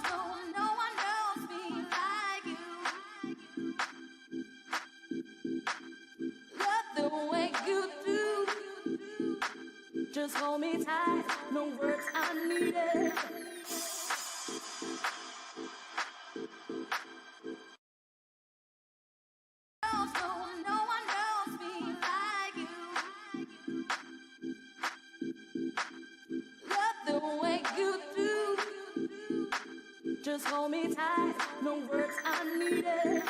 No one knows me like you. Love the way you do. Just hold me tight. No words are needed. No one knows me like you. Love the way you do. Just hold me tight. No words are needed.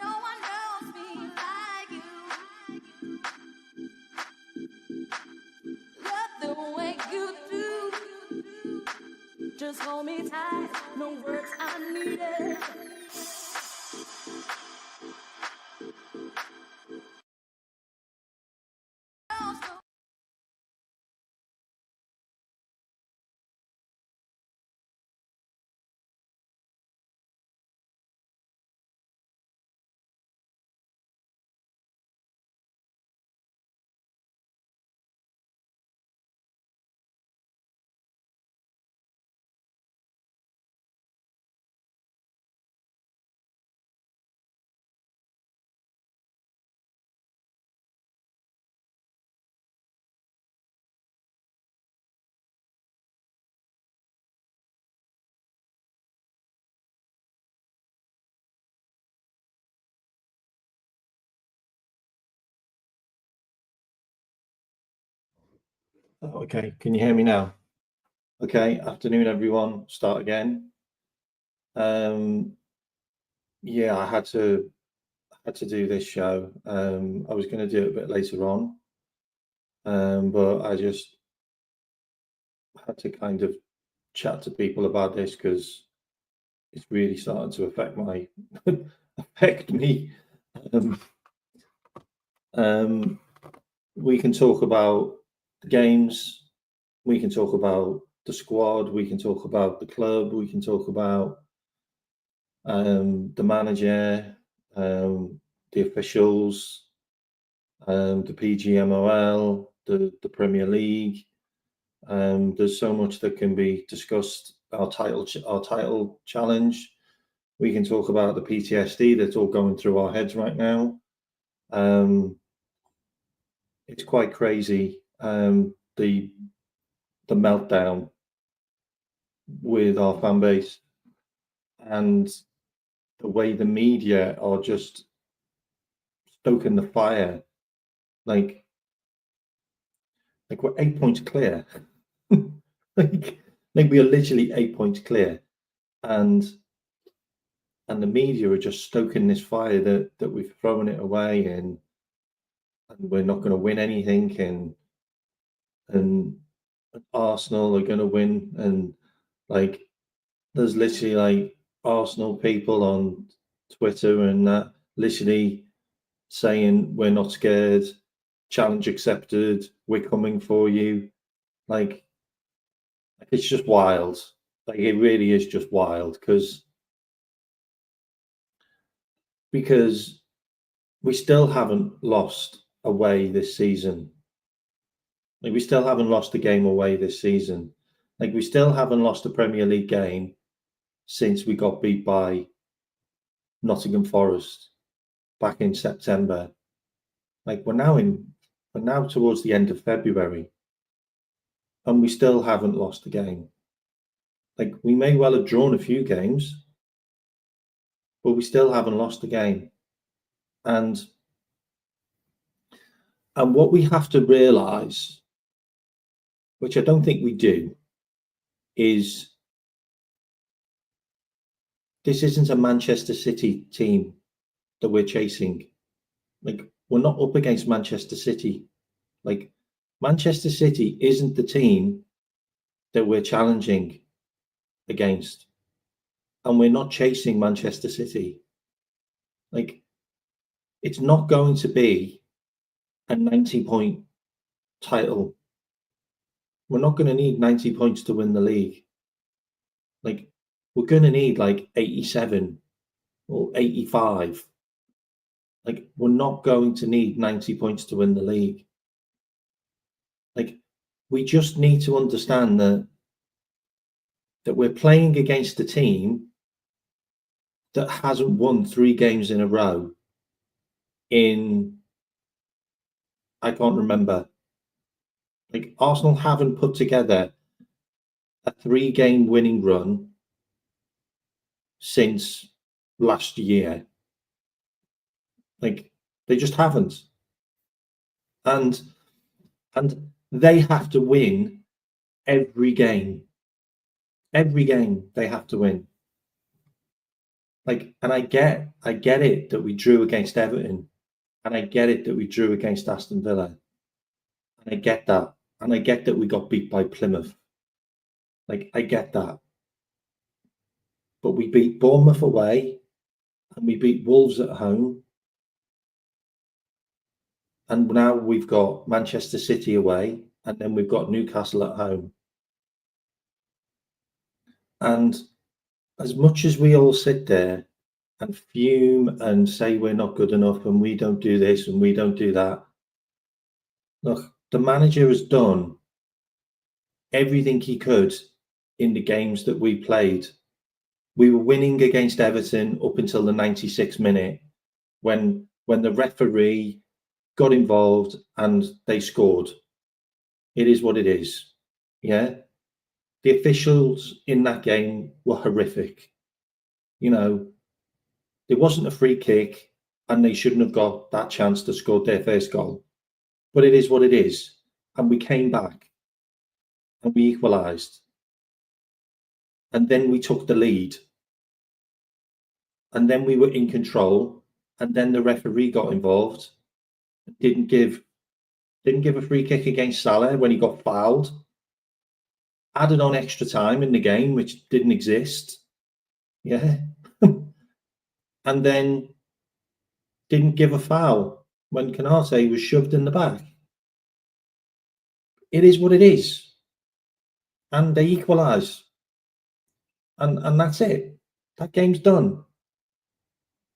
No one knows me like you. Love the way you do. Just hold me tight. No words are needed. Okay, can you hear me now? Okay, afternoon everyone. Start again. Yeah, I had to do this show. I was going to do it a bit later on, but I just had to kind of chat to people about this because it's really starting to affect me. We can talk about the games, we can talk about the squad, we can talk about the club, we can talk about the manager, the officials, the PGMOL, the Premier League. There's so much that can be discussed. Our title challenge. We can talk about the PTSD that's all going through our heads right now. It's quite crazy. The meltdown with our fan base and the way the media are just stoking the fire. Like we're 8 points clear. like we are literally 8 points clear, and the media are just stoking this fire that we've thrown it away and we're not going to win anything, and Arsenal are going to win, and like there's literally like Arsenal people on Twitter and that literally saying we're not scared, challenge accepted, we're coming for you. Like it's just wild. Like it really is just wild because we still haven't lost away this season. Like we still haven't lost a game away this season. Like we still haven't lost a Premier League game since we got beat by Nottingham Forest back in September. Like we're now towards the end of February, and we still haven't lost a game. Like we may well have drawn a few games, but we still haven't lost a game. And what we have to realise, which I don't think we do, is this isn't a Manchester City team that we're chasing. Like we're not up against Manchester City. Like Manchester City isn't the team that we're challenging against, and we're not chasing Manchester City. Like it's not going to be a 90-point title. We're not going to need 90 points to win the league. Like we're going to need like 87 or 85. Like we're not going to need 90 points to win the league. Like, we just need to understand that we're playing against a team that hasn't won 3 games in a row in, I can't remember. Like, Arsenal haven't put together a 3-game winning run since last year. Like, they just haven't. And they have to win every game. Every game they have to win. Like, and I get it that we drew against Everton, and I get it that we drew against Aston Villa, and I get that, and I get that we got beat by Plymouth. Like, I get that, but we beat Bournemouth away, and we beat Wolves at home, and now we've got Manchester City away, and then we've got Newcastle at home. And as much as we all sit there and fume and say we're not good enough and we don't do this and we don't do that, look, the manager has done everything he could in the games that we played. We were winning against Everton up until the 96th minute when the referee got involved and they scored. It is what it is. Yeah. The officials in that game were horrific. You know, it wasn't a free kick and they shouldn't have got that chance to score their first goal. But it is what it is. And we came back and we equalised. And then we took the lead. And then we were in control. And then the referee got involved. Didn't give a free kick against Salah when he got fouled. Added on extra time in the game, which didn't exist. Yeah. And then didn't give a foul when Canate was shoved in the back. It is what it is. And they equalise. And that's it. That game's done.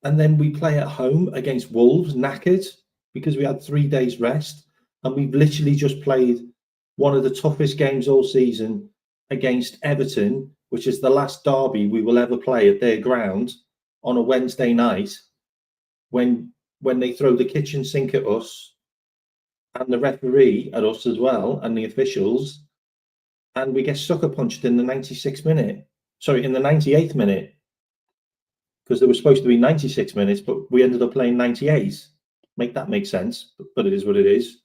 And then we play at home against Wolves, knackered, because we had 3 days rest. And we've literally just played one of the toughest games all season against Everton, which is the last derby we will ever play at their ground on a Wednesday night, when they throw the kitchen sink at us and the referee at us as well, and the officials, and we get sucker punched in the 96th minute. Sorry, in the 98th minute, because there was supposed to be 96 minutes, but we ended up playing 98. Make that make sense, but it is what it is.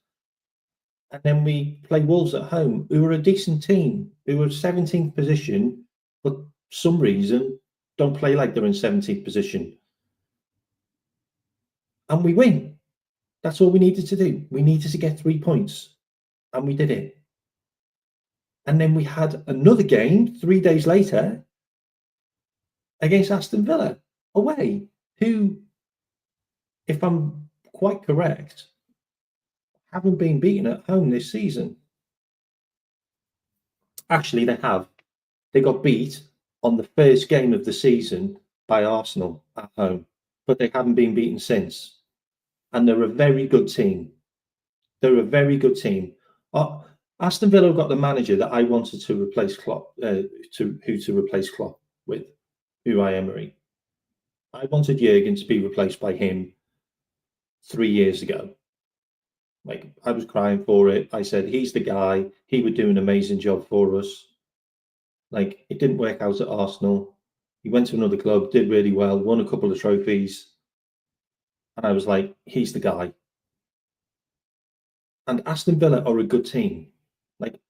And then we play Wolves at home, who are a decent team, who are 17th position, but for some reason don't play like they're in 17th position. And we win. That's all we needed to do. We needed to get 3 points, and we did it. And then we had another game 3 days later against Aston Villa away, who, if I'm quite correct, haven't been beaten at home this season. Actually, they have. They got beat on the first game of the season by Arsenal at home, but they haven't been beaten since. And they're a very good team. They're a very good team. Aston Villa got the manager that I wanted to replace Klopp, to replace Klopp with, Unai Emery. I wanted Jurgen to be replaced by him 3 years ago. Like, I was crying for it. I said, he's the guy. He would do an amazing job for us. Like, it didn't work out at Arsenal. He went to another club, did really well, won a couple of trophies. And I was like, he's the guy. And Aston Villa are a good team. Like,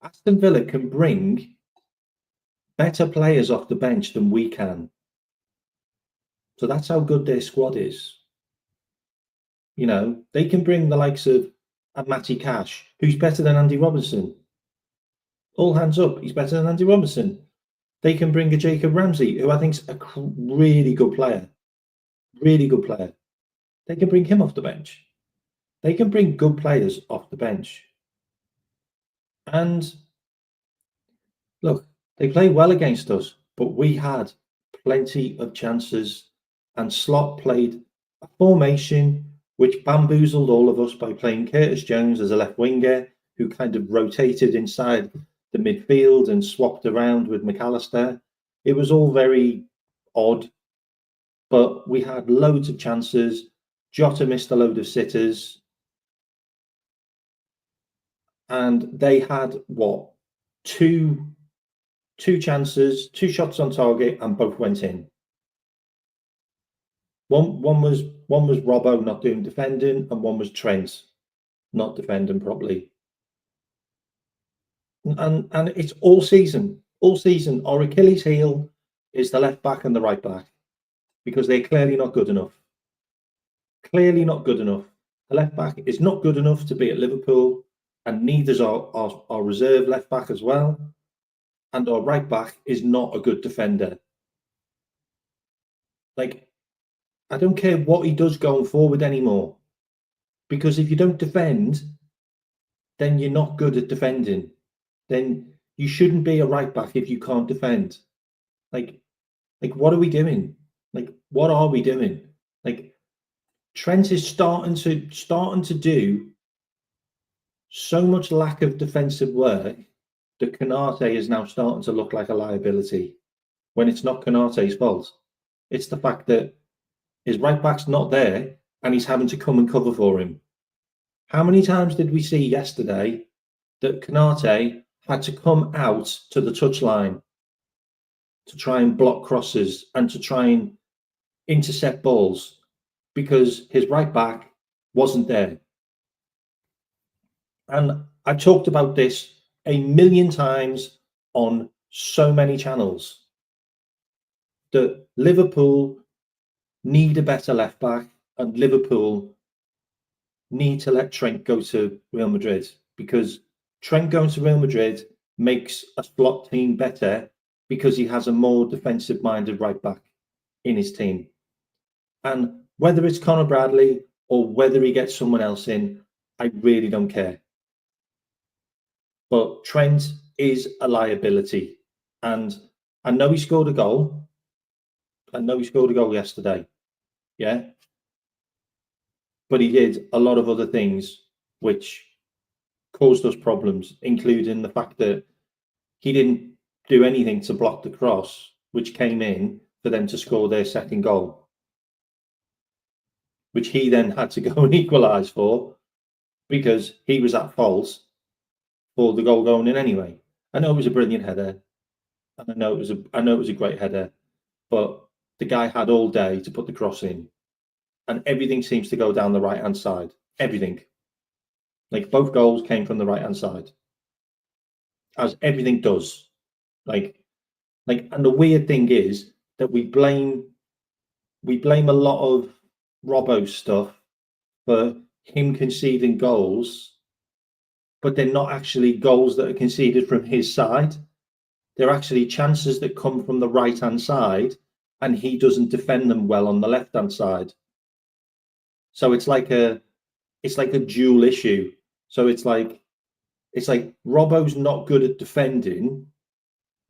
Aston Villa can bring better players off the bench than we can. So that's how good their squad is. You know, they can bring the likes of a Matty Cash, who's better than Andy Robertson. All hands up, he's better than Andy Robertson. They can bring a Jacob Ramsey, who I think's a really good player. Really good player. They can bring him off the bench. They can bring good players off the bench. And look, they play well against us, but we had plenty of chances, and Slot played a formation which bamboozled all of us by playing Curtis Jones as a left winger, who kind of rotated inside the midfield and swapped around with McAllister. It was all very odd, but we had loads of chances. Jota missed a load of sitters. And they had, what, two chances, 2 shots on target, and both went in. One was Robbo not doing defending, and one was Trent not defending properly. And it's all season. Our Achilles heel is the left back and the right back, because they're clearly not good enough. Clearly not good enough. The left back is not good enough to be at Liverpool, and neither's our reserve left back as well. And our right back is not a good defender. Like, I don't care what he does going forward anymore, because if you don't defend, then you're not good at defending. Then you shouldn't be a right back if you can't defend. Like what are we doing? Like, what are we doing? Like, Trent is starting to do so much lack of defensive work that Konate is now starting to look like a liability, when it's not Konate's fault. It's the fact that his right back's not there and he's having to come and cover for him. How many times did we see yesterday that Konate had to come out to the touchline to try and block crosses and to try and intercept balls because his right back wasn't there? And I talked about this a million times on so many channels, that Liverpool need a better left back, and Liverpool need to let Trent go to Real Madrid, because Trent going to Real Madrid makes a slot team better because he has a more defensive minded right back in his team. And whether it's Conor Bradley or whether he gets someone else in, I really don't care. But Trent is a liability. And I know he scored a goal. I know he scored a goal yesterday. Yeah. But he did a lot of other things which caused us problems, including the fact that he didn't do anything to block the cross, which came in for them to score their second goal, which he then had to go and equalise for, because he was at fault for the goal going in anyway. I know it was a brilliant header, and I know it was a great header, but the guy had all day to put the cross in, and everything seems to go down the right hand side. Everything. Like, both goals came from the right hand side, as everything does. And the weird thing is that we blame a lot of Robbo's stuff for him conceding goals, but they're not actually goals that are conceded from his side. They're actually chances that come from the right hand side, and he doesn't defend them well on the left hand side. So it's like a dual issue. So it's like Robbo's not good at defending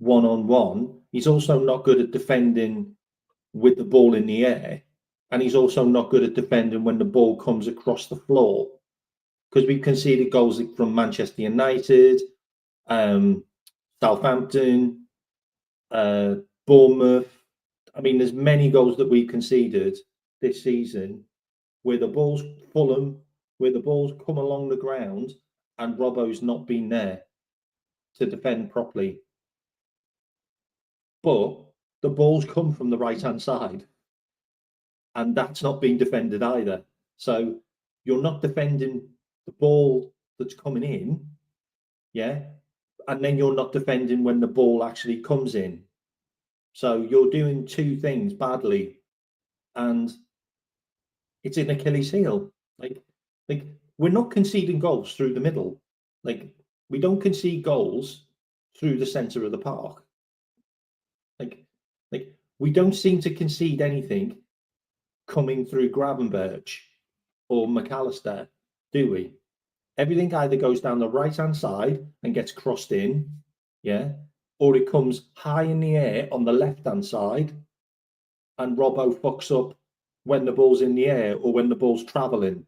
one-on-one. He's also not good at defending with the ball in the air, and he's also not good at defending when the ball comes across the floor, because we've conceded goals from Manchester United, Southampton, Bournemouth. I mean, there's many goals that we've conceded this season where the ball's Fulham, where the ball's come along the ground and Robbo's not been there to defend properly. But the ball's come from the right-hand side, and that's not being defended either. So you're not defending the ball that's coming in, yeah, and then you're not defending when the ball actually comes in. So you're doing two things badly, and it's an Achilles heel. Like we're not conceding goals through the middle. Like, we don't concede goals through the centre of the park. Like we don't seem to concede anything coming through Gravenberch or McAllister, do we? Everything either goes down the right-hand side and gets crossed in, yeah, or it comes high in the air on the left-hand side, and Robbo fucks up when the ball's in the air or when the ball's travelling.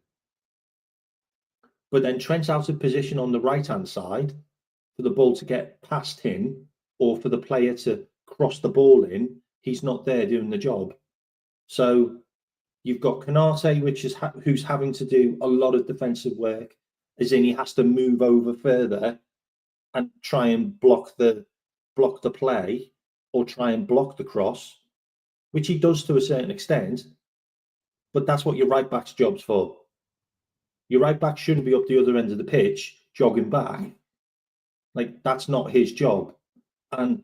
But then Trent's out of position on the right-hand side for the ball to get past him or for the player to cross the ball in. He's not there doing the job. So you've got Konate, which is who's having to do a lot of defensive work, as in he has to move over further and try and block the play or try and block the cross, which he does to a certain extent. But that's what your right back's job's for. Your right back shouldn't be up the other end of the pitch jogging back. Like, that's not his job. And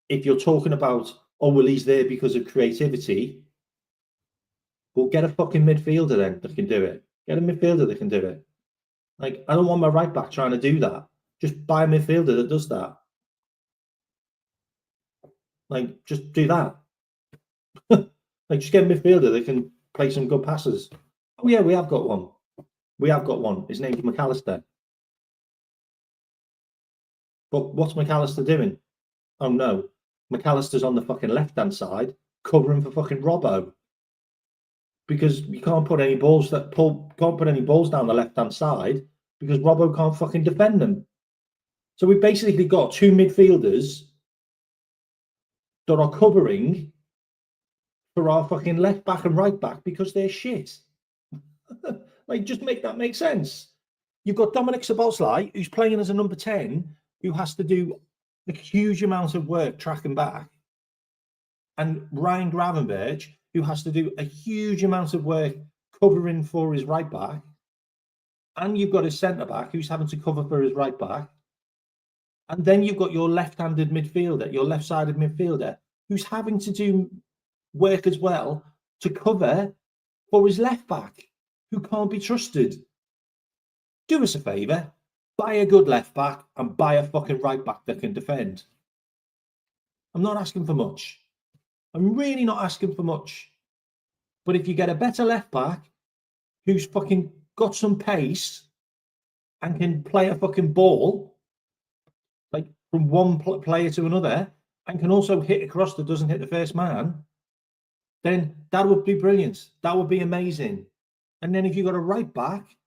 if you're talking about, oh, well, he's there because of creativity, well, get a fucking midfielder then that can do it. Get a midfielder that can do it. Like, I don't want my right back trying to do that. Just buy a midfielder that does that. Like, just do that. Like, just get a midfielder that can play some good passes. Oh, yeah, we have got one. We have got one. His name's McAllister. But what's McAllister doing? Oh, no. McAllister's on the fucking left-hand side covering for fucking Robbo. Because you can't put any balls down the left-hand side because Robbo can't fucking defend them. So we've basically got two midfielders that are covering for our fucking left back and right back because they're shit. Like, just make that make sense. You've got Dominic Szoboszlai, who's playing as a number 10, who has to do a huge amount of work tracking back, and Ryan Gravenberch, who has to do a huge amount of work covering for his right back, and you've got his centre back who's having to cover for his right back, and then you've got your left-handed midfielder, your left-sided midfielder, who's having to do work as well to cover for his left back, who can't be trusted. Do us a favour, buy a good left back and buy a fucking right back that can defend. I'm not asking for much. I'm really not asking for much. But if you get a better left back who's fucking got some pace and can play a fucking ball, like from one player to another, and can also hit a cross that doesn't hit the first man, then that would be brilliant. That would be amazing. And then if you got a right back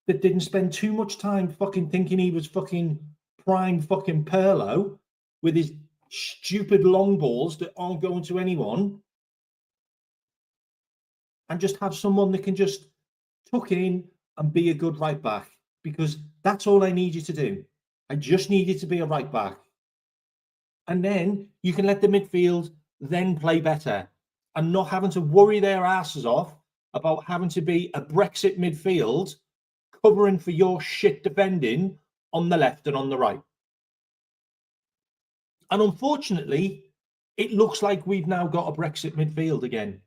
that didn't spend too much time fucking thinking he was fucking prime fucking Pirlo with his stupid long balls that aren't going to anyone, and just have someone that can just tuck in and be a good right back, because that's all I need you to do. I just need you to be a right back. And then you can let the midfield then play better and not having to worry their asses off about having to be a Brexit midfield covering for your shit defending on the left and on the right. And unfortunately, it looks like we've now got a Brexit midfield again.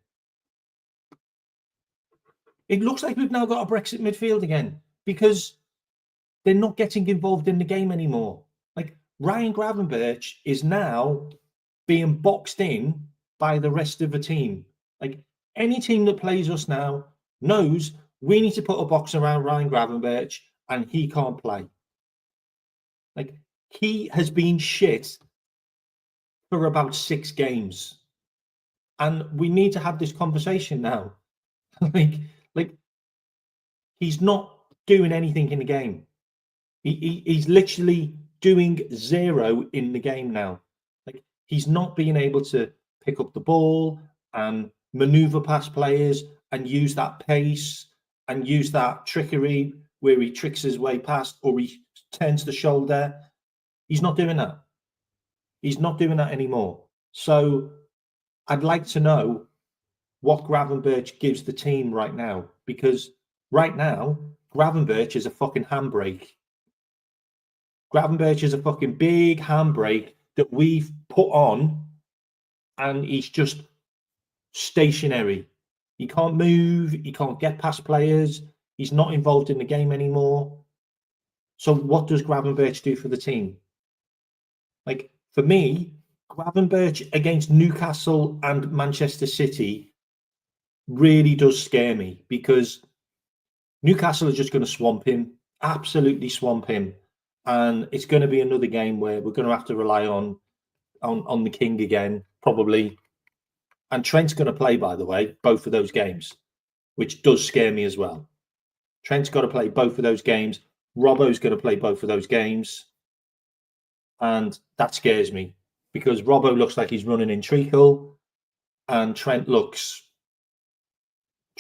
It looks like we've now got a Brexit midfield again because they're not getting involved in the game anymore. Like, Ryan Gravenberch is now being boxed in by the rest of the team. Like, any team that plays us now knows we need to put a box around Ryan Gravenberch and he can't play. Like, he has been shit for about 6 games. And we need to have this conversation now. like he's not doing anything in the game. He's literally doing 0 in the game now. Like, he's not being able to pick up the ball and maneuver past players and use that pace and use that trickery where he tricks his way past or he turns the shoulder. He's not doing that. He's not doing that anymore. So I'd like to know what Gravenberch gives the team right now, because right now, Gravenberch is a fucking handbrake. Gravenberch is a fucking big handbrake that we've put on, and he's just stationary. He can't move. He can't get past players. He's not involved in the game anymore. So what does Gravenberch do for the team? Like, for me, Gravenberch against Newcastle and Manchester City really does scare me, because Newcastle are just going to swamp him, absolutely swamp him. And it's going to be another game where we're going to have to rely on the king again, probably. And Trent's going to play, by the way, both of those games, which does scare me as well. Trent's got to play both of those games. Robbo's going to play both of those games. And that scares me because Robbo looks like he's running in treacle and Trent looks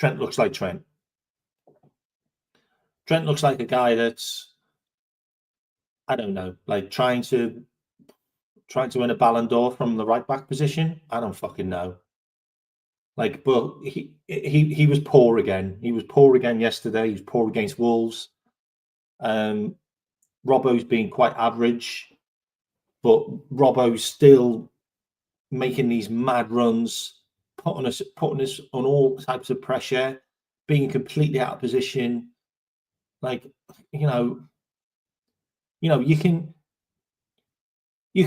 like Trent. Trent looks like a guy that's, I don't know, like trying to win a Ballon d'Or from the right back position. I don't fucking know. Like, but he was poor again. He was poor again yesterday. He was poor against Wolves. Robbo's been quite average, but Robbo's still making these mad runs, putting us on all types of pressure, being completely out of position. Like, you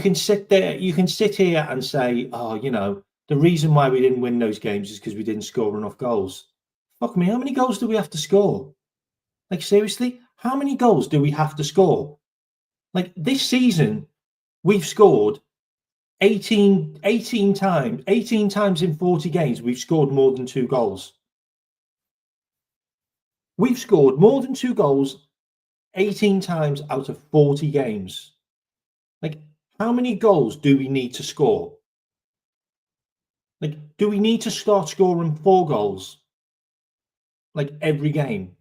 can sit there, you can sit here and say, oh, the reason why we didn't win those games is because we didn't score enough goals. Fuck me, how many goals do we have to score? Like, seriously, how many goals do we have to score? Like, this season, we've scored 18 times in 40 games, we've scored more than 2 goals. We've scored more than 2 goals 18 times out of 40 games. Like, how many goals do we need to score? Like, do we need to start scoring 4 goals? Like, every game?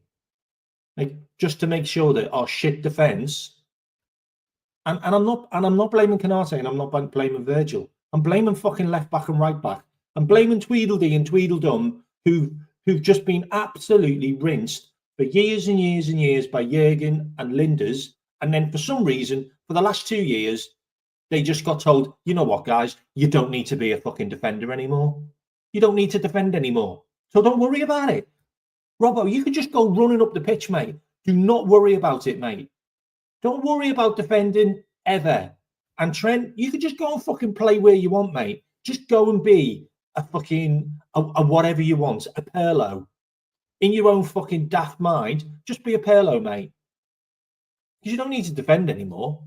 Like, just to make sure that our shit defence. And I'm not blaming Canate and I'm not blaming Virgil. I'm blaming fucking left back and right back. I'm blaming Tweedledee and Tweedledum who've just been absolutely rinsed for years and years and years by Jurgen and Linders. And then for some reason, for the last 2 years, they just got told, you know what, guys, you don't need to be a fucking defender anymore. You don't need to defend anymore. So don't worry about it. Robbo, you can just go running up the pitch, mate. Do not worry about it, mate. Don't worry about defending ever. And Trent, you can just go and fucking play where you want, mate. Just go and be a fucking, a whatever you want, a Perlo. In your own fucking daft mind, just be a Perlo, mate. Because you don't need to defend anymore.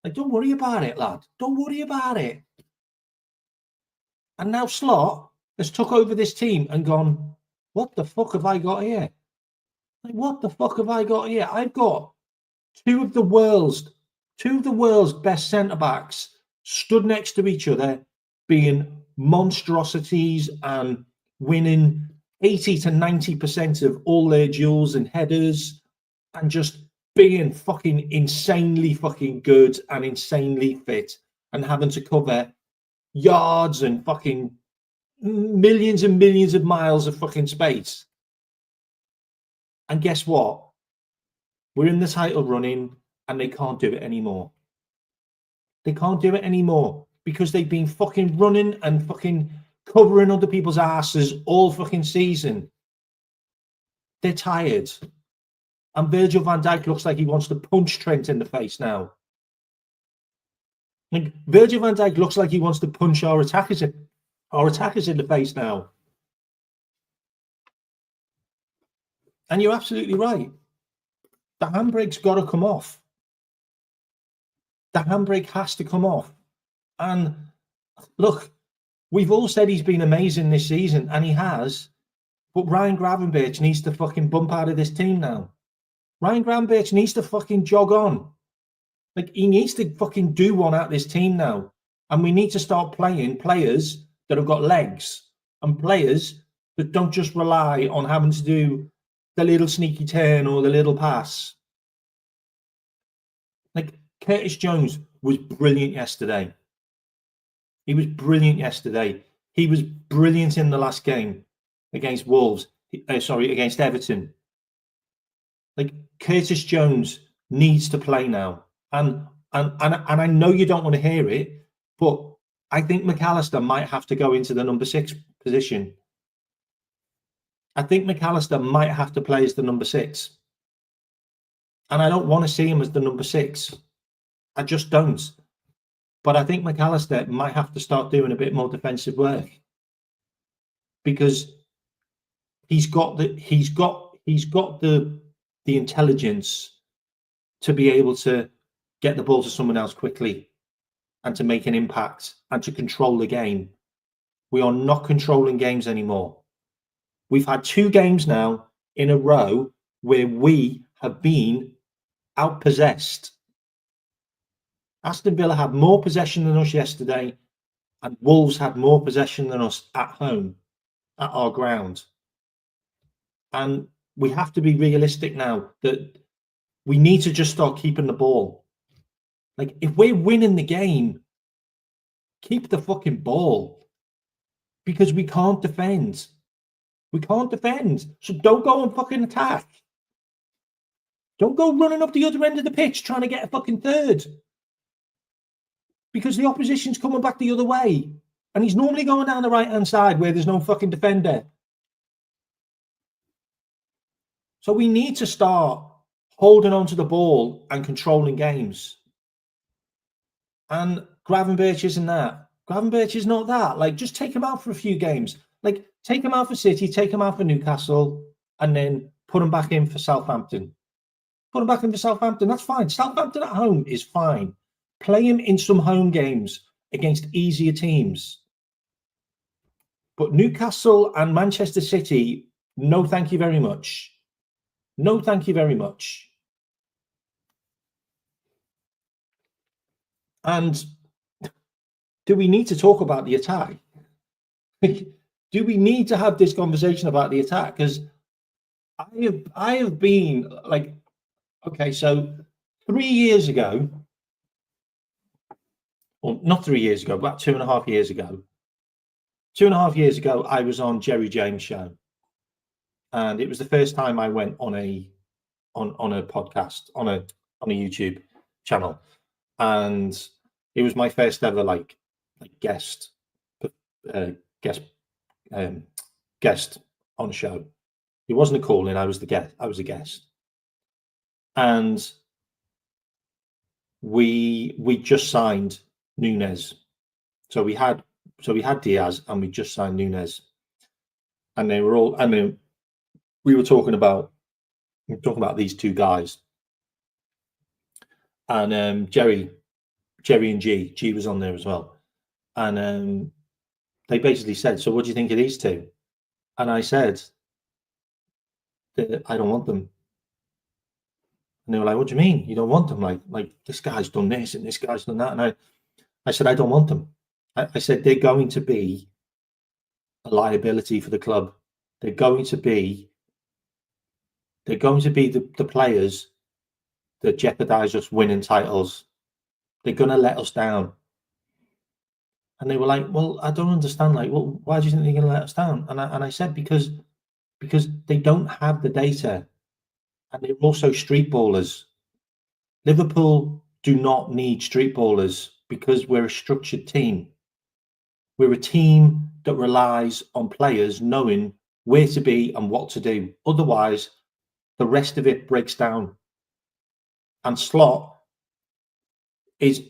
Like, don't worry about it, lad. Don't worry about it. And now Slot has took over this team and gone, what the fuck have I got here? Like, what the fuck have I got here? I've got two of the world's best centre-backs stood next to each other, being monstrosities and winning 80 to 90% of all their duels and headers and just being fucking insanely fucking good and insanely fit and having to cover yards and fucking millions and millions of miles of fucking space. And guess what? We're in the title running and they can't do it anymore. They can't do it anymore because they've been fucking running and fucking covering other people's asses all fucking season. They're tired. And Virgil van Dijk looks like he wants to punch Trent in the face now. Like, Virgil van Dijk looks like he wants to punch our attackers in the face now. And you're absolutely right. The handbrake's got to come off. The handbrake has to come off. And look, we've all said he's been amazing this season, and he has. But Ryan Gravenberch needs to fucking bump out of this team now. Ryan Gravenberch needs to fucking jog on. Like, he needs to fucking do one out of this team now. And we need to start playing players that have got legs and players that don't just rely on having to do the little sneaky turn or the little pass. Like, Curtis Jones was brilliant yesterday. He was brilliant yesterday. He was brilliant in the last game against against Everton. Like, Curtis Jones needs to play now. And I know you don't want to hear it, but I think McAllister might have to go into the number 6 position. I think McAllister might have to play as the number 6. And I don't want to see him as the number 6. I just don't. But I think McAllister might have to start doing a bit more defensive work. Because he's got the intelligence to be able to get the ball to someone else quickly and to make an impact and to control the game. We are not controlling games anymore. We've had 2 games now in a row where we have been outpossessed. Aston Villa had more possession than us yesterday, and Wolves had more possession than us at home, at our ground. And we have to be realistic now that we need to just start keeping the ball. Like, if we're winning the game, keep the fucking ball, because we can't defend. We can't defend. So don't go and fucking attack. Don't go running up the other end of the pitch trying to get a fucking third, because the opposition's coming back the other way, and he's normally going down the right-hand side where there's no fucking defender. So we need to start holding on to the ball and controlling games. And Gravenberch isn't that. Gravenberch is not that. Like, just take him out for a few games. Like, take him out for City, take him out for Newcastle, and then put him back in for Southampton. Put him back in for Southampton. That's fine. Southampton at home is fine. Play him in some home games against easier teams. But Newcastle and Manchester City, no thank you very much. No thank you very much. And do we need to talk about the attack? Do we need to have this conversation about the attack? Because I have been like, okay, so 3 years ago, or not 3 years ago, about 2.5 years ago. 2.5 years ago, I was on Jerry James' show, and it was the first time I went on a podcast, on a YouTube channel, and it was my first ever like guest on a show. It wasn't a call-in. I was the guest. I was a guest, and we just signed Nunez. So we had Diaz, and we just signed Nunez, and they were all. I mean, we were talking about these two guys, and Jerry and G was on there as well, and they basically said, "So what do you think of these two?" And I said, "I don't want them." And they were like, "What do you mean you don't want them? Like this guy's done this and this guy's done that." And I said, "I don't want them." I said, "They're going to be a liability for the club. They're going to be the players that jeopardize us winning titles. They're going to let us down." And they were like, "Well, I don't understand. Like, well, why do you think they're going to let us down?" And I said, because they don't have the data, and they're also street ballers. Liverpool do not need street ballers because we're a structured team. We're a team that relies on players knowing where to be and what to do. Otherwise, the rest of it breaks down. And Slot is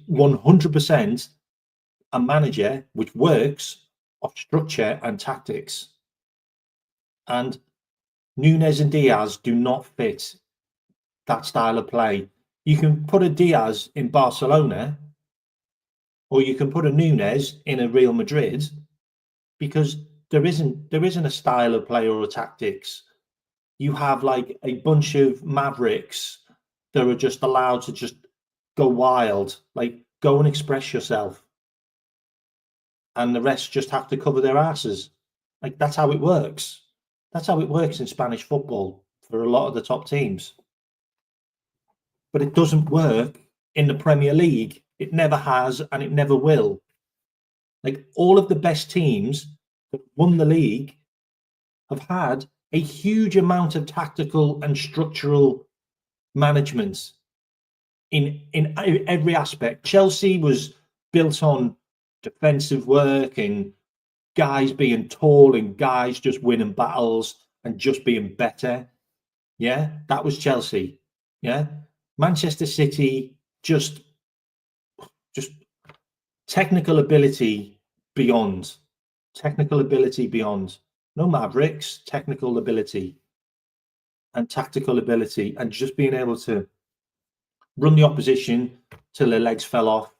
100% a manager which works off structure and tactics. And Nunez and Diaz do not fit that style of play. You can put a Diaz in Barcelona, or you can put a Nunez in a Real Madrid, because there isn't a style of play or a tactics. You have like a bunch of mavericks that are just allowed to just go wild, like go and express yourself, and the rest just have to cover their asses. Like, that's how it works. That's how it works in Spanish football for a lot of the top teams. But it doesn't work in the Premier League. It never has, and it never will. Like, all of the best teams that won the league have had a huge amount of tactical and structural management in every aspect. Chelsea was built on defensive work and guys being tall and guys just winning battles and just being better. Yeah, that was Chelsea. Yeah, Manchester City just technical ability beyond. No mavericks, technical ability and tactical ability, and just being able to run the opposition till their legs fell off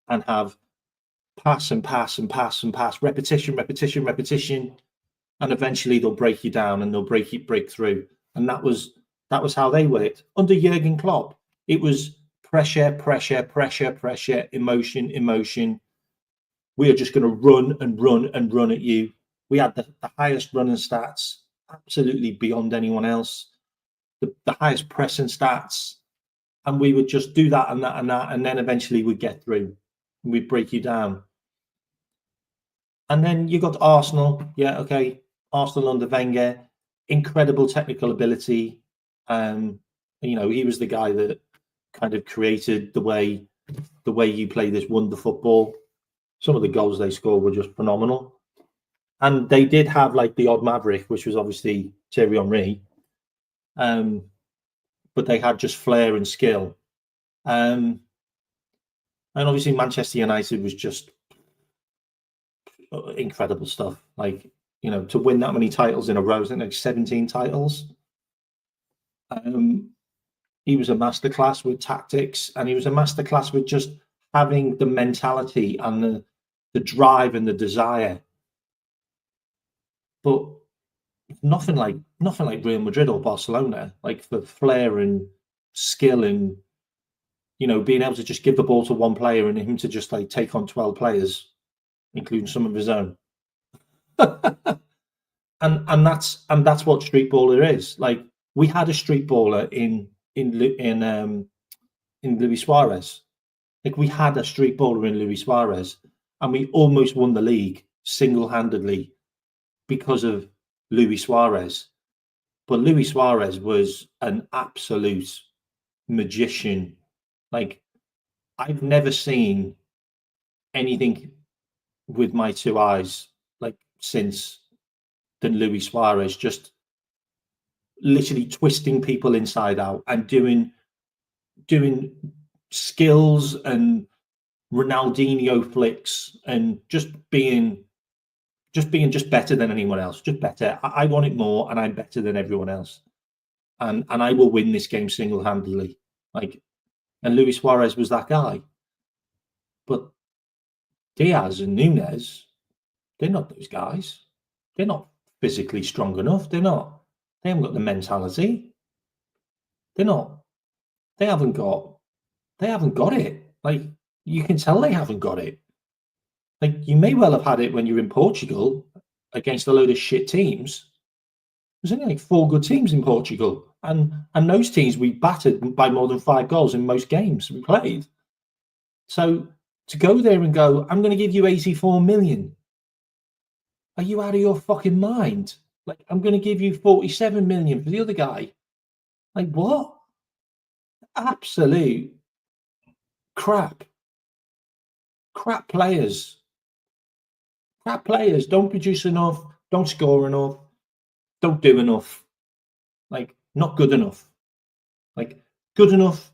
and have pass and pass and pass and pass, repetition, and eventually they'll break you down and they'll break through. And that was how they worked. Under Jurgen Klopp, it was pressure, pressure, pressure, pressure, emotion, emotion. We are just going to run and run and run at you. We had the highest running stats, absolutely beyond anyone else, the highest pressing stats. And we would just do that and that and that. And then eventually we'd get through and we'd break you down. And then you got Arsenal. Yeah, okay. Arsenal under Wenger, incredible technical ability. You know, he was the guy that kind of created the way you play this wonder football. Some of the goals they scored were just phenomenal. And they did have like the odd maverick, which was obviously Thierry Henry. But they had just flair and skill. And obviously Manchester United was just incredible stuff. Like, you know, to win that many titles in a row, I think like 17 titles. He was a masterclass with tactics, and he was a masterclass with just having the mentality and the drive and the desire. But nothing like Real Madrid or Barcelona, like the flair and skill and, you know, being able to just give the ball to one player and him to just like take on 12 players, including some of his own. and that's what street baller is. Like, we had a street baller in Luis Suarez. Like, we had a street baller in Luis Suarez, and we almost won the league single-handedly because of Luis Suarez. But Luis Suarez was an absolute magician. Like, I've never seen anything with my two eyes like since than Luis Suarez, just literally twisting people inside out and doing skills and Ronaldinho flicks and just being better than anyone else, just better. I want it more, and I'm better than everyone else, and I will win this game single-handedly. Like, and Luis Suarez was that guy. But Diaz and Nunez, they're not those guys. They're not physically strong enough. They haven't got the mentality. They haven't got it. Like, you can tell they haven't got it. Like, you may well have had it when you're in Portugal against a load of shit teams. There's only like 4 good teams in Portugal. And those teams we battered by more than 5 goals in most games we played. So to go there and go, I'm going to give you 84 million. Are you out of your fucking mind? Like, I'm going to give you 47 million for the other guy. Like, what? Absolute crap. Crap players. Crap players. Don't produce enough. Don't score enough. Don't do enough. Like, not good enough. Like, good enough.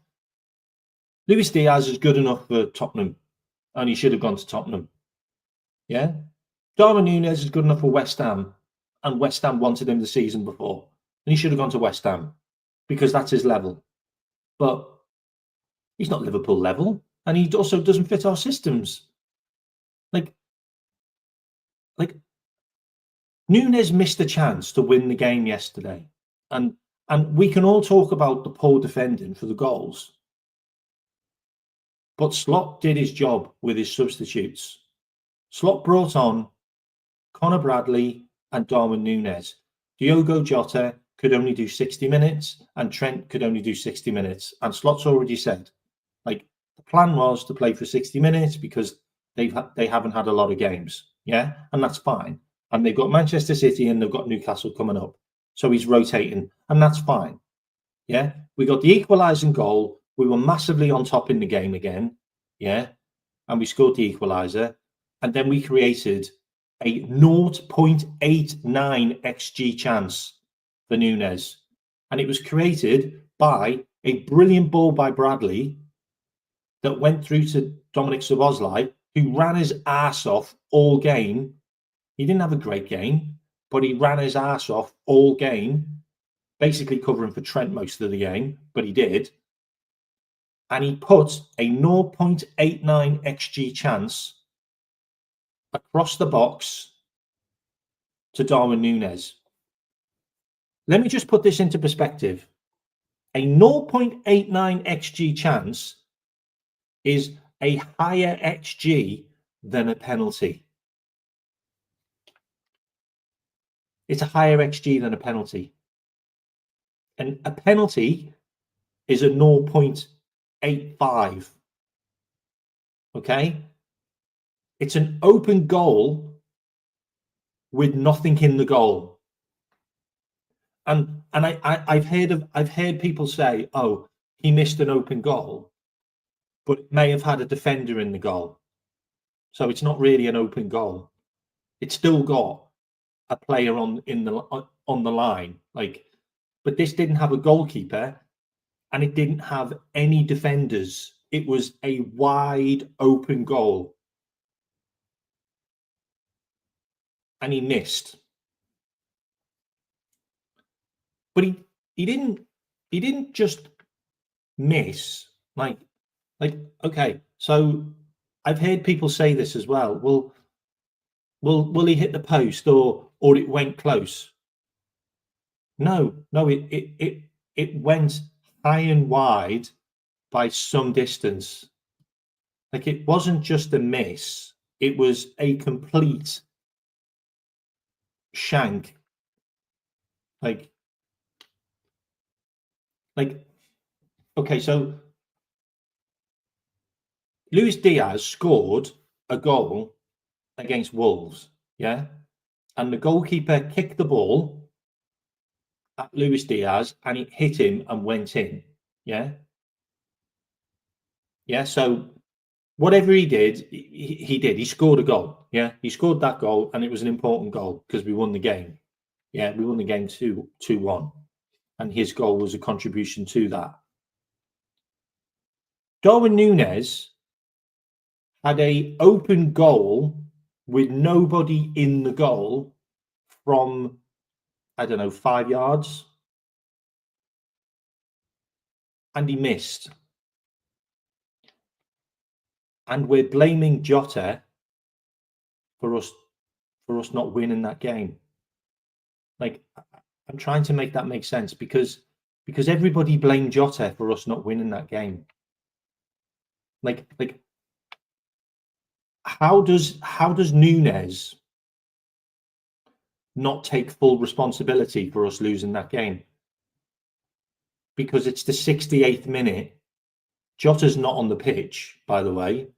Luis Diaz is good enough for Tottenham, and he should have gone to Tottenham. Yeah? Darwin Nunez is good enough for West Ham, and West Ham wanted him the season before, and he should have gone to West Ham because that's his level. But he's not Liverpool level, and he also doesn't fit our systems. Like Nunez missed a chance to win the game yesterday, and we can all talk about the poor defending for the goals, but Slot did his job with his substitutes. Slot brought on Conor Bradley and Darwin Nunez. Diogo Jota could only do 60 minutes, and Trent could only do 60 minutes. And Slot's already said, like, the plan was to play for 60 minutes because they haven't had a lot of games. Yeah, and that's fine. And they've got Manchester City and they've got Newcastle coming up. So he's rotating, and that's fine. Yeah, we got the equalising goal. We were massively on top in the game again. Yeah, and we scored the equaliser. And then we created a 0.89 XG chance for Nunez. And it was created by a brilliant ball by Bradley that went through to Dominic Szoboszlai, who ran his ass off all game. He didn't have a great game, but he ran his ass off all game, basically covering for Trent most of the game, but he did. And he put a 0.89 XG chance across the box to Darwin Nunez. let me just put this into perspective. A 0.89 XG chance is a higher XG than a penalty. It's a higher XG than a penalty. And a penalty is a 0.85. Okay? It's an open goal with nothing in the goal. And I've heard people say, oh, he missed an open goal, but it may have had a defender in the goal. So it's not really an open goal. It's still got a player on the line. Like, but this didn't have a goalkeeper and it didn't have any defenders. It was a wide open goal. And he missed. But he didn't just miss. Like okay, so I've heard people say this as well. Well, will he hit the post or it went close? No, it went high and wide by some distance. Like, it wasn't just a miss, it was a complete shank. Like okay, so Luis Diaz scored a goal against Wolves, yeah? And the goalkeeper kicked the ball at Luis Diaz and it hit him and went in, yeah? Yeah, so whatever he did, he did. He scored a goal, yeah? He scored that goal and it was an important goal because we won the game. Yeah, we won the game 2-1. And his goal was a contribution to that. Darwin Nunez had an open goal with nobody in the goal from, I don't know, 5 yards. And he missed. And we're blaming Jota for us not winning that game. Like, I'm trying to make that make sense because everybody blamed Jota for us not winning that game. Like how does Nunez not take full responsibility for us losing that game? Because it's the 68th minute. Jota's not on the pitch, by the way,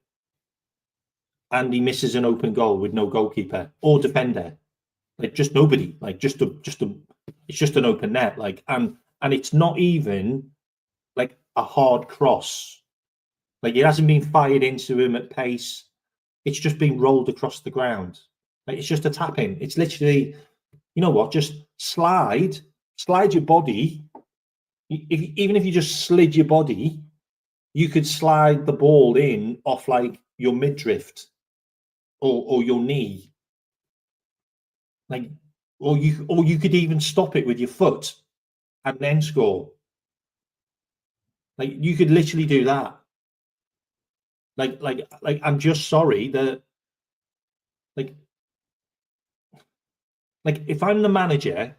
and he misses an open goal with no goalkeeper or defender. Like, just nobody. Like, it's just an open net. Like, and it's not even like a hard cross. Like, it hasn't been fired into him at pace. It's just been rolled across the ground. Like, it's just a tap in. It's literally, you know what? Just slide your body. Even if you just slid your body, you could slide the ball in off like your midriff or your knee. Like, or you could even stop it with your foot and then score. Like, you could literally do that. Like I'm just sorry that like if I'm the manager,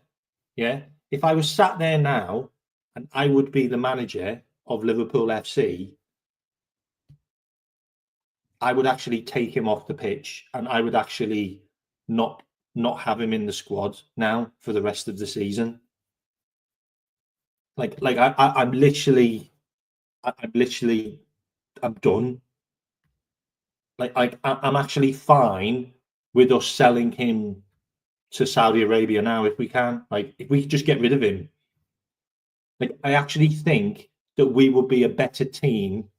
yeah, if I was sat there now and I would be the manager of Liverpool FC, I would actually take him off the pitch and I would actually not have him in the squad now for the rest of the season. I'm done. I'm actually fine with us selling him to Saudi Arabia now if we can. Like, if we just get rid of him. Like, I actually think that we will be a better team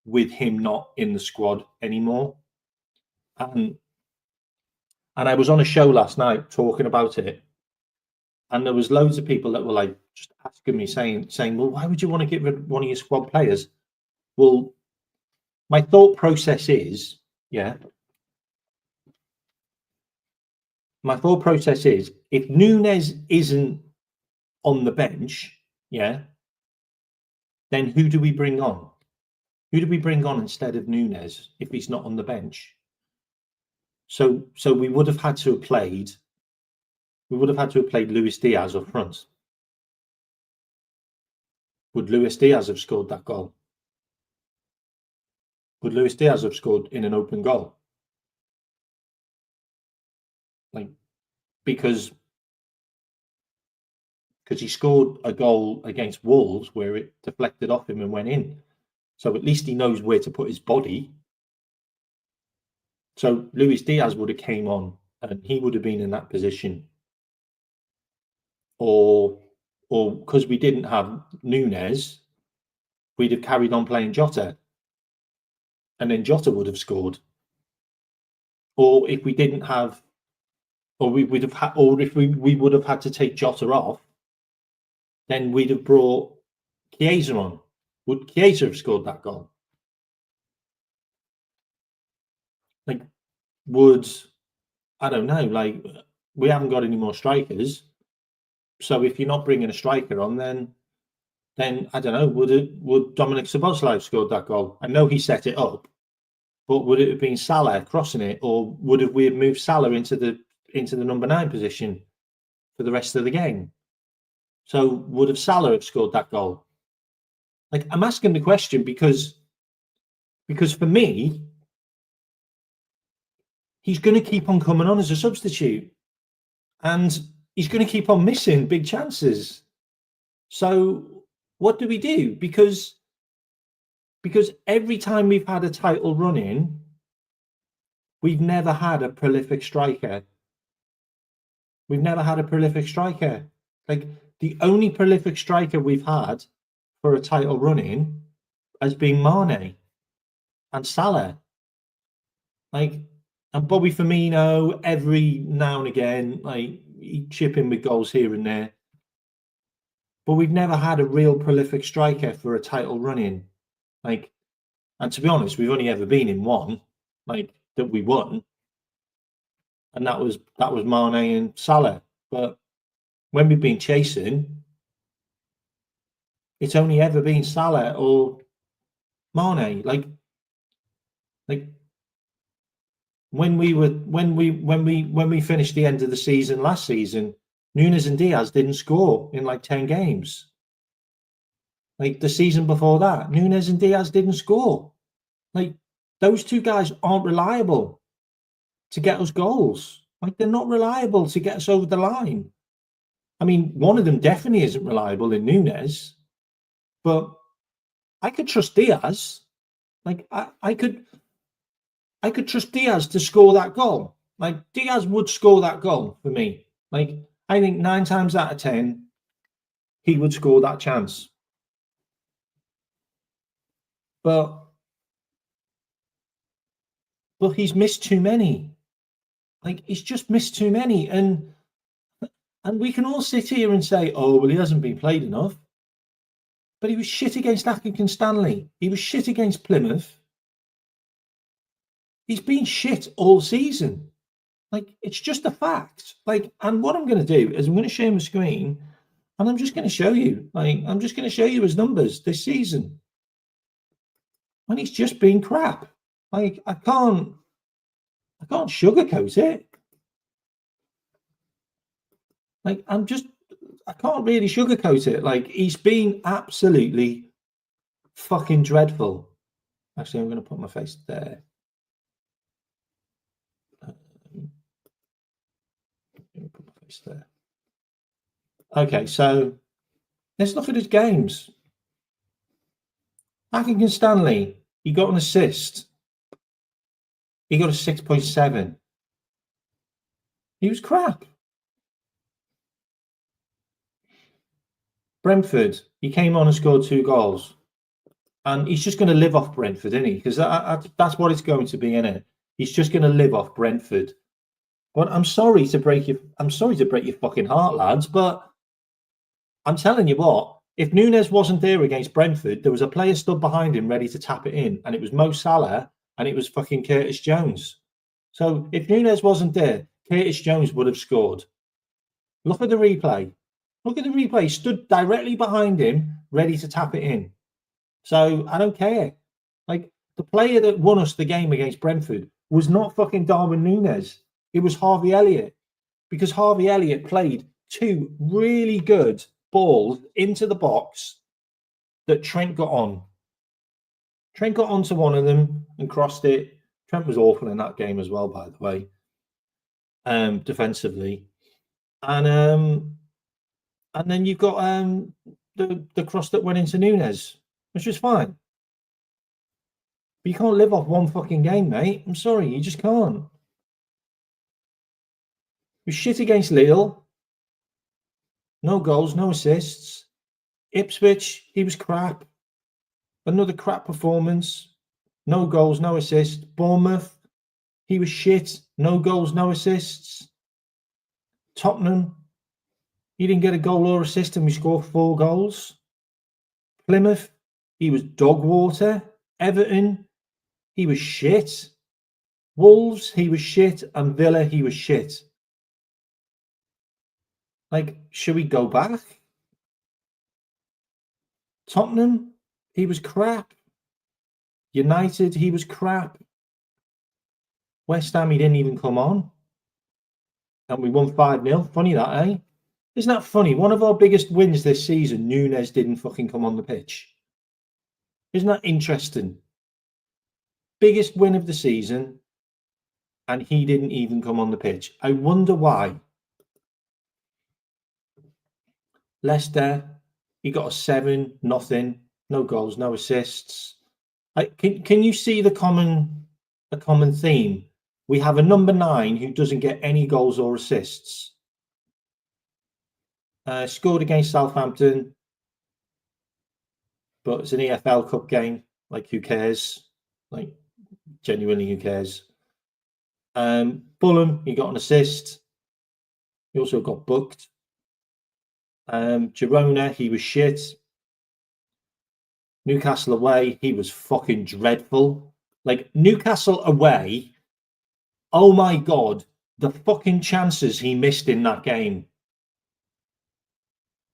with him not in the squad anymore. And I was on a show last night talking about it, and there was loads of people that were like just asking me, saying, well, why would you want to get rid of one of your squad players? Well, my thought process is, if Nunez isn't on the bench, then who do we bring on? Who do we bring on instead of Nunez if he's not on the bench? So we would have had to have played we would have had to have played Luis Diaz up front. Would Luis Diaz have scored that goal? Would Luis Diaz have scored in an open goal? Like, because he scored a goal against Wolves where it deflected off him and went in. So at least he knows where to put his body. So Luis Diaz would have came on and he would have been in that position. Or because we didn't have Nunez, we'd have carried on playing Jota. And then Jota would have scored. Or if we didn't have, or we would have had, or if we would have had to take Jota off, then we'd have brought Chiesa on. Would Chiesa have scored that goal? Like, I don't know, like, we haven't got any more strikers. So if you're not bringing a striker on, then I don't know, would Dominic Szoboszlai have scored that goal? I know he set it up, but would it have been Salah crossing it, or we have moved Salah into the number 9 position for the rest of the game? So would have Salah have scored that goal? Like, I'm asking the question because for me, he's going to keep on coming on as a substitute, and he's going to keep on missing big chances. So what do we do? Because every time we've had a title run in, we've never had a prolific striker. We've never had a prolific striker. Like, the only prolific striker we've had for a title run in has been Mane and Salah. Like, and Bobby Firmino, every now and again, like, he'd chip in with goals here and there. But we've never had a real prolific striker for a title run in. Like, and to be honest, we've only ever been in one, like, that we won. And that was Mane and Salah. But when we've been chasing, it's only ever been Salah or Mane. Like when we finished the end of the season last season, Nunez and Diaz didn't score in like 10 games. Like, the season before that, Nunez and Diaz didn't score. Like, those two guys aren't reliable to get us goals. Like, they're not reliable to get us over the line. I mean, one of them definitely isn't reliable in Nunez, but I could trust Diaz. Like, I could trust Diaz to score that goal. Like, Diaz would score that goal for me. Like, I think 9 times out of 10, he would score that chance. But he's missed too many. Like, he's just missed too many. And we can all sit here and say, oh, well, he hasn't been played enough. But he was shit against Accrington Stanley. He was shit against Plymouth. He's been shit all season. Like, it's just a fact. Like, and what I'm going to do is I'm going to share my screen and I'm just going to show you. Like, I'm just going to show you his numbers this season. And he's just been crap. Like, I can't sugarcoat it. Like, I can't really sugarcoat it. Like, he's been absolutely fucking dreadful. Actually, I'm going to put my face there. Put my face there. Okay, so let's look at his games. Accrington Stanley, he got an assist. He got a 6.7. He was crap. Brentford, he came on and scored 2 goals. And he's just going to live off Brentford, isn't he? Because that's what it's going to be, isn't it? He's just going to live off Brentford. But I'm sorry to break your fucking heart, lads, but I'm telling you what, if Nunez wasn't there against Brentford, there was a player stood behind him ready to tap it in, and it was Mo Salah, and it was fucking Curtis Jones. So if Nunez wasn't there, Curtis Jones would have scored. Look at the replay. Look at the replay. He stood directly behind him, ready to tap it in. So I don't care. Like, the player that won us the game against Brentford was not fucking Darwin Nunez. It was Harvey Elliott. because Harvey Elliott played 2 really good balls into the box that Trent got on. Trent got onto one of them and crossed it. Trent was awful in that game as well, by the way, defensively. And then you've got the cross that went into Nunez, which was fine. But you can't live off one fucking game, mate. I'm sorry, you just can't. You shit against Lille. No goals, no assists. Ipswich, he was crap. Another crap performance. No goals, no assists. Bournemouth, he was shit. No goals, no assists. Tottenham, he didn't get a goal or assist and we scored 4 goals. Plymouth, he was dog water. Everton, he was shit. Wolves, he was shit. And Villa, he was shit. Like, should we go back? Tottenham, he was crap. United, he was crap. West Ham, he didn't even come on. And we won 5-0. Funny that, eh? Isn't that funny? One of our biggest wins this season, Nunez didn't fucking come on the pitch. Isn't that interesting? Biggest win of the season, and he didn't even come on the pitch. I wonder why. Leicester, he got a 7-0, no goals, no assists. Can you see the common theme? We have a number 9 who doesn't get any goals or assists. Scored against Southampton, but it's an EFL Cup game. Like, who cares? Like, genuinely, who cares? Fulham, he got an assist. He also got booked. Girona, he was shit. Newcastle away, he was fucking dreadful. Like, Newcastle away, oh my God, the fucking chances he missed in that game.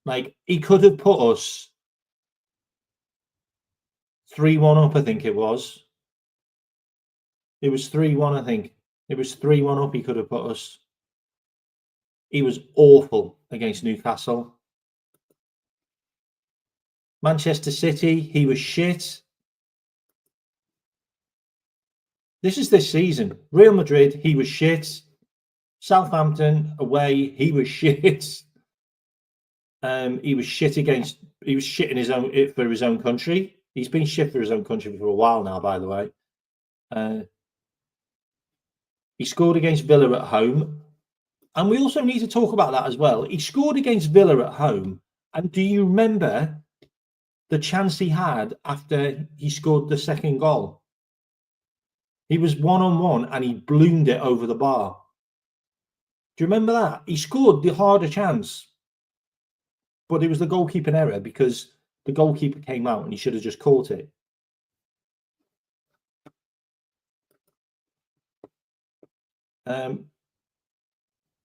Like, he could have put us 3-1 up, I think it was. It was 3-1, I think. It was 3-1 up, he could have put us. He was awful against Newcastle. Manchester City, he was shit. This is this season. Real Madrid, he was shit. Southampton, away, he was shit. He was shit against... He was shit in for his own country. He's been shit for his own country for a while now, by the way. He scored against Villa at home. And we also need to talk about that as well. He scored against Villa at home. And do you remember the chance he had after he scored the second goal? He was 1-on-1 and he bloomed it over the bar. Do you remember that? He scored the harder chance. But it was the goalkeeping error because the goalkeeper came out and he should have just caught it.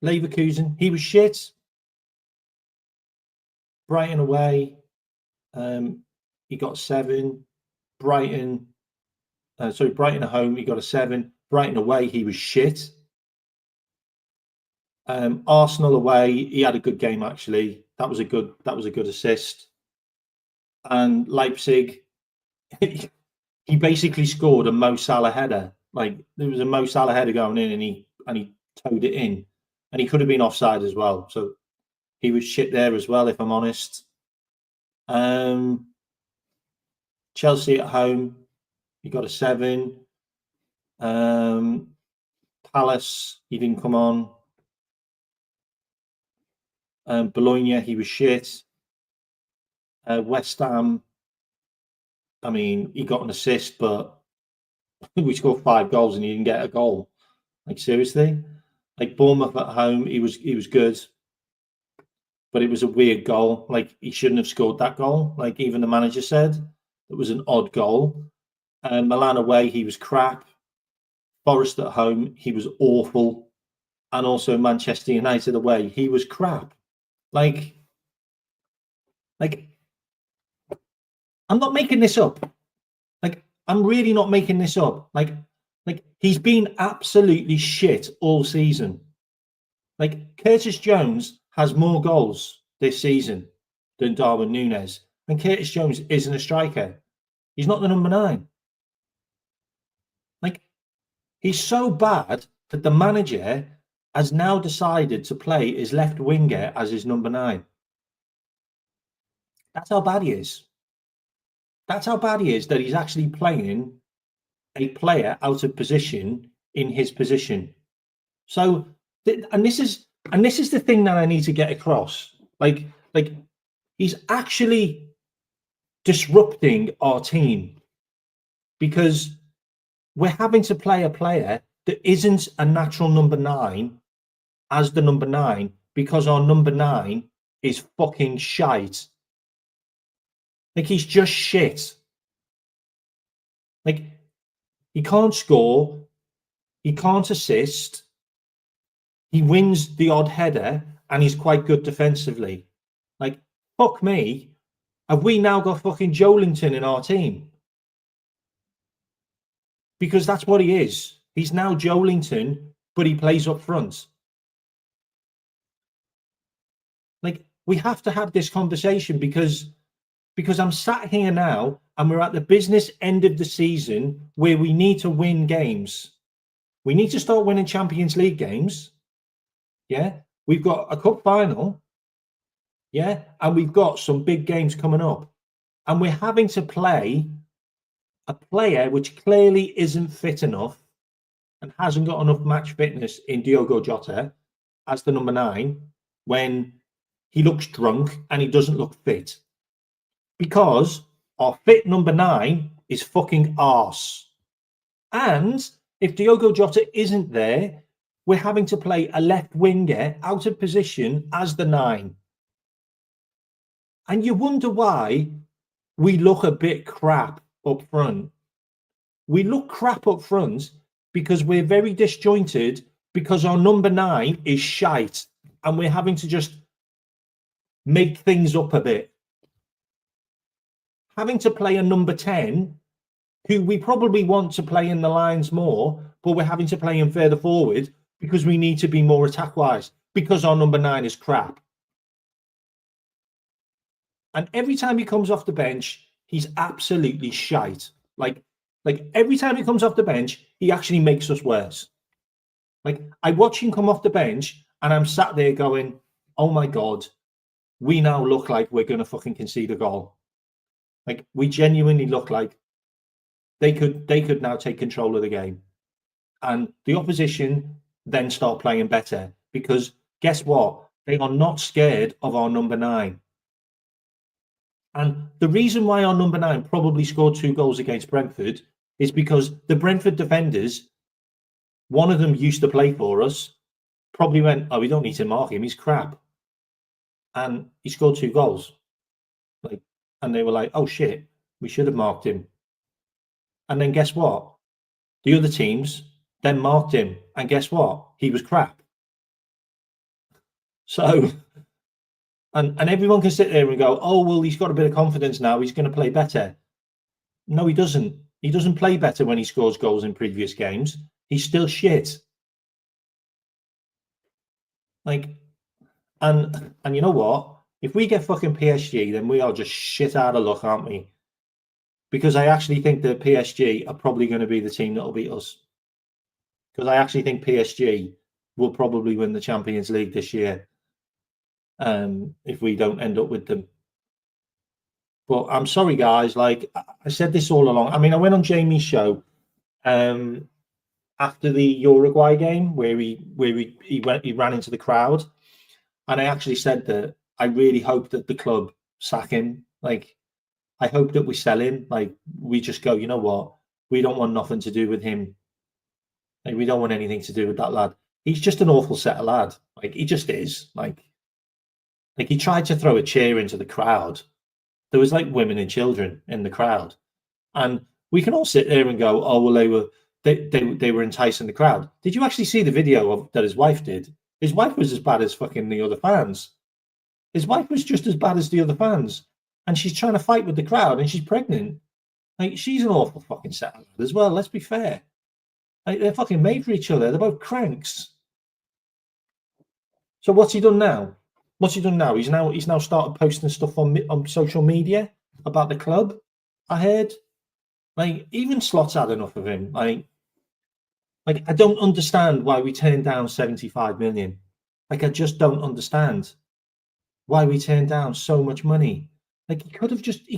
Leverkusen, he was shit. Brighton away, he got 7. Brighton at home, he got a 7. Brighton away, he was shit. Arsenal away, he had a good game actually. That was a good assist. And Leipzig, he basically scored a Mo Salah header. Like, there was a Mo Salah header going in, and he towed it in, and he could have been offside as well. So he was shit there as well, if I'm honest. Chelsea at home, he got a 7. Palace, he didn't come on. Bologna, he was shit. West Ham, I mean, he got an assist, but we scored 5 goals and he didn't get a goal. Like, seriously? Like, Bournemouth at home, he was good, but it was a weird goal. Like, he shouldn't have scored that goal. Like, even the manager said it was an odd goal. Milan away, he was crap. Forest at home, he was awful. And also Manchester United away, he was crap. Like, I'm not making this up. Like, I'm really not making this up. Like he's been absolutely shit all season. Like, Curtis Jones has more goals this season than Darwin Nunez. And Curtis Jones isn't a striker. He's not the number 9. Like, he's so bad that the manager has now decided to play his left winger as his number 9. That's how bad he is. That's how bad he is, that he's actually playing a player out of position in his position. So, and this is the thing that I need to get across. Like he's actually disrupting our team, because we're having to play a player that isn't a natural number 9 as the number 9, because our number 9 is fucking shite. Like, he's just shit. Like, he can't score, he can't assist, he wins the odd header, and he's quite good defensively. Like, fuck me, have we now got fucking Joelinton in our team? Because that's what he is. He's now Joelinton, but he plays up front. Like, we have to have this conversation, because I'm sat here now and we're at the business end of the season where we need to win games. We need to start winning Champions League games. Yeah. We've got a cup final. Yeah. And we've got some big games coming up. And we're having to play a player which clearly isn't fit enough and hasn't got enough match fitness in Diogo Jota as the number 9, when he looks drunk and he doesn't look fit. Because our fit number 9 is fucking arse. And if Diogo Jota isn't there, we're having to play a left winger out of position as the 9. And you wonder why we look a bit crap up front. We look crap up front because we're very disjointed, because our number 9 is shite and we're having to just make things up a bit. Having to play a number 10, who we probably want to play in the lines more, but we're having to play him further forward because we need to be more attack-wise, because our number 9 is crap. And every time he comes off the bench, he's absolutely shite. Like every time he comes off the bench, he actually makes us worse. Like, I watch him come off the bench and I'm sat there going, oh my God, we now look like we're going to fucking concede a goal. Like, we genuinely look like they could now take control of the game. And the opposition then start playing better, because guess what? They are not scared of our number 9. And the reason why our number 9 probably scored 2 goals against Brentford is because the Brentford defenders, one of them used to play for us, probably went, oh, we don't need to mark him, he's crap. And he scored 2 goals. And they were like, oh shit, we should have marked him. And then guess what? The other teams then marked him. And guess what? He was crap. So, and everyone can sit there and go, oh, well, he's got a bit of confidence now, he's going to play better. No, he doesn't. He doesn't play better when he scores goals in previous games. He's still shit. Like, and you know what? If we get fucking PSG, then we are just shit out of luck, aren't we? Because I actually think that PSG are probably going to be the team that will beat us. Because I actually think PSG will probably win the Champions League this year, if we don't end up with them. But I'm sorry, guys. Like I said this all along. I mean, I went on Jamie's show after the Uruguay game where he ran into the crowd, and I actually said that I really hope that the club sack him. Like, I hope that we sell him. Like, we just go, you know what? We don't want nothing to do with him. Like, we don't want anything to do with that lad. He's just an awful set of lad. Like, he just is. Like he tried to throw a chair into the crowd. There was like women and children in the crowd, and we can all sit there and go, "Oh well, they were enticing the crowd." Did you actually see the video that his wife did? His wife was as bad as fucking the other fans. His wife was just as bad as the other fans, and she's trying to fight with the crowd, and she's pregnant. Like, she's an awful fucking set of lad as well. Let's be fair. Like, they're fucking made for each other. They're both cranks. So what's he done now? What's he done now? He's now started posting stuff on social media about the club. I heard, like, even Slot's had enough of him. Like I don't understand why we turned down 75 million. Like, I just don't understand why we turned down so much money. Like, he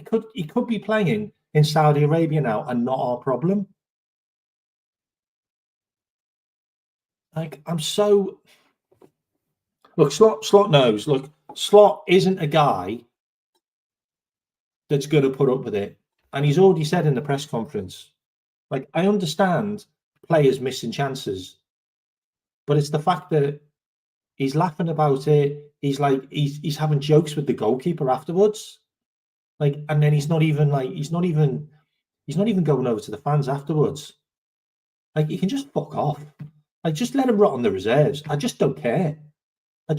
could be playing in Saudi Arabia now and not our problem. Like, look, Slot knows. Look, Slot isn't a guy that's going to put up with it. And he's already said in the press conference, like, I understand players missing chances, but it's the fact that he's laughing about it. He's like, he's having jokes with the goalkeeper afterwards. Like, and then he's not even going over to the fans afterwards. Like, you can just fuck off. Like, just let him rot on the reserves. I just don't care. Like,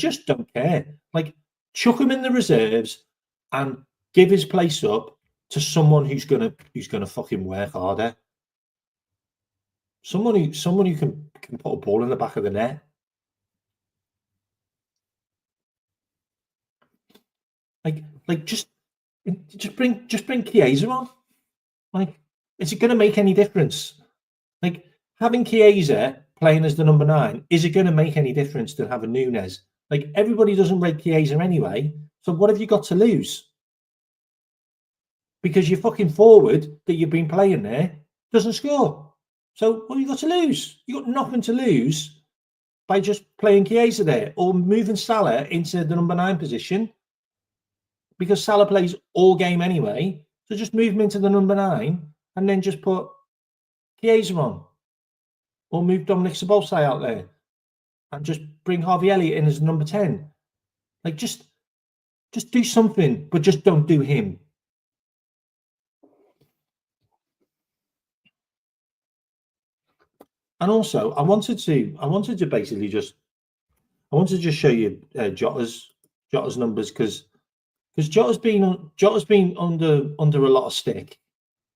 chuck him in the reserves and give his place up to someone who's gonna fucking work harder. Someone who can put a ball in the back of the net. Like just bring Chiesa on. Like, is it going to make any difference? Like, having Chiesa playing as the number 9, is it going to make any difference to having Nunez? Like, everybody doesn't rate Chiesa anyway. So what have you got to lose? Because your fucking forward that you've been playing there doesn't score. So what have you got to lose? You got nothing to lose by just playing Chiesa there or moving Salah into the number 9 position, because Salah plays all game anyway. So just move him into the number 9 and then just put Chiesa on, or move Dominic Szoboszlai out there and just bring Harvey Elliott in as number 10. Like, just do something, but just don't do him. And also, I wanted to basically just show you Jota's numbers, because Jota's been under a lot of stick.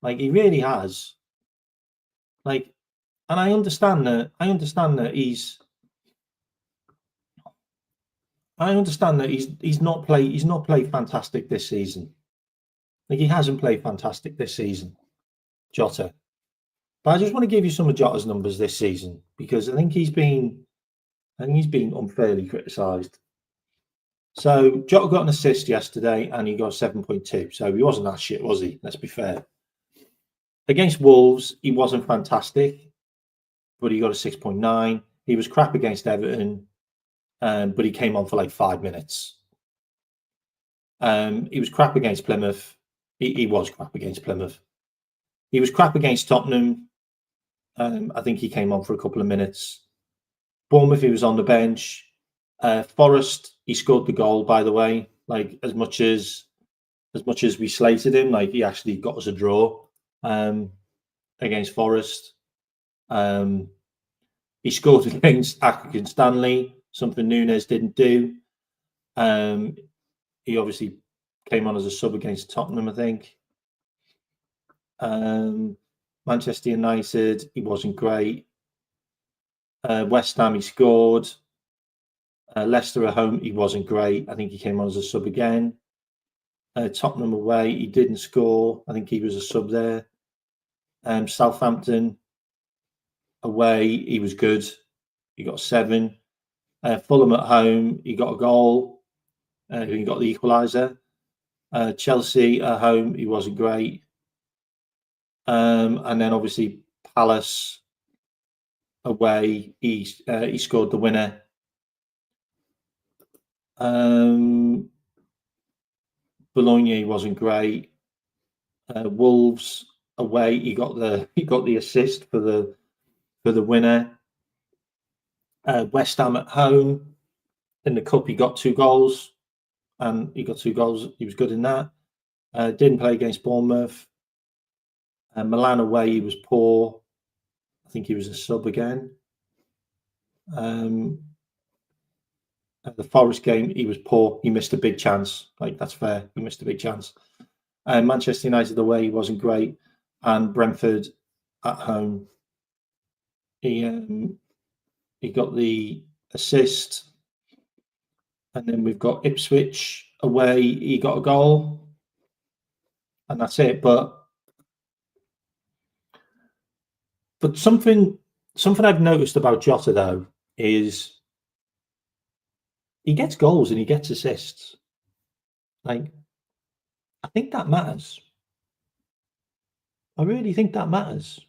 Like, he really has. Like, and I understand that he's not played fantastic this season. Like, he hasn't played fantastic this season, Jota. But I just want to give you some of Jota's numbers this season, because I think he's been unfairly criticised. So Jota got an assist yesterday and he got 7.2. So he wasn't that shit, was he? Let's be fair. Against Wolves, he wasn't fantastic, but he got a 6.9. He was crap against Everton, but he came on for like 5 minutes. He was crap against Plymouth. He was crap against Plymouth. He was crap against Tottenham. I think he came on for a couple of minutes. Bournemouth, he was on the bench. Forest, he scored the goal, by the way. Like, as much as we slated him, like, he actually got us a draw against Forest. He scored against Accrington Stanley, something Nunez didn't do. He obviously came on as a sub against Tottenham, I think. Manchester United, he wasn't great. West Ham, he scored. Leicester at home, he wasn't great. I think he came on as a sub again. Tottenham away, he didn't score. I think he was a sub there. Southampton away, he was good. He got 7. Fulham at home, he got a goal. He got the equaliser. Chelsea at home, he wasn't great. And then obviously Palace away, he scored the winner. Bologna, he wasn't great. Wolves away, he got the assist for the winner. West Ham at home, in the cup, he got 2 goals, and he was good in that. Didn't play against Bournemouth. Milan away, he was poor. I think he was a sub again. At the Forest game, he was poor. He missed a big chance. Like, that's fair. He missed a big chance. Manchester United away, he wasn't great. And Brentford at home, he got the assist. And then we've got Ipswich away. He got a goal, and that's it. But something I've noticed about Jota though is he gets goals and he gets assists. Like, I think that matters. I really think that matters.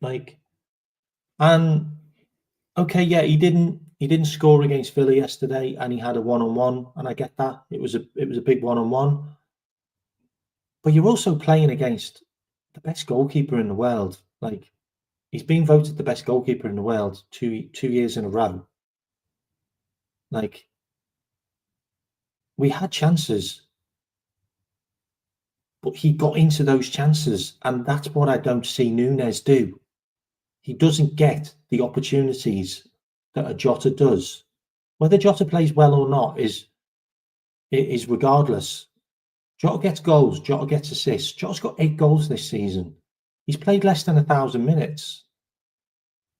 Like, and okay, yeah, he didn't score against Villa yesterday, and he had a 1-on-1, and I get that. It was a big 1-on-1. But you're also playing against the best goalkeeper in the world. Like, he's been voted the best goalkeeper in the world two years in a row. Like, we had chances, but he got into those chances, and that's what I don't see Nunez do. He doesn't get the opportunities that a Jota does. Whether Jota plays well or not is regardless. Jota gets goals. Jota gets assists. Jota's got 8 goals this season. He's played less than 1,000 minutes.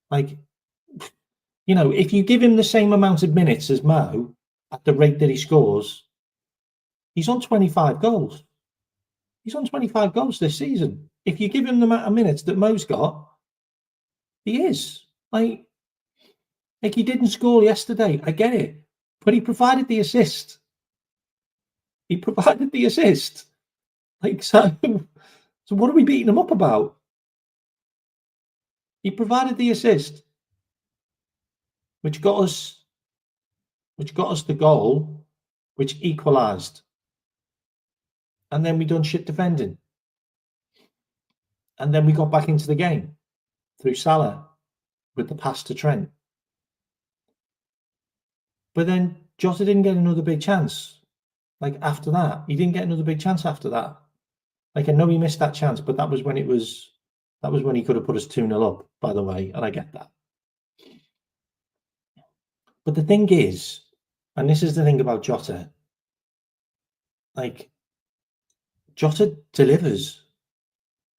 Like, you know, if you give him the same amount of minutes as Mo at the rate that he scores, he's on 25 goals. He's on 25 goals this season. If you give him the amount of minutes that Mo's got, he is. Like he didn't score yesterday. I get it. But he provided the assist. He provided the assist. Like, so what are we beating him up about? He provided the assist, which got us the goal, which equalised. And then we done shit defending. And then we got back into the game through Salah with the pass to Trent. But then Jota didn't get another big chance. Like, after that, he didn't get another big chance after that. Like, I know he missed that chance, but that was when he could have put us 2-0 up, by the way, and I get that. But the thing is, and this is the thing about Jota, like, Jota delivers,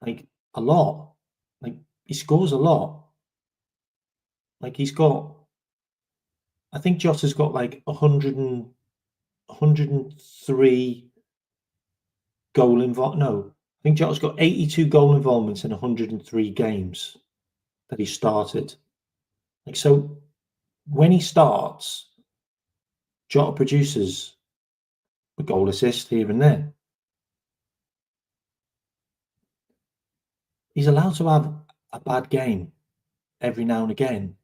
like, a lot. Like, he scores a lot. Like, I think Jota's got like 103 goal involvement. No, I think Jota's got 82 goal involvements in 103 games that he started. Like, so when he starts, Jota produces a goal assist here and there. He's allowed to have a bad game every now and again.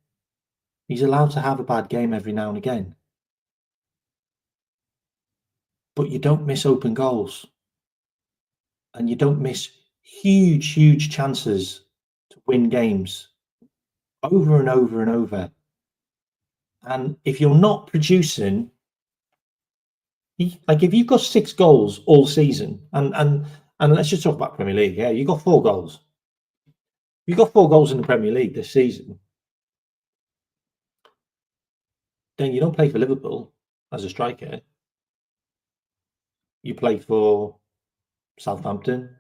He's allowed to have a bad game every now and again. But you don't miss open goals. And you don't miss huge, huge chances to win games over and over and over. And if you're not producing, like, if you've got 6 goals all season, and let's just talk about Premier League, yeah, you got 4 goals. You got 4 goals in the Premier League this season. Then you don't play for Liverpool as a striker. You play for Southampton,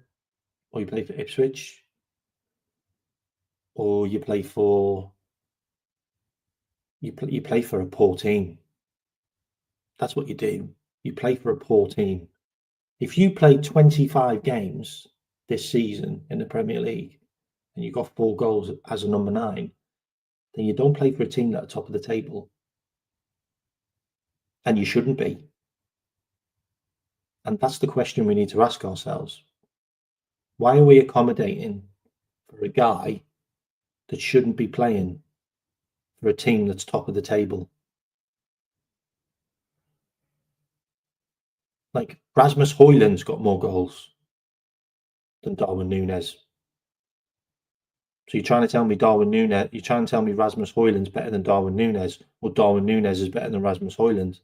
or you play for Ipswich, or you play for a poor team. That's what you do. You play for a poor team. If you played 25 games this season in the Premier League and you got 4 goals as a number 9, then you don't play for a team that are top of the table. And you shouldn't be. And that's the question we need to ask ourselves. Why are we accommodating for a guy that shouldn't be playing for a team that's top of the table? Like, Rasmus Højlund's got more goals than Darwin Nunez. So you're trying to tell me Rasmus Højlund's better than Darwin Nunez, or Darwin Nunez is better than Rasmus Højlund?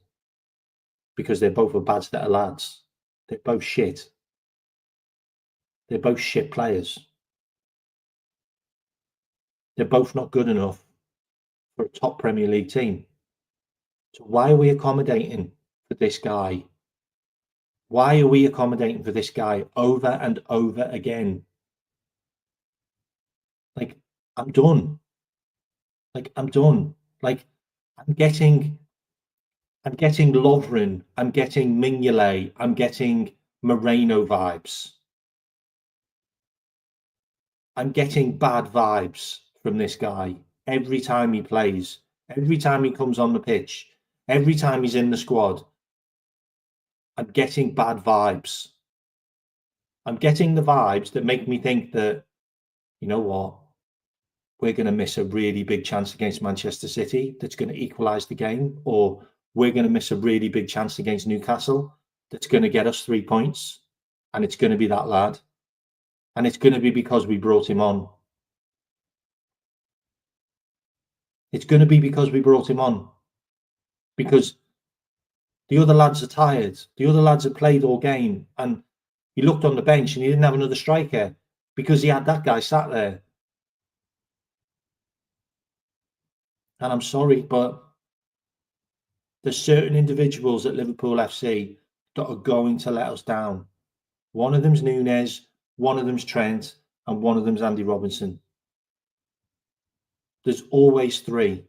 Because they're both a bad set of lads. They're both shit. They're both shit players. They're both not good enough for a top Premier League team. So why are we accommodating for this guy? Why are we accommodating for this guy over and over again? Like, I'm done. Like, I'm done. Like, I'm getting I'm getting Lovren, I'm getting Mignolet, I'm getting Moreno vibes. I'm getting bad vibes from this guy every time he plays, every time he comes on the pitch, every time he's in the squad. I'm getting bad vibes. I'm getting the vibes that make me think that, you know what, we're going to miss a really big chance against Manchester City that's going to equalise the game, or we're going to miss a really big chance against Newcastle that's going to get us 3 points, and it's going to be that lad. And it's going to be because we brought him on. It's going to be because we brought him on. Because the other lads are tired. The other lads have played all game, and he looked on the bench and he didn't have another striker because he had that guy sat there. And I'm sorry, but there's certain individuals at Liverpool FC that are going to let us down. One of them's Nunez, one of them's Trent, and one of them's Andy Robinson. There's always three.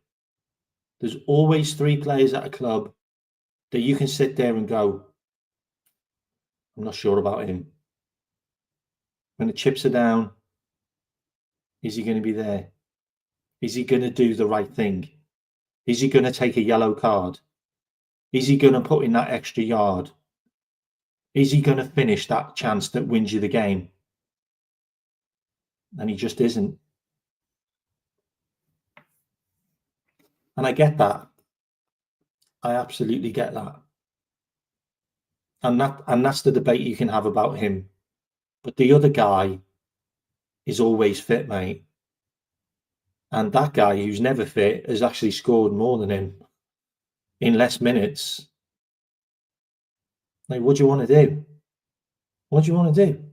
There's always three players at a club that you can sit there and go, I'm not sure about him. When the chips are down, is he going to be there? Is he going to do the right thing? Is he going to take a yellow card? Is he going to put in that extra yard? Is he going to finish that chance that wins you the game? And he just isn't. And I get that. I absolutely get that. And that's the debate you can have about him. But the other guy is always fit, mate. And that guy who's never fit has actually scored more than him in less minutes. Like, what do you want to do? What do you want to do?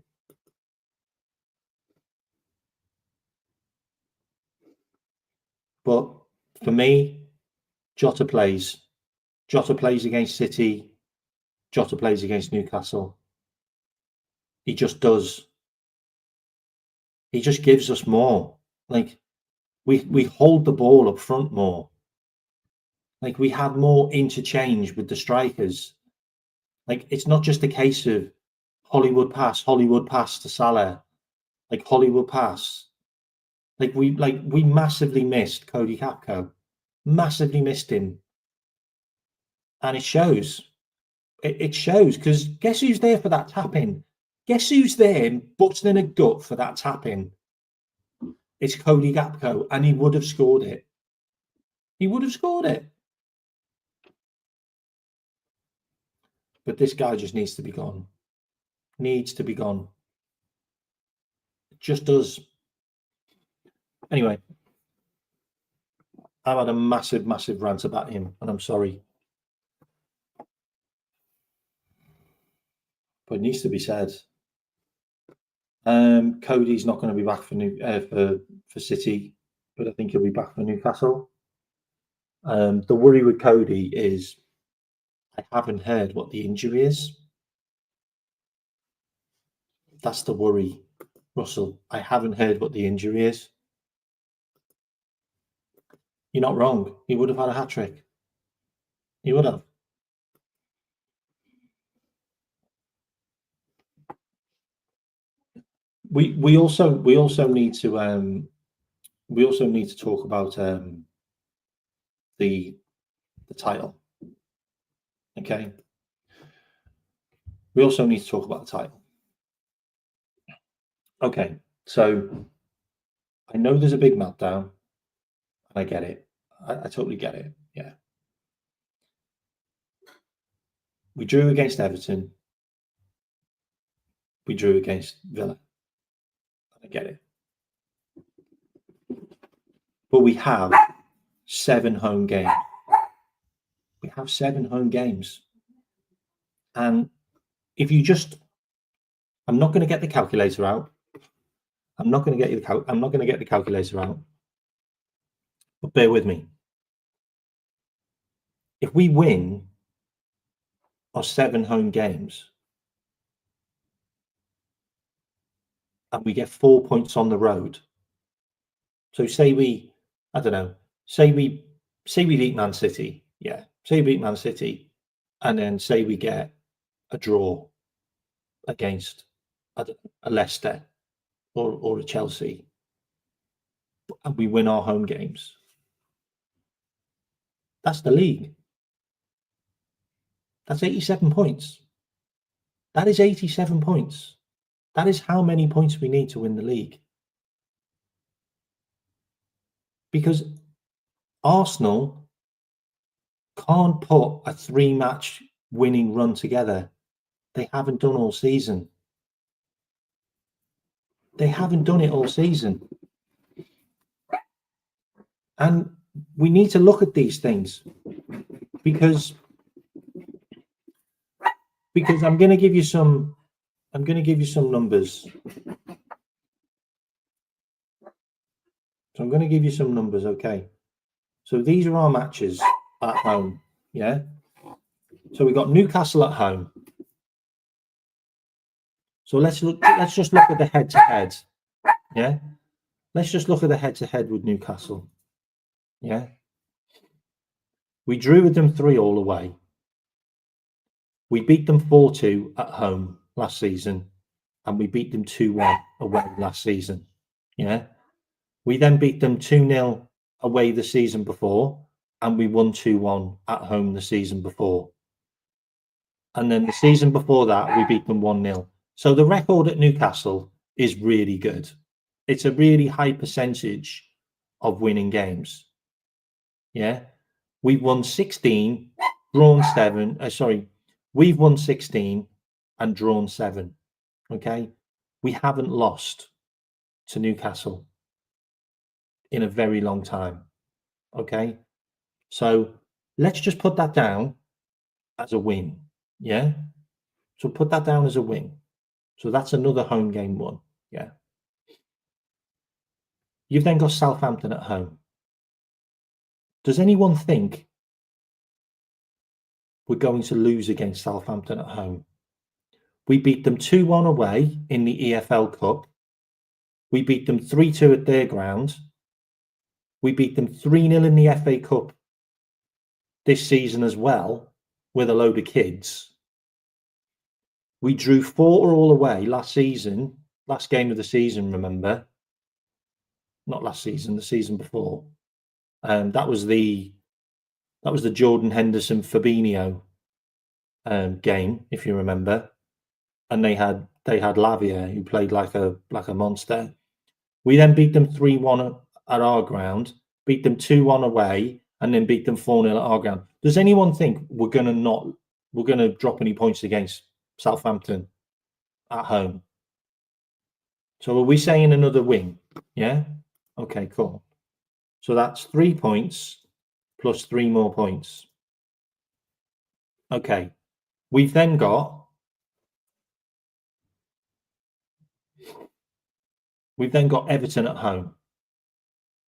But for me, Jota plays. Jota plays against City. Jota plays against Newcastle. He just does. He just gives us more. Like, we hold the ball up front more. Like, we have more interchange with the strikers. Like, it's not just a case of Hollywood pass to Salah, like Hollywood pass. Like we massively missed Cody Gakpo, massively missed him, and it shows. It shows because guess who's there for that tap-in? Guess who's there busting a gut for that tap-in? It's Cody Gakpo, and he would have scored it. He would have scored it. But this guy just needs to be gone. Needs to be gone. It just does. Anyway, I've had a massive, massive rant about him, and I'm sorry. But it needs to be said. Cody's not going to be back for City, but I think he'll be back for Newcastle. The worry with Cody is I haven't heard what the injury is. That's the worry, Russell. I haven't heard what the injury is. You're not wrong. He would have had a hat-trick. He would have. We also need to talk about the title. Okay. We also need to talk about the title. Okay, so I know there's a big meltdown, and I get it. I totally get it. Yeah. We drew against Everton. We drew against Villa. I get it. But we have 7 home games. We have 7 home games. And if you just, I'm not going to get the calculator out. I'm not going to get the calculator out. But bear with me. If we win our 7 home games and we get 4 points on the road, so say we beat Man City, yeah, Say we beat Man City, and then say we get a draw against a Leicester or a Chelsea, and we win our home games. That's the league. That's 87 points. That is 87 points. That is how many points we need to win the league. Because Arsenal can't put a 3-match winning run together. They haven't done all season. They haven't done it all season. And we need to look at these things because I'm going to give you some numbers. So I'm going to give you some numbers, okay? So these are our matches at home, yeah? So we got Newcastle at home. So let's just look at the head-to-head, yeah? Let's just look at the head-to-head with Newcastle, yeah? We drew with them 3-3 away. We beat them 4-2 at home last season, and we beat them 2-1 away last season, yeah? We then beat them 2-0 away the season before, and we won 2-1 at home the season before. And then the season before that, we beat them 1-0. So the record at Newcastle is really good. It's a really high percentage of winning games. Yeah. We've won 16, drawn 7. We've won 16 and drawn 7. Okay. We haven't lost to Newcastle in a very long time. Okay. So let's just put that down as a win. Yeah. So put that down as a win. So that's another home game won. Yeah. You've then got Southampton at home. Does anyone think we're going to lose against Southampton at home? We beat them 2-1 away in the EFL Cup. We beat them 3-2 at their ground. We beat them 3-0 in the FA Cup this season as well, with a load of kids. We drew 4-4 away last season, last game of the season, remember? Not last season, the season before. That was the Jordan Henderson Fabinho game, if you remember. And they had Lavia, who played like a monster. We then beat them 3-1 at our ground, beat them 2-1 away, and then beat them 4-0 at our ground. Does anyone think we're gonna drop any points against Southampton at home? So are we saying another win? Yeah? Okay, cool. So that's 3 points plus 3 more points. Okay. We've then got Everton at home.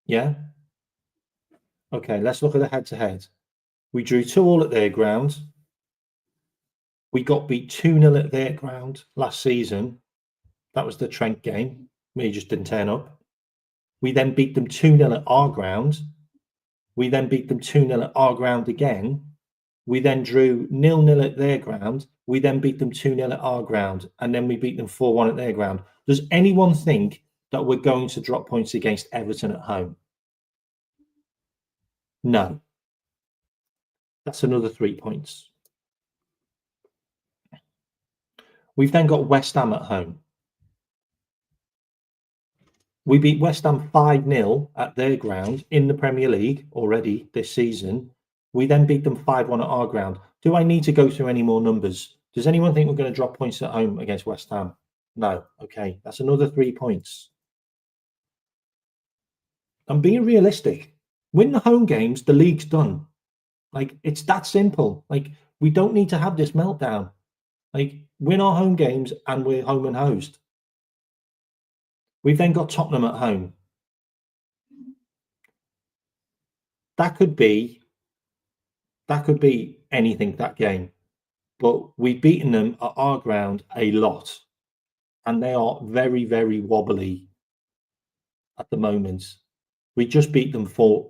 Yeah? Okay, let's look at the head-to-head. We drew 2-2 at their ground. We got beat 2-0 at their ground last season. That was the Trent game. We just didn't turn up. We then beat them 2-0 at our ground. We then beat them 2-0 at our ground again. We then drew 0-0 at their ground. We then beat them 2-0 at our ground. And then we beat them 4-1 at their ground. Does anyone think that we're going to drop points against Everton at home? No. That's another 3 points. We've then got West Ham at home. We beat West Ham 5-0 at their ground in the Premier League already this season. We then beat them 5-1 at our ground. Do I need to go through any more numbers? Does anyone think we're going to drop points at home against West Ham? No. Okay, that's another 3 points. I'm being realistic. Win the home games, the league's done. Like, it's that simple. Like, we don't need to have this meltdown. Like, win our home games and we're home and hosed. We've then got Tottenham at home. That could be anything, that game. But we've beaten them at our ground a lot. And they are very, very wobbly at the moment. We just beat them 3-1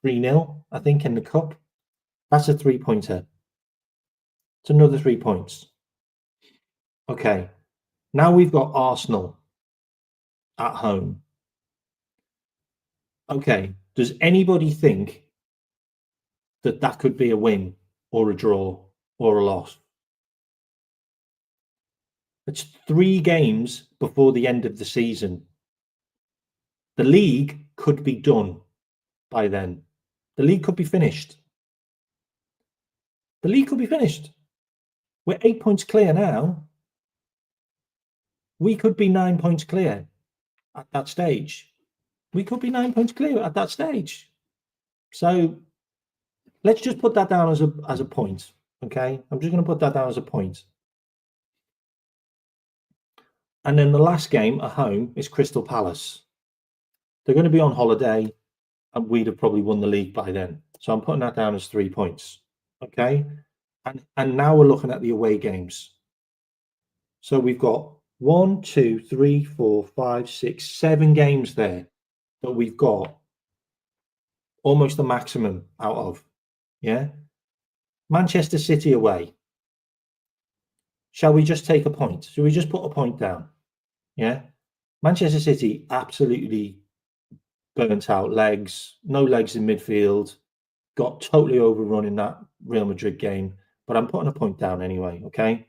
3-0, I think, in the cup. That's a 3-pointer. It's another 3 points. Okay, now we've got Arsenal at home. Okay, does anybody think that that could be a win or a draw or a loss? It's 3 games before the end of the season. The league could be done by then. The league could be finished. The league could be finished. We're 8 points clear now. We could be 9 points clear at that stage. We could be 9 points clear at that stage. So let's just put that down as a point. Okay, I'm just going to put that down as a point. And then the last game at home is Crystal Palace. They're going to be on holiday, and we'd have probably won the league by then. So I'm putting that down as 3 points. Okay, and now we're looking at the away games. So we've got 1, 2, 3, 4, 5, 6, 7 games there that we've got almost the maximum out of. Yeah, Manchester City away. Shall we just take a point? Shall we just put a point down? Yeah, Manchester City absolutely burnt out, legs, no legs in midfield, got totally overrun in that Real Madrid game. But I'm putting a point down anyway. Okay,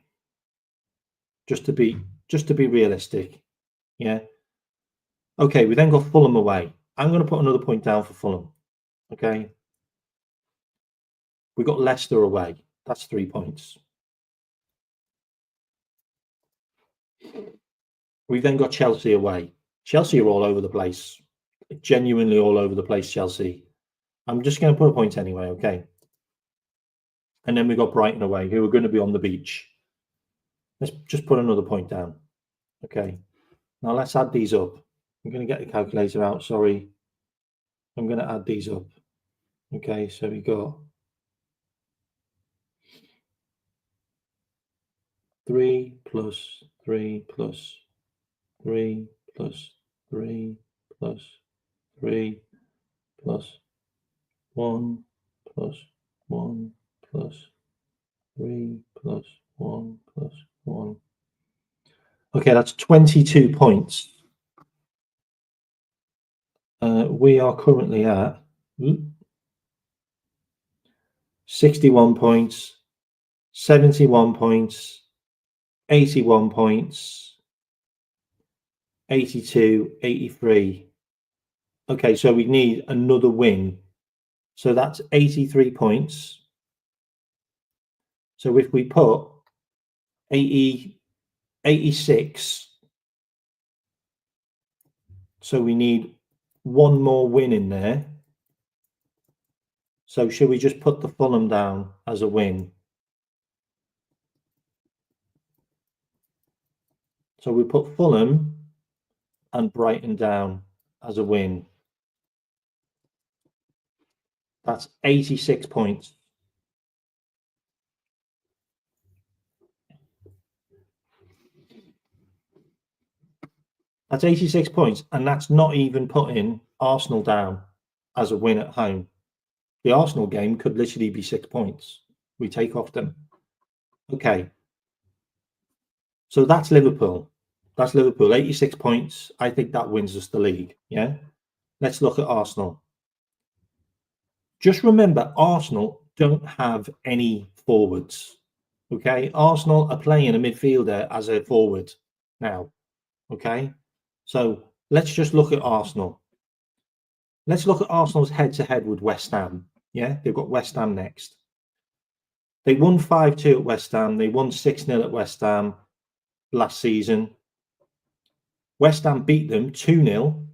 just to be realistic. Yeah. Okay, we then got Fulham away. I'm going to put another point down for Fulham. Okay. We got Leicester away. That's 3 points. We've then got Chelsea away. Chelsea are all over the place. Genuinely all over the place, Chelsea. I'm just going to put a point anyway, okay? And then we got Brighton away, who are going to be on the beach. Let's just put another point down. Okay. Now let's add these up. I'm going to get the calculator out, sorry. I'm going to add these up. Okay, so we got 3 plus 3 plus 3 plus 3 plus 3 plus 1 plus 1 plus 3 plus 1 plus 1. Okay, that's 22 points. We are currently at 61 points, 71 points, 81 points, 82, 83. Okay, so we need another win. So that's 83 points. So if we put 86, so we need one more win in there. So should we just put the Fulham down as a win? So we put Fulham and Brighton down as a win. That's 86 points. That's 86 points, and that's not even putting Arsenal down as a win at home. The Arsenal game could literally be 6 points. We take off them. Okay. So that's Liverpool. That's Liverpool, 86 points. I think that wins us the league. Yeah. Let's look at Arsenal. Just remember, Arsenal don't have any forwards. Okay. Arsenal are playing a midfielder as a forward now. Okay. So let's just look at Arsenal. Let's look at Arsenal's head-to-head with West Ham. Yeah, they've got West Ham next. They won 5-2 at West Ham. They won 6-0 at West Ham last season. West Ham beat them 2-0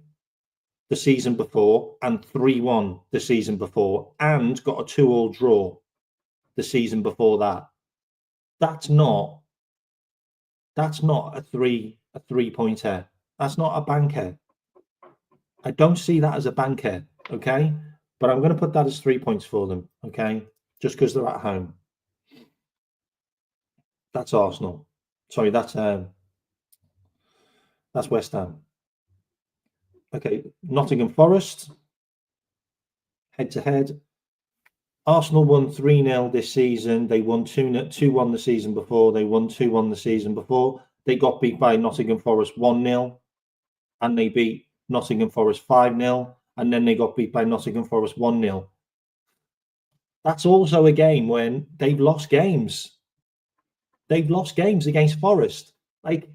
the season before and 3-1 the season before, and got a 2-2 draw the season before that. That's not a three-pointer. That's not a banker. I don't see that as a banker, okay? But I'm going to put that as 3 points for them, okay? Just because they're at home. That's Arsenal. Sorry, that's West Ham. Okay, Nottingham Forest. head-to-head. Arsenal won 3-0 this season. They won 2-1 the season before. They won 2-1 the season before. They got beat by Nottingham Forest 1-0. And they beat Nottingham Forest 5-0. And then they got beat by Nottingham Forest 1-0. That's also a game when they've lost games. They've lost games against Forest. Like,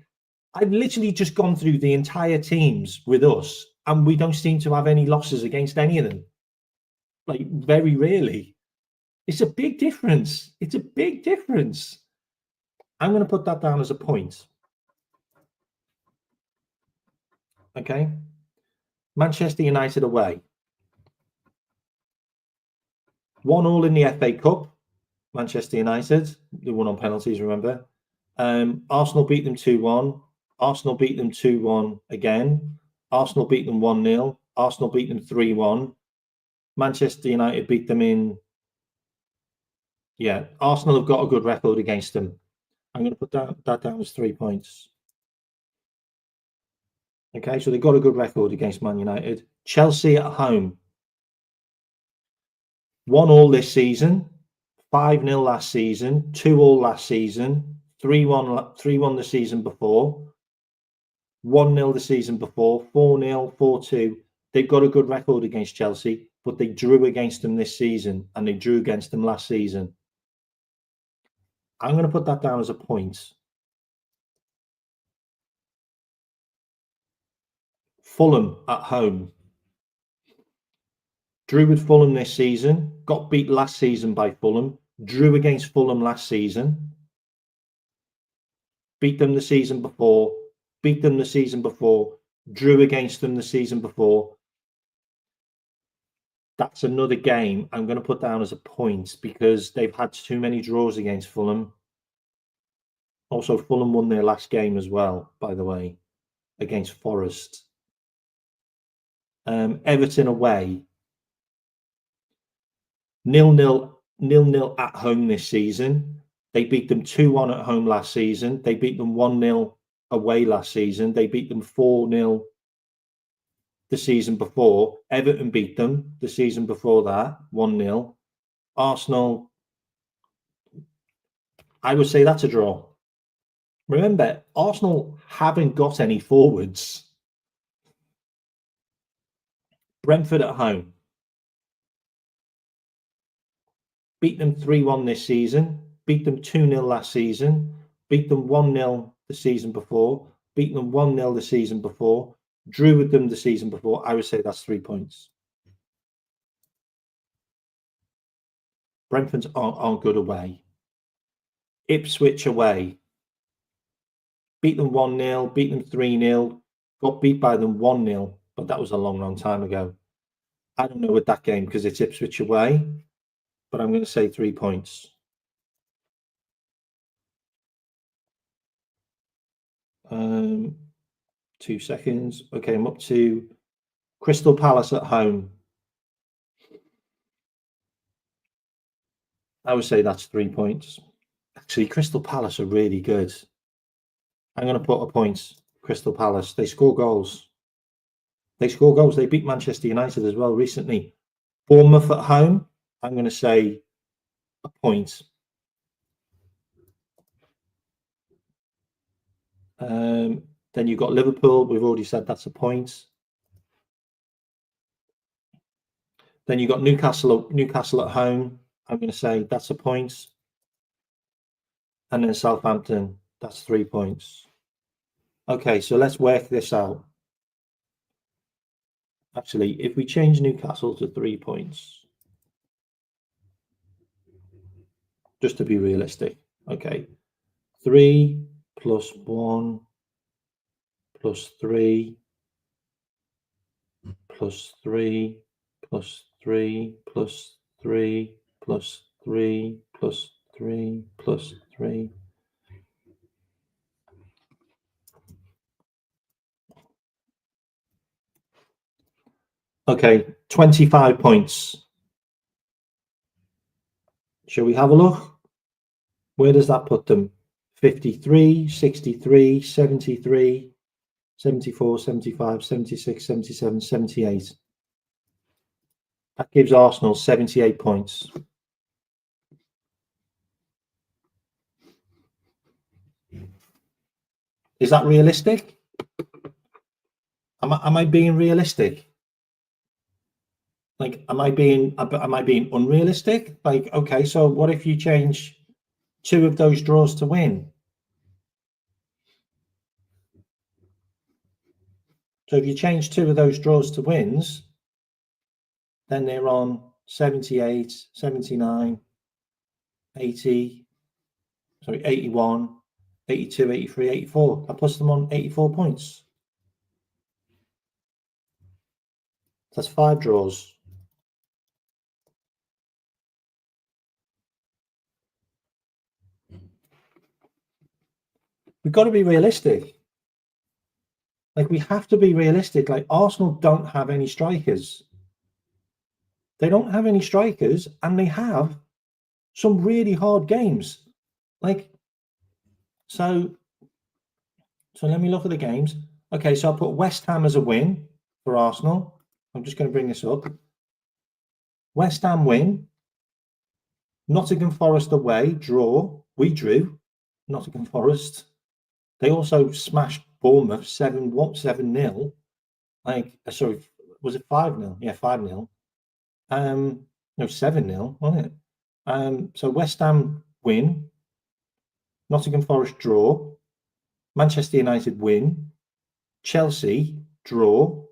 I've literally just gone through the entire teams with us, and we don't seem to have any losses against any of them. Like, very rarely. It's a big difference. It's a big difference. I'm going to put that down as a point. Okay. Manchester United away. 1-1 in the FA Cup. Manchester United. They won on penalties, remember. Arsenal beat them 2-1. Arsenal beat them 2-1 again. Arsenal beat them 1-0. Arsenal beat them 3-1. Manchester United beat them in... Yeah, Arsenal have got a good record against them. I'm going to put that down as 3 points. Okay, so they've got a good record against Man United. Chelsea at home. 1-1 this season. 5-0 last season. 2-2 last season. 3-1 the season before. 1-0 the season before. 4-0, 4-2. They've got a good record against Chelsea, but they drew against them this season, and they drew against them last season. I'm going to put that down as a point. Fulham at home. Drew with Fulham this season. Got beat last season by Fulham. Drew against Fulham last season. Beat them the season before. Beat them the season before. Drew against them the season before. That's another game I'm going to put down as a point because they've had too many draws against Fulham. Also, Fulham won their last game as well, by the way, against Forest. Everton away. 0-0 at home this season. They beat them 2-1 at home last season. They beat them 1-0 away last season. They beat them 4-0 the season before. Everton beat them the season before that, 1-0. Arsenal, I would say that's a draw. Remember, Arsenal haven't got any forwards. Brentford at home. Beat them 3-1 this season. Beat them 2-0 last season. Beat them 1-0 the season before. Beat them 1-0 the season before. Drew with them the season before. I would say that's 3 points. Brentford aren't good away. Ipswich away. Beat them 1-0. Beat them 3-0. Got beat by them 1-0. But that was a long time ago. I don't know with that game because it's Ipswich away. But I'm going to say 3 points. Um, 2 seconds. Okay, I'm up to Crystal Palace at home. I would say that's 3 points. Actually, Crystal Palace are really good. I'm going to put a point. Crystal Palace. They score goals. They score goals. They beat Manchester United as well recently. Bournemouth at home. I'm going to say a point. Then you've got Liverpool. We've already said that's a point. Then you've got Newcastle at home. I'm going to say that's a point. And then Southampton, that's 3 points. Okay, so let's work this out. Actually, if we change Newcastle to 3 points, just to be realistic. Okay, 3 plus 1 plus 3 plus 3 plus 3 plus 3 plus 3 plus 3 plus 3. Okay, 25 points. Shall we have a look? Where does that put them? 53, 63, 73, 74, 75, 76, 77, 78. That gives Arsenal 78 points. Is that realistic? Am I being realistic? Like, am I being unrealistic? Like, okay, so what if you change 2 of those draws to win? So if you change 2 of those draws to wins, then they're on 78, 79, 80, sorry, 81, 82, 83, 84. I puts them on 84 points. That's 5 draws. We've got to be realistic. Like, we have to be realistic. Like, Arsenal don't have any strikers. They don't have any strikers, and they have some really hard games. Like, so let me look at the games. Okay, so I'll put West Ham as a win for Arsenal. I'm just going to bring this up. West Ham win. Nottingham Forest away, draw. We drew. Nottingham Forest. They also smashed Bournemouth 7-0. Like, sorry, was it 5-0? Yeah, 5-0. No, 7-0, wasn't it? So West Ham win. Nottingham Forest draw. Manchester United win. Chelsea draw.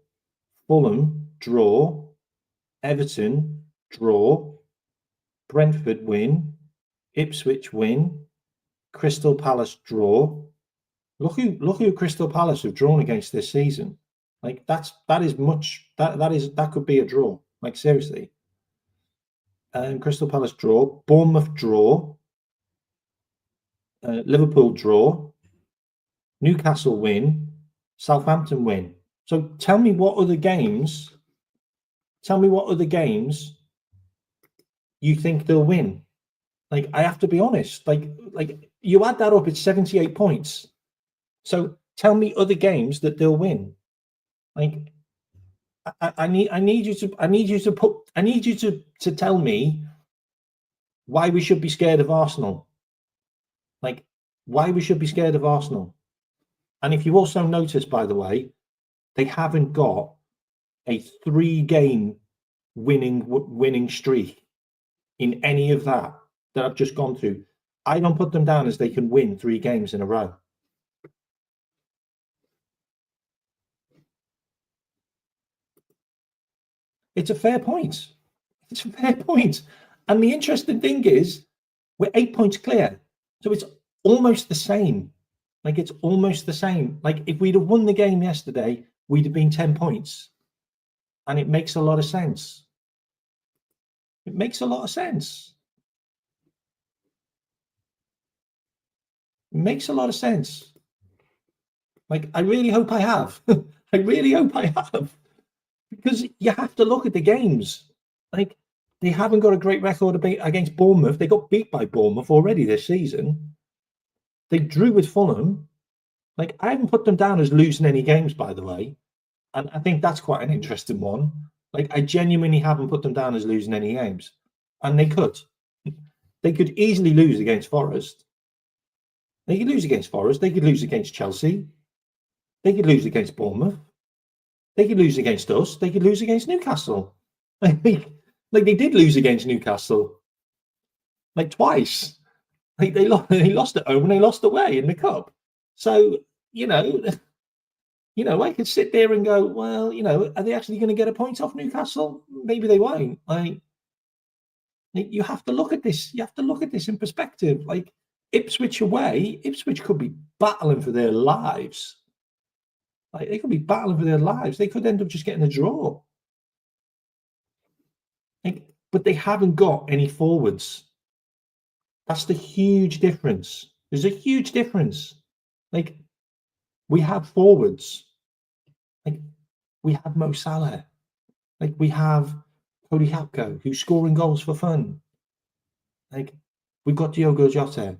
Fulham draw. Everton draw. Brentford win. Ipswich win. Crystal Palace draw. Look who Crystal Palace have drawn against this season. Like, that could be a draw. Like, seriously. Crystal Palace draw. Bournemouth draw. Liverpool draw. Newcastle win. Southampton win. So tell me what other games you think they'll win. Like, I have to be honest. Like you add that up, it's 78 points. So tell me other games that they'll win. Like, I need you to tell me why we should be scared of Arsenal. Like, why we should be scared of Arsenal. And if you also notice, by the way, they haven't got a 3-game winning streak in any of that I've just gone through. I don't put them down as they can win 3 games in a row. It's a fair point. It's a fair point. And the interesting thing is, we're 8 points clear. So it's almost the same. Like, it's almost the same. Like, if we'd have won the game yesterday, we'd have been 10 points. And it makes a lot of sense. It makes a lot of sense. It makes a lot of sense. Like, I really hope I have. I really hope I have. Because you have to look at the games. Like, they haven't got a great record against Bournemouth. They got beat by Bournemouth already this season. They drew with Fulham. Like, I haven't put them down as losing any games, by the way. And I think that's quite an interesting one. Like, I genuinely haven't put them down as losing any games. And they could. They could easily lose against Forest. They could lose against Forest. They could lose against Chelsea. They could lose against Bournemouth. They could lose against us. They could lose against Newcastle. Like, they did lose against Newcastle. Like, twice. Like, they lost at home and they lost away in the cup. So, I could sit there and go, well, are they actually going to get a point off Newcastle? Maybe they won't. Like, you have to look at this. You have to look at this in perspective. Like, Ipswich away, Ipswich could be battling for their lives. Like, they could be battling for their lives. They could end up just getting a draw. Like, but they haven't got any forwards. That's the huge difference. There's a huge difference. Like, we have forwards. Like, we have Mo Salah. Like, we have Cody Gakpo, who's scoring goals for fun. Like, we've got Diogo Jota.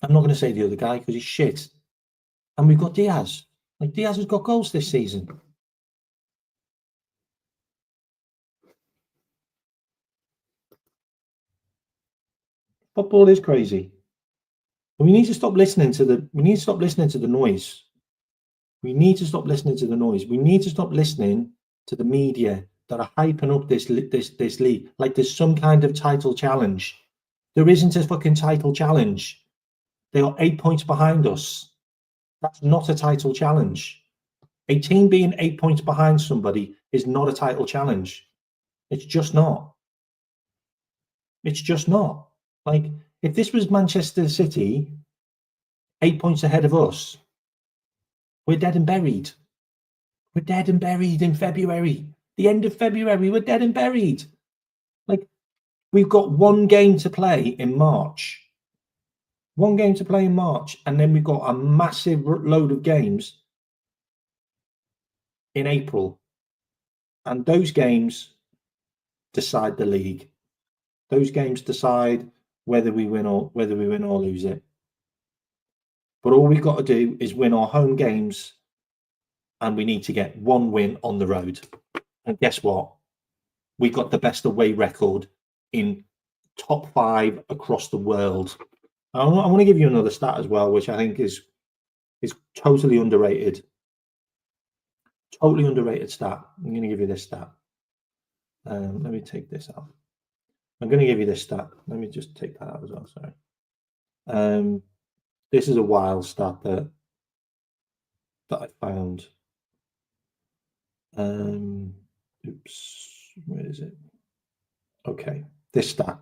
I'm not going to say the other guy because he's shit. And we've got Diaz. Like, Diaz has got goals this season. Football is crazy. We need to stop listening to the. We need to stop listening to the noise. We need to stop listening to the noise. We need to stop listening to the media that are hyping up this league like there's some kind of title challenge. There isn't a fucking title challenge. They are 8 points behind us. That's not a title challenge. A team being 8 points behind somebody is not a title challenge. It's just not. It's just not. Like, if this was Manchester City, 8 points ahead of us, we're dead and buried. We're dead and buried in February. The end of February, we're dead and buried. Like, we've got one game to play in March. One game to play in March, and then we've got a massive load of games in April. And those games decide the league. Those games decide whether we win or lose it. But all we've got to do is win our home games, and we need to get one win on the road. And guess what? We got the best away record in top 5 across the world. I want to give you another stat as well, which I think is totally underrated. Totally underrated stat. I'm going to give you this stat. Let me take this out. I'm going to give you this stat. Let me just take that out as well. Sorry. This is a wild stat that I found. Oops, where is it? Okay, this stat.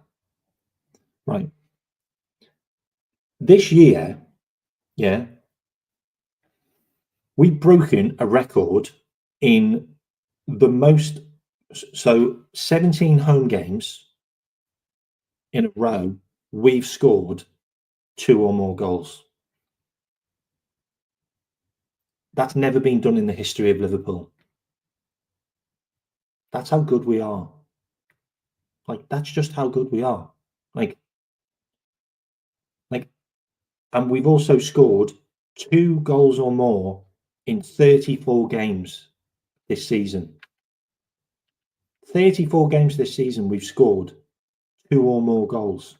Right. This year, yeah, we've broken a record in the most, so 17 home games in a row, we've scored 2 or more goals. That's never been done in the history of Liverpool. That's how good we are. Like, that's just how good we are. Like, and we've also scored 2 goals or more in 34 games this season. 34 games this season, we've scored 2 or more goals.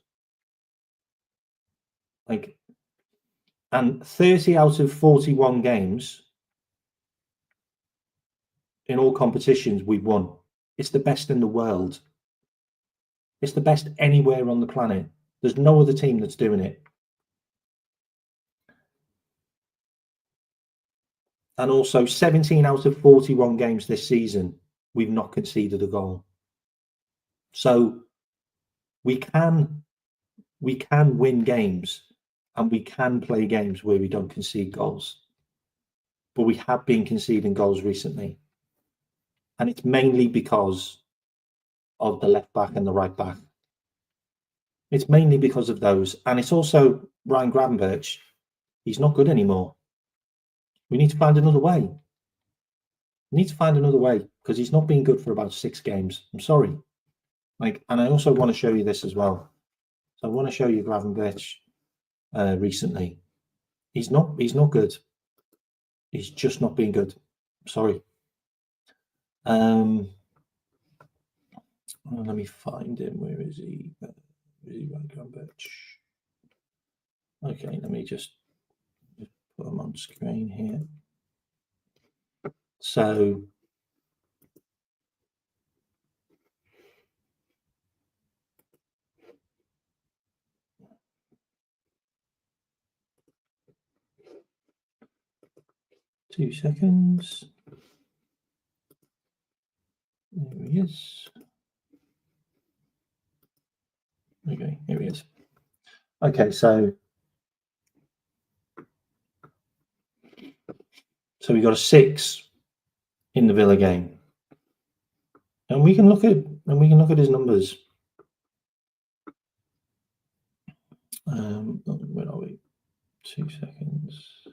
Like, and 30 out of 41 games in all competitions we've won. It's the best in the world. It's the best anywhere on the planet. There's no other team that's doing it. And also 17 out of 41 games this season, we've not conceded a goal. So we can win games, and we can play games where we don't concede goals. But we have been conceding goals recently. And it's mainly because of the left back and the right back. It's mainly because of those. And it's also Ryan Gravenberch. He's not good anymore. We need to find another way. We need to find another way, because he's not been good for about 6 games. I'm sorry. Like, and I also want to show you this as well. So I want to show you Gravenberch recently. He's not good. He's just not been good. I'm sorry. Let me find him. Where is he? Where is he, Ryan Gravenberch? Okay, let me just put him on screen here. So two seconds. There he is. Okay, here he is. Okay, so we got a 6 in the Villa game, and we can look at his numbers. Where are we? 2 seconds.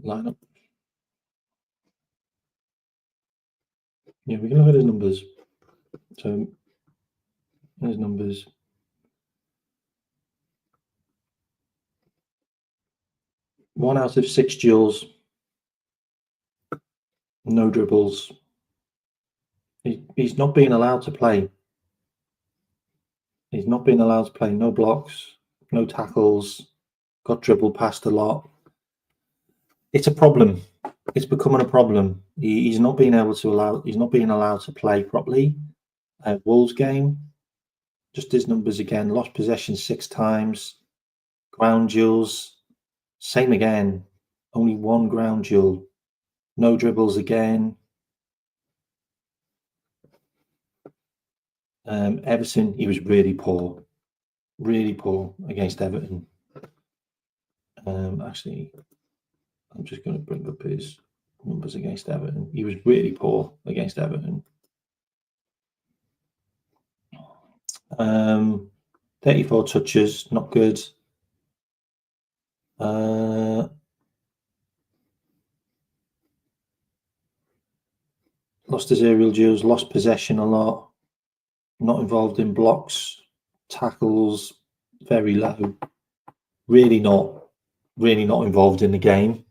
Lineup. Yeah, we can look at his numbers. So his numbers. One out of 6 duels. No dribbles. He's not being allowed to play. He's not been allowed to play no blocks, no tackles, got dribbled past a lot. It's a problem. It's becoming a problem. He's not being allowed to play properly. Wolves game, just his numbers again. Lost possession 6 times. Ground duels, same again. Only 1 ground duel. No dribbles again. Everton, he was really poor against Everton. Actually, I'm just going to bring up his numbers against Everton. He was really poor against Everton. 34 touches, not good. Lost his aerial duels, lost possession a lot. Not involved in blocks, tackles, very low. Really not involved in the game.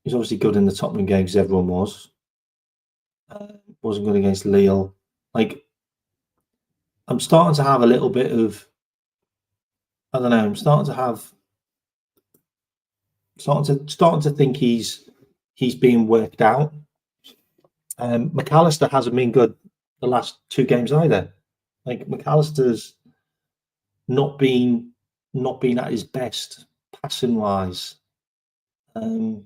He's obviously good in the Tottenham game because everyone was. Wasn't good against Lille. Like, I'm starting to have a little bit of, I don't know. I'm starting to think he's being worked out. McAllister hasn't been good the last 2 games either. Like, McAllister's not been at his best passing wise. I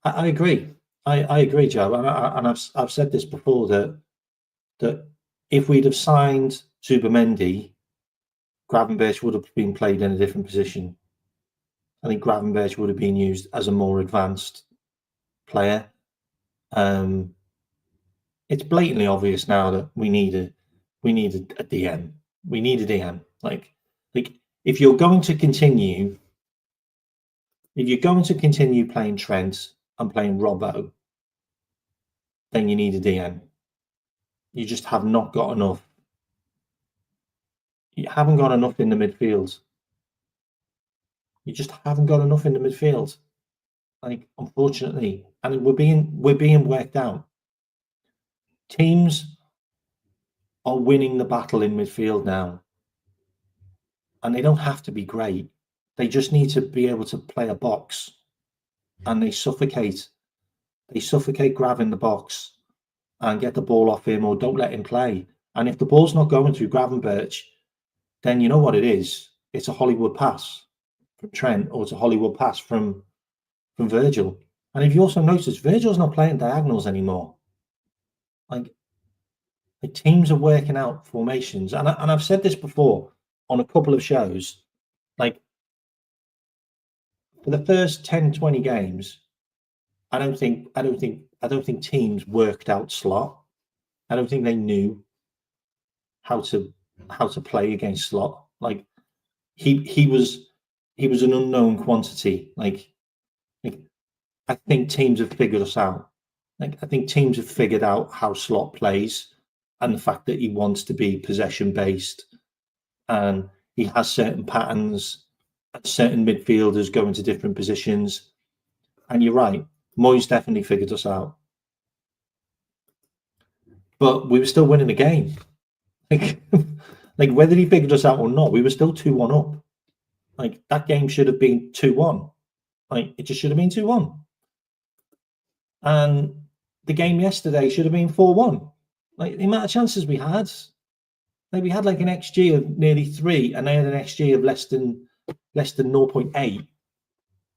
agree. I agree, Joe, and I've said this before that if we'd have signed Zubimendi, Gravenberch would have been played in a different position. I think Gravenberch would have been used as a more advanced player. It's blatantly obvious now that we need a DM. We need a DM. Like if you're going to continue playing Trent and playing Robbo, then you need a DM. You just have not got enough. You haven't got enough in the midfield. You just haven't got enough in the midfield. Like, unfortunately, and we're being worked out. Teams are winning the battle in midfield now, and they don't have to be great. They just need to be able to play a box, and they suffocate Grav in the box and get the ball off him or don't let him play. And if the ball's not going through Gravenberch, then you know what it is. It's a Hollywood pass from Trent, or it's a Hollywood pass from Virgil. And if you also notice, Virgil's not playing diagonals anymore. Like, the teams are working out formations. And I've said this before on a couple of shows. Like, for the first 10, 20 games, I don't think teams worked out Slot. I don't think they knew how to play against Slot. Like, he was an unknown quantity. Like I think teams have figured us out. Like, I think teams have figured out how Slot plays, and the fact that he wants to be possession based, and he has certain patterns, and certain midfielders go into different positions. And you're right, Moyes definitely figured us out, but we were still winning the game. Like whether he figured us out or not, we were still 2-1 up. Like, that game should have been 2-1. Like, it just should have been 2-1. And the game yesterday should have been 4-1. Like, the amount of chances we had, like, we had like an XG of nearly 3, and they had an XG of less than 0.8.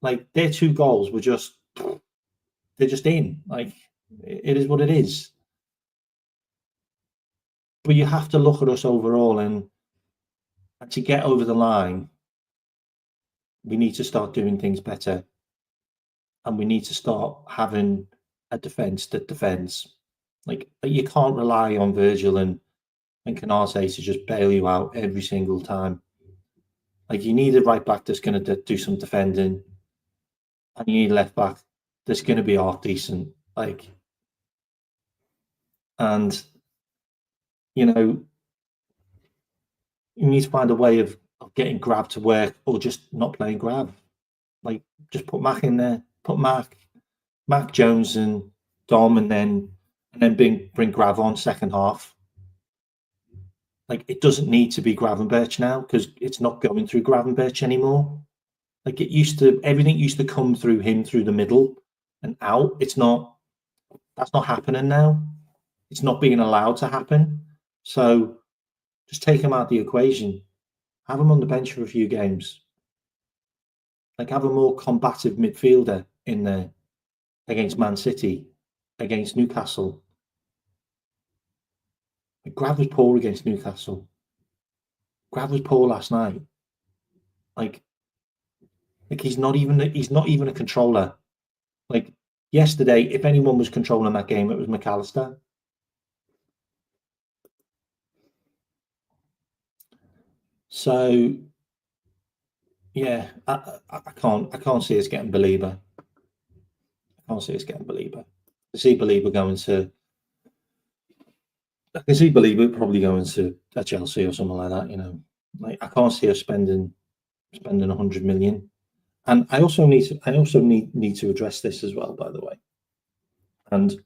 Like, their 2 goals were they're just in. Like, it is what it is. But you have to look at us overall, and to get over the line, we need to start doing things better, and we need to start having a defence that defends. Like, you can't rely on Virgil and Canate to just bail you out every single time. Like, you need a right back that's going to do some defending, and you need a left back that's going to be half decent. Like, and you know, you need to find a way of getting Grab to work, or just not playing Grab. Like, just put Mac in there, put Mac Jones and Dom, and then and then bring Grav on second half. Like, it doesn't need to be Gravenberch now because it's not going through Gravenberch anymore. Like, everything used to come through him through the middle and out. That's not happening now. It's not being allowed to happen. So just take him out of the equation. Have him on the bench for a few games. Like, have a more combative midfielder in there against Man City, against Newcastle. Grav was poor against Newcastle. Grav was poor last night. Like he's not even a controller. Like, yesterday, if anyone was controlling that game, it was McAllister. So yeah, I can't see us getting Belieber. I can't see us getting Belieber. I see Belieber going to. I can see Belieber probably going to a Chelsea or something like that. You know, like, I can't see us spending 100 million. And I also need to address this as well, by the way. And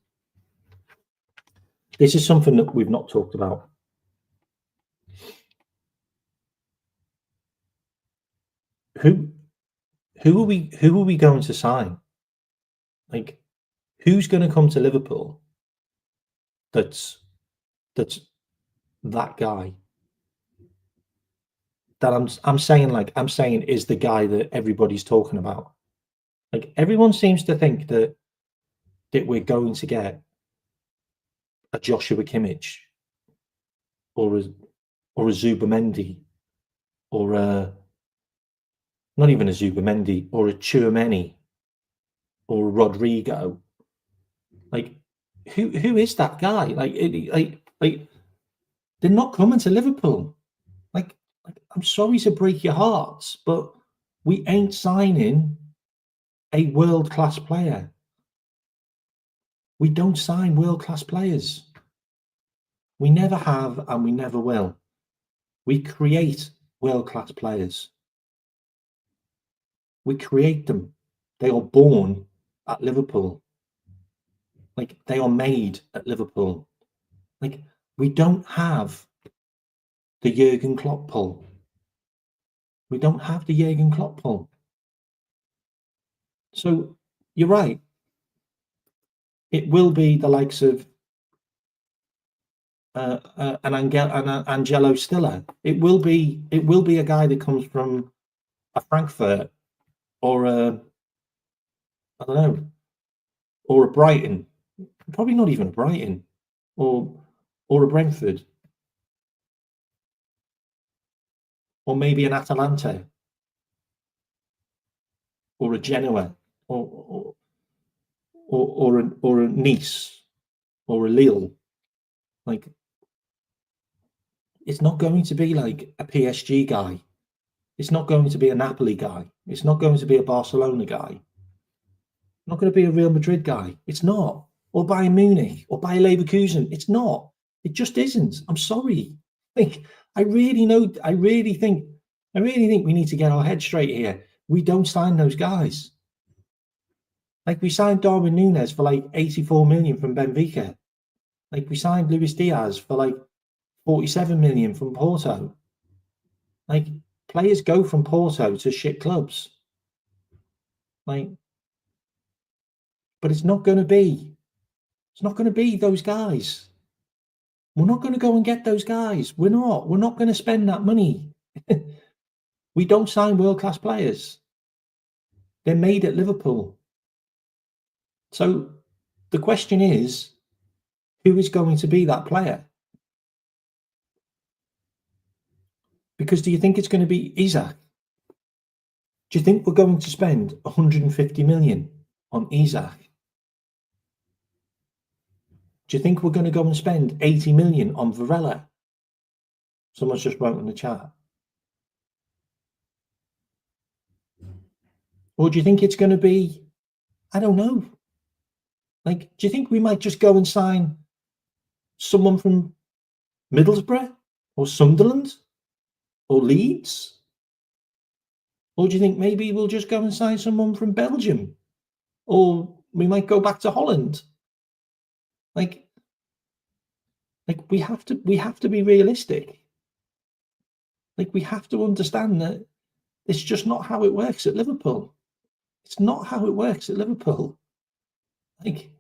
this is something that we've not talked about. Who are we going to sign? Like, who's going to come to Liverpool that's that guy that I'm saying is the guy that everybody's talking about? Like, everyone seems to think that we're going to get a Joshua Kimmich or a Zubamendi or a not even a Zubamendi or a Tchouameni or a Rodrigo. Like, who is that guy? Like they're not coming to Liverpool. Like, I'm sorry to break your hearts, but we ain't signing a world-class player. We don't sign world-class players. We never have, and we never will. We create world-class players. We create them. They are born at Liverpool. Like, they are made at Liverpool. Like, we don't have the Jurgen Klopp pull. We don't have the Jurgen Klopp pull. So you're right. It will be the likes of an Angelo Stiller. It will be a guy that comes from a Frankfurt or I don't know, or a Brighton. Probably not even a Brighton, or a Brentford, or maybe an Atalanta, or a Genoa, or a Nice, or a Lille. Like, it's not going to be like a PSG guy. It's not going to be a Napoli guy. It's not going to be a Barcelona guy. Not going to be a Real Madrid guy. It's not. Or Bayern Munich or Bayer Leverkusen. It's not. It just isn't. I'm sorry. Like, I really think we need to get our head straight here. We don't sign those guys. Like, we signed Darwin Nunez for like 84 million from Benfica. Like, we signed Luis Diaz for like 47 million from Porto. Like, players go from Porto to shit clubs. Like, but it's not going to be those guys. We're not going to go and get those guys. We're not going to spend that money. We don't sign world-class players. They're made at Liverpool. So the question is, who is going to be that player? Because do you think it's going to be Isak? Do you think we're going to spend 150 million on Isak? Do you think we're going to go and spend 80 million on Varela? Someone's just wrote in the chat. Or do you think it's going to be, I don't know. Like, do you think we might just go and sign someone from Middlesbrough or Sunderland or Leeds? Or do you think maybe we'll just go and sign someone from Belgium? Or we might go back to Holland? Like, Like we have to be realistic. Like we have to understand that it's just not how it works at Liverpool. It's not how it works at Liverpool. Like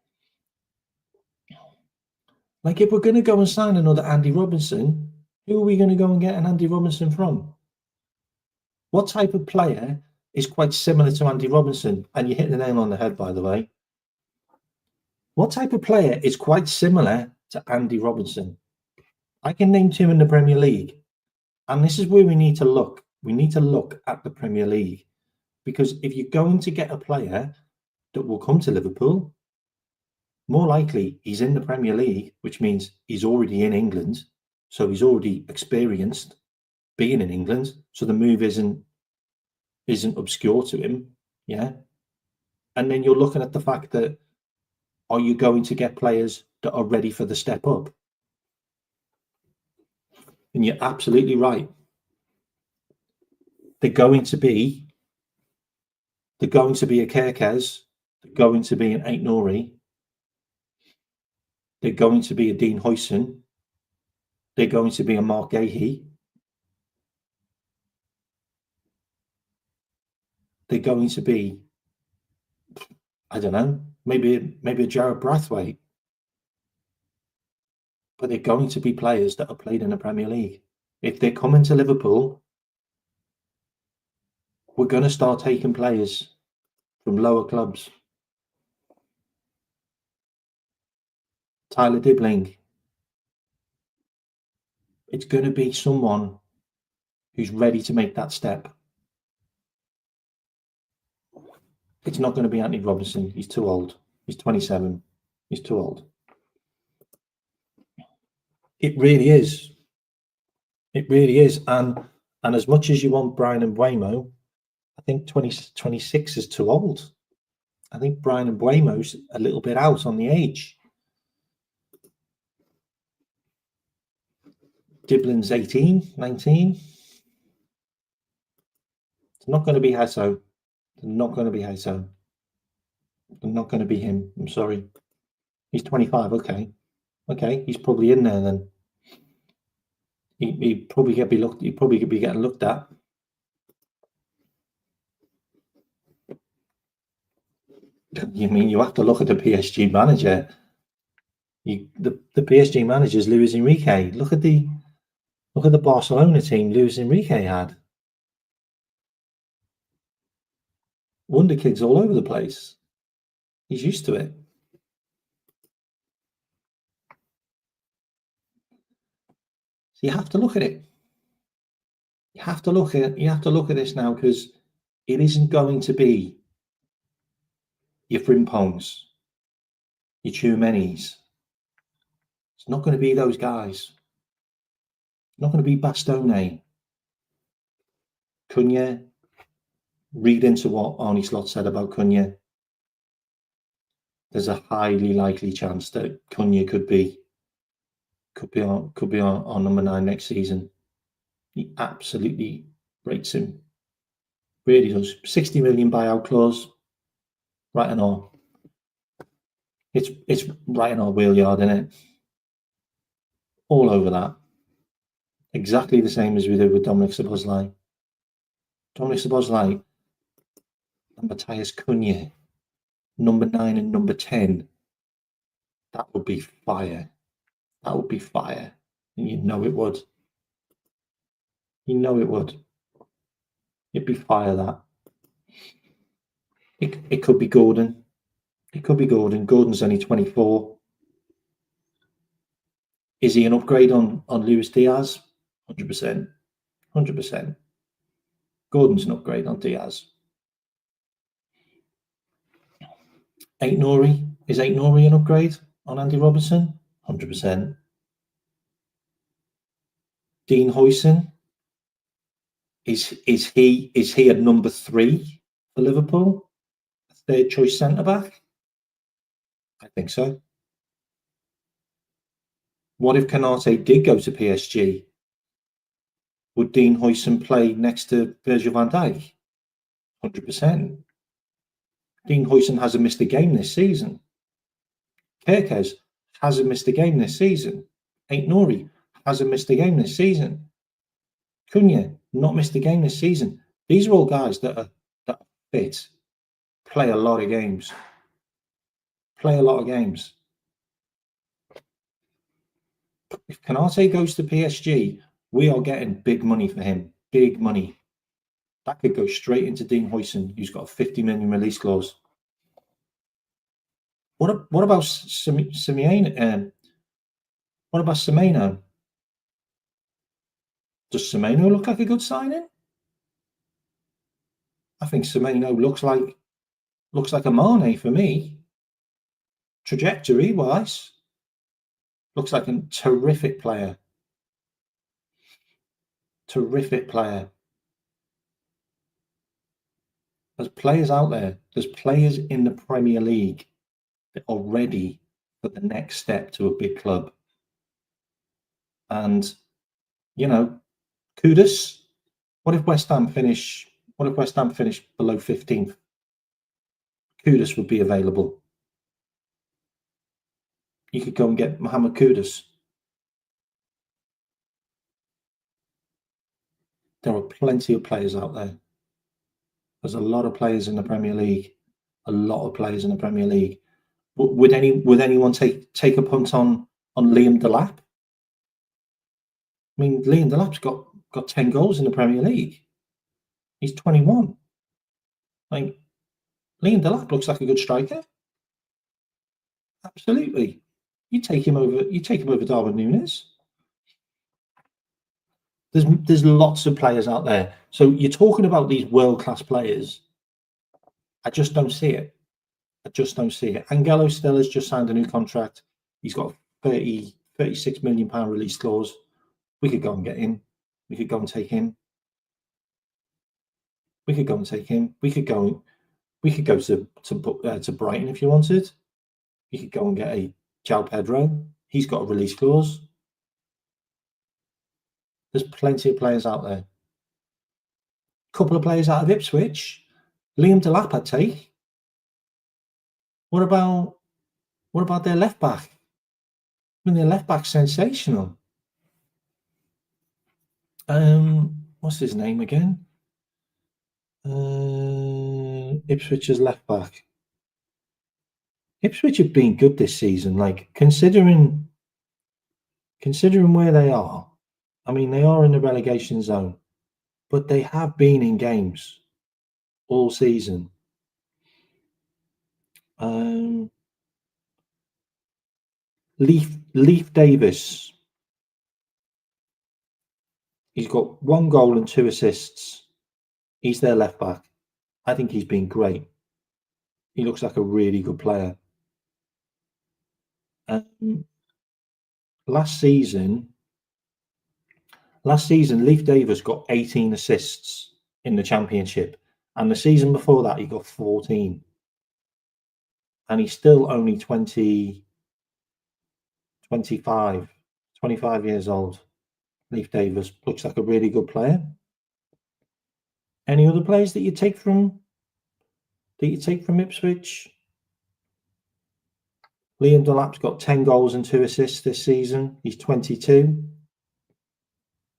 if we're going to go and sign another Andy Robinson, who are we going to go and get an Andy Robinson from? What type of player is quite similar to Andy Robinson? And you hit the nail on the head, by the way. What type of player is quite similar to Andy Robinson? I can name two in the Premier League. And this is where we need to look. We need to look at the Premier League. Because if you're going to get a player that will come to Liverpool, more likely he's in the Premier League, which means he's already in England. So he's already experienced being in England. So the move isn't obscure to him. Yeah. And then you're looking at the fact that, are you going to get players that are ready for the step up? And you're absolutely right. They're going to be a Kerkez. They're going to be an Ait-Nouri. They're going to be a Dean Huijsen. They're going to be a Mark Gahey. They're going to be, I don't know, maybe a Jared Brathwaite. But they're going to be players that are played in the Premier League. If they're coming to Liverpool, we're going to start taking players from lower clubs. Tyler Dibbling. It's going to be someone who's ready to make that step. It's not going to be Anthony Robinson. He's too old. He's 27. He's too old. It really is. It really is. And as much as you want Brian Mbeumo, I think 26 is too old. I think Brian Mbeumo's a little bit out on the age. Diblin's 18, 19. It's not going to be Hasso. It's not going to be Hasso. It's not going to be him. I'm sorry. He's 25. Okay. He's probably in there then. He probably could be looked. He probably could be getting looked at. You mean you have to look at the PSG manager? The PSG manager is Luis Enrique. Look at the Barcelona team Luis Enrique had. Wonder kids all over the place. He's used to it. So you have to look at it. You have to look at this now, because it isn't going to be your Frimpongs, your Tchouaménis. It's not going to be those guys. It's not going to be Bastoni. Cunha. Read into what Arnie Slot said about Cunha. There's a highly likely chance that Cunha could be on number 9 next season. He absolutely rates him. Really does. 60 million buyout clause. Right and all. It's right in our wheelyard, isn't it? All over that. Exactly the same as we did with Dominic Szoboszlai. Dominic Szoboszlai and Matthias Cunha, number 9 and number 10. That would be fire. That would be fire. And you know it would. You know it would. It'd be fire, that. It could be Gordon. It could be Gordon. Gordon's only 24. Is he an upgrade on Luis Diaz? 100%. 100%. Gordon's an upgrade on Diaz. Ait-Nouri. Is Ait-Nouri an upgrade on Andy Robinson? 100%. Dean Huijsen. Is he at number 3 for Liverpool? Third choice centre back? I think so. What if Kanate did go to PSG? Would Dean Huijsen play next to Virgil van Dijk? 100%. Dean Huijsen hasn't missed a game this season. Kerkez hasn't missed a game this season. Aït-Nouri hasn't missed a game this season. Cunha, not missed a game this season. These are all guys that are fit, play a lot of games. If Kanate goes to PSG, we are getting big money for him. Big money. That could go straight into Dean Huijsen, who's got a 50 million release clause. What about Simeone? What about Semedo? Does Semedo look like a good signing? I think Semedo looks like a Mane for me. Trajectory wise, looks like a terrific player. Terrific player. There's players out there. There's players in the Premier League that are ready for the next step to a big club. And, you know, kudos. What if West Ham finish below 15th? Kudus would be available. You could go and get Mohamed Kudus. There are plenty of players out there. There's a lot of players in the Premier League. Would anyone take a punt on Liam Delap? I mean, Liam Delap's got 10 goals in the Premier League. He's 21. Like, Liam Delap looks like a good striker. Absolutely. You take him over Darwin Nunez. There's lots of players out there. So you're talking about these world-class players. I just don't see it. Angelo Stella's just signed a new contract. He's got a 36 million pound release clause. We could go and get him. We could go and take him. We could go to Brighton if you wanted. You could go and get a João Pedro. He's got a release clause. There's plenty of players out there. A couple of players out of Ipswich. Liam Delap, I'd take. What about their left back? I mean, their left back's sensational. What's his name again? Ipswich's left back. Ipswich have been good this season. Like, considering where they are, I mean, they are in the relegation zone, but they have been in games all season. Leif Davis. He's got 1 goal and 2 assists. He's their left back. I think he's been great. He looks like a really good player. Last season, Leif Davis got 18 assists in the Championship, and the season before that he got 14. And he's still only 25 years old. Leif Davis looks like a really good player. Any other players that you take from Ipswich? Liam Delap's got 10 goals and 2 assists this season. He's 22.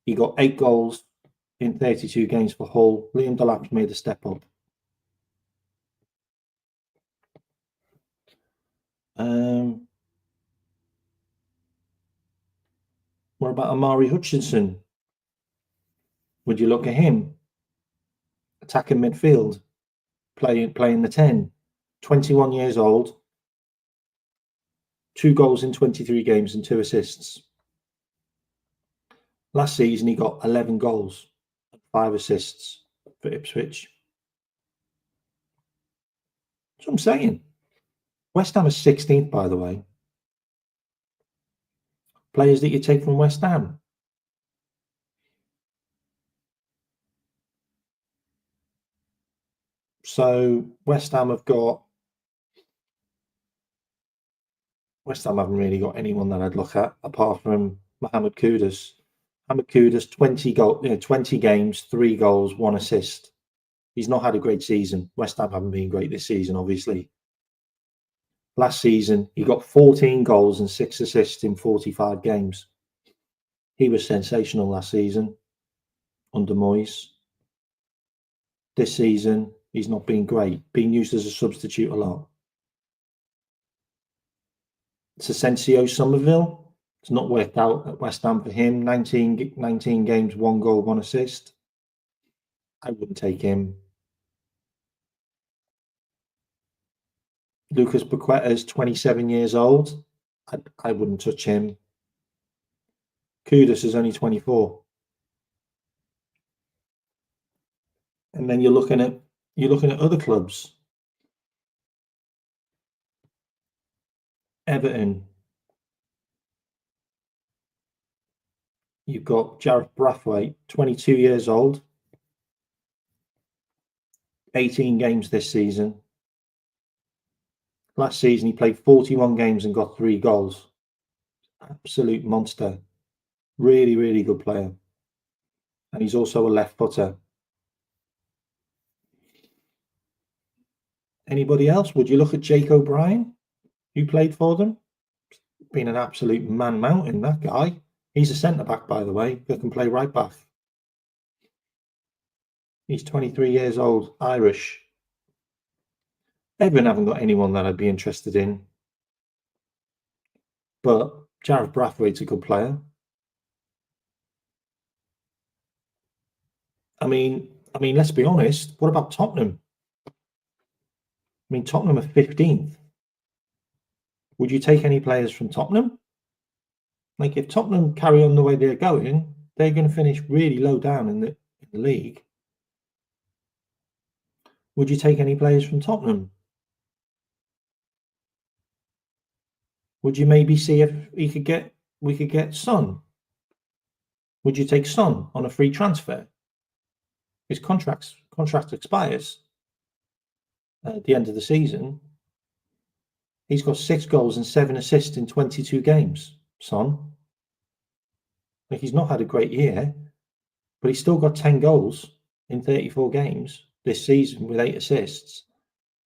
He got 8 goals in 32 games for Hull. Liam Delap's made a step up. What about Amari Hutchinson? Would you look at him? Attacking midfield, playing the 10, 21 years old, 2 goals in 23 games and 2 assists. Last season, he got 11 goals and 5 assists for Ipswich. That's what I'm saying. West Ham is 16th, by the way. Players that you take from West Ham. So West Ham haven't really got anyone that I'd look at apart from Mohamed Kudus. Mohamed Kudus, 20 games, 3 goals, 1 assist. He's not had a great season. West Ham haven't been great this season, obviously. Last season, he got 14 goals and 6 assists in 45 games. He was sensational last season under Moyes. This season, he's not been great, being used as a substitute a lot. Asensio Somerville, it's not worked out at West Ham for him. 19 games, 1 goal, 1 assist. I wouldn't take him. Lucas Paqueta is 27 years old. I wouldn't touch him. Kudus is only 24. And then you're looking at other clubs. Everton. You've got Gareth Brathwaite, 22 years old. 18 games this season. Last season, he played 41 games and got 3 goals. Absolute monster. Really, really good player. And he's also a left footer. Anybody else? Would you look at Jake O'Brien, who played for them? Been an absolute man mountain, that guy. He's a centre-back, by the way, that can play right back. He's 23 years old, Irish. Everton haven't got anyone that I'd be interested in. But Gareth Brathwaite's a good player. I mean, let's be honest. What about Tottenham? I mean, Tottenham are 15th. Would you take any players from Tottenham? Like, if Tottenham carry on the way they're going, they're going to finish really low down in the league. Would you take any players from Tottenham? Would you maybe see if we could get Son? Would you take Son on a free transfer? His contract expires at the end of the season. He's got 6 goals and 7 assists in 22 games, Son. Like, he's not had a great year, but he's still got 10 goals in 34 games this season with 8 assists.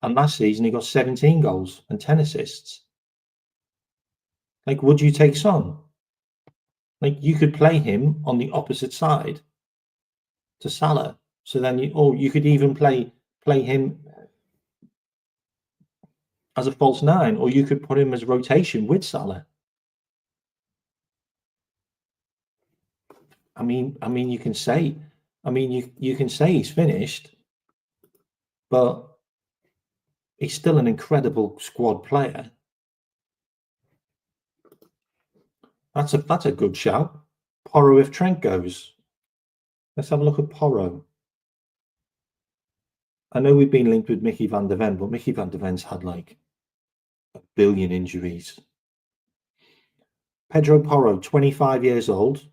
And last season, he got 17 goals and 10 assists. Like, would you take Son? Like, you could play him on the opposite side to Salah. So then you could even play him as a false 9, or you could put him as rotation with Salah. I mean, you can say, you can say he's finished, but he's still an incredible squad player. That's a good shout. Porro if Trent goes. Let's have a look at Porro. I know we've been linked with Mickey van der Ven, but Mickey van der Ven's had like 1 billion injuries. Pedro Porro, 25 years old,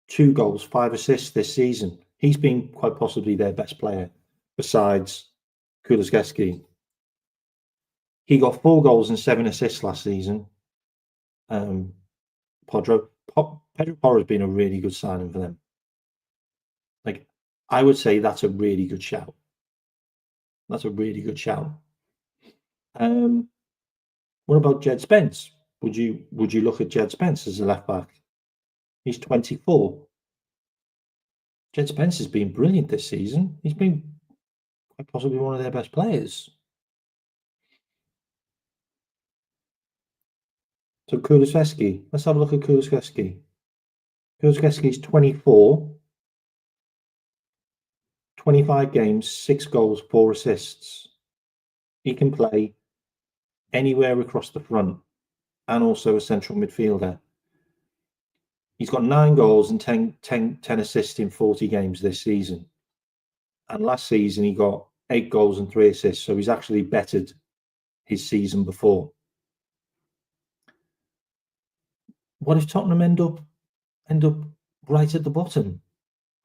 2 goals, 5 assists this season. He's been quite possibly their best player besides Kulusevski. He got 4 goals and 7 assists last season. Pedro Porro has been a really good signing for them. Like, I would say that's a really good shout. That's a really good shout. What about Jed Spence? Would you look at Jed Spence as a left back? He's 24. Jed Spence has been brilliant this season. He's been quite possibly one of their best players. So Kulusevski, let's have a look at Kulusevski. Kulusevski's 24, 25 games, 6 goals, 4 assists. He can play anywhere across the front and also a central midfielder. He's got 9 goals and 10 assists in 40 games this season. And last season he got 8 goals and 3 assists, so he's actually bettered his season before. What if Tottenham end up right at the bottom?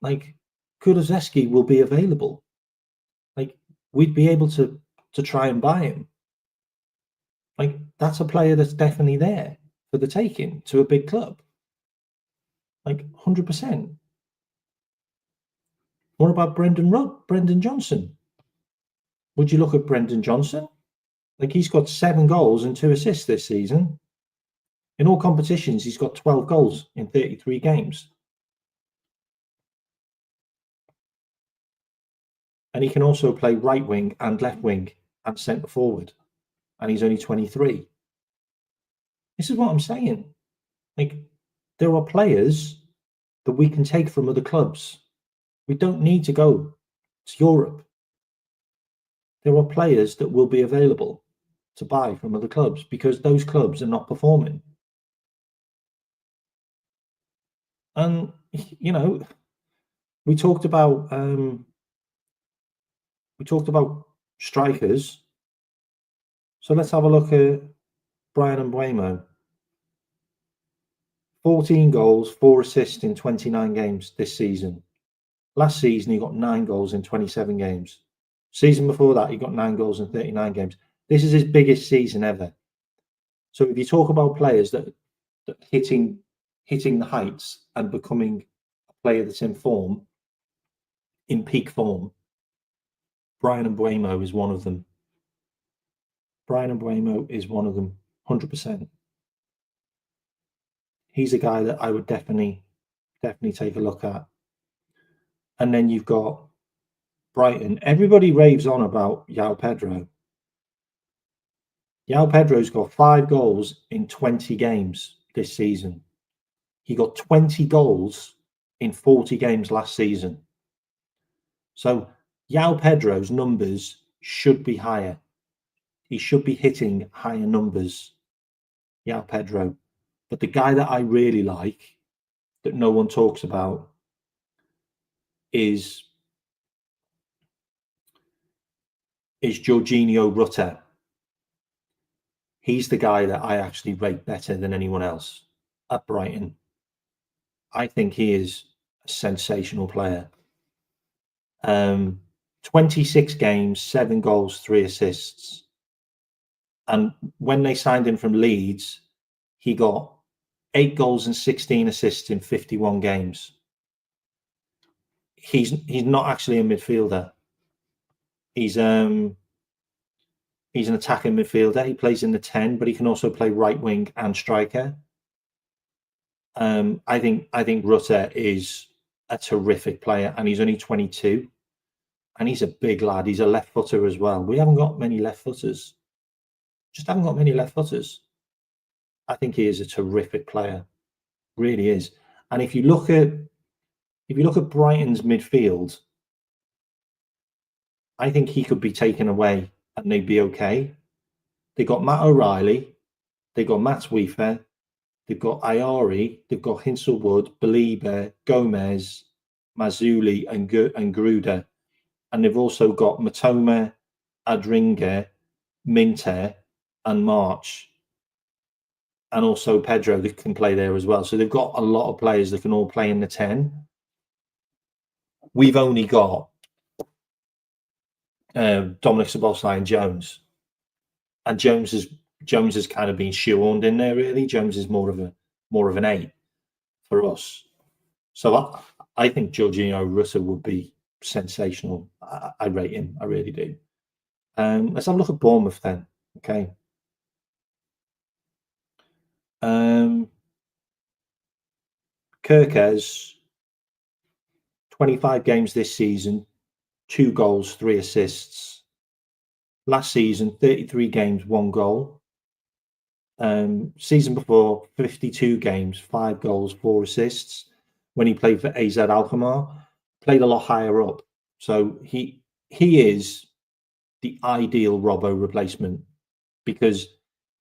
Like, Kulusevski will be available. Like, we'd be able to try and buy him. Like, that's a player that's definitely there for the taking to a big club. Like, 100%. What about Brendan Johnson? Would you look at Brendan Johnson? Like, he's got 7 goals and 2 assists this season. In all competitions, he's got 12 goals in 33 games. And he can also play right wing and left wing and centre forward. And he's only 23. This is what I'm saying. Like, there are players that we can take from other clubs. We don't need to go to Europe. There are players that will be available to buy from other clubs because those clubs are not performing. And, you know, we talked about strikers. So let's have a look at Bryan Mbeumo. 14 goals, 4 assists in 29 games this season. Last season, he got 9 goals in 27 games. Season before that, he got 9 goals in 39 games. This is his biggest season ever. So if you talk about players that hitting the heights and becoming a player that's in form, in peak form, Bryan Mbeumo is one of them. Bryan Mbeumo is one of them, 100%. He's a guy that I would definitely take a look at. And then you've got Brighton. Everybody raves on about João Pedro. João Pedro's got 5 goals in 20 games this season. He got 20 goals in 40 games last season. So João Pedro's numbers should be higher. He should be hitting higher numbers, João Pedro. But the guy that I really like, that no one talks about, is Jorginho Rutter. He's the guy that I actually rate better than anyone else at Brighton. I think he is a sensational player. 26 games, 7 goals, 3 assists. And when they signed him from Leeds, he got 8 goals and 16 assists in 51 games. He's not actually a midfielder. He's an attacking midfielder. He plays in the 10, but he can also play right wing and striker. I think Rutter is a terrific player, and he's only 22, and he's a big lad. He's a left footer as well. We haven't got many left footers. Just haven't got many left footers. I think he is a terrific player, really is. And if you look at Brighton's midfield, I think he could be taken away and they'd be okay. They got Matt O'Reilly, they got Matt Weaver, they've got Ayari, they've got Hinselwood, Baliba, Gomez, Mazzulli, and Gruder, and they've also got Matoma, Adringa, Minter, and March, and also Pedro that can play there as well. So they've got a lot of players that can all play in the 10. We've only got Dominic Szoboszlai and Jones. And Jones has kind of been shoehorned in there, really. Jones is more of an 8 for us. So I think Jorginho Rutter would be sensational. I rate him. I really do. Let's have a look at Bournemouth then. Okay. Kirkes, 25 games this season, 2 goals, 3 assists. Last season, 33 games, 1 goal. Season before, 52 games, 5 goals, 4 assists. When he played for AZ Alkmaar, played a lot higher up. So he is the ideal Robbo replacement, because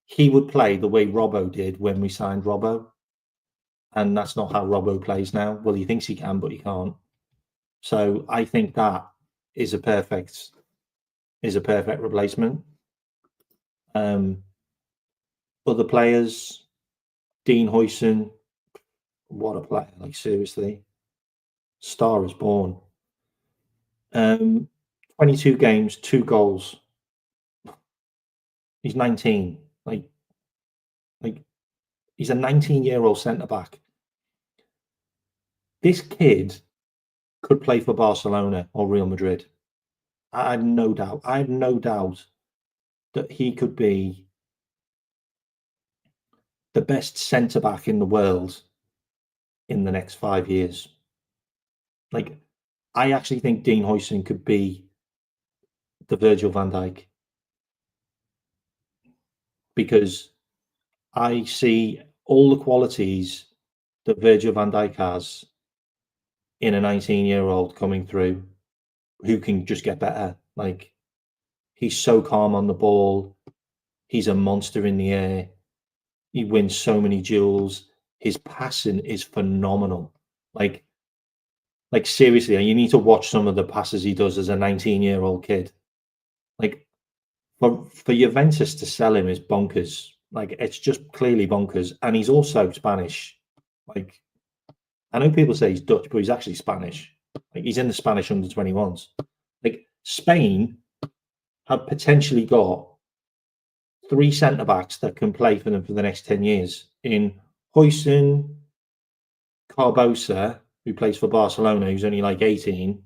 he would play the way Robbo did when we signed Robbo. And that's not how Robbo plays now. Well, he thinks he can, but he can't. So I think that is a perfect replacement. Other players, Dean Huijsen, what a player! Like, seriously, star is born. 22 games, 2 goals. He's 19. Like he's a 19-year-old centre back. This kid could play for Barcelona or Real Madrid. I have no doubt. I have no doubt that he could be the best centre-back in the world in the next 5 years. Like, I actually think Dean Huijsen could be the Virgil van Dijk, because I see all the qualities that Virgil van Dijk has in a 19-year-old coming through who can just get better. Like, he's so calm on the ball. He's a monster in the air. He wins so many duels. His passing is phenomenal. Like seriously, you need to watch some of the passes he does as a 19-year-old kid. Like, for Juventus to sell him is bonkers. Like, it's just clearly bonkers. And he's also Spanish. Like, I know people say he's Dutch, but he's actually Spanish. Like, he's in the Spanish under-21s. Like, Spain have potentially got 3 centre-backs that can play for them for the next 10 years in Huijsen, Carbosa, who plays for Barcelona, who's only like 18,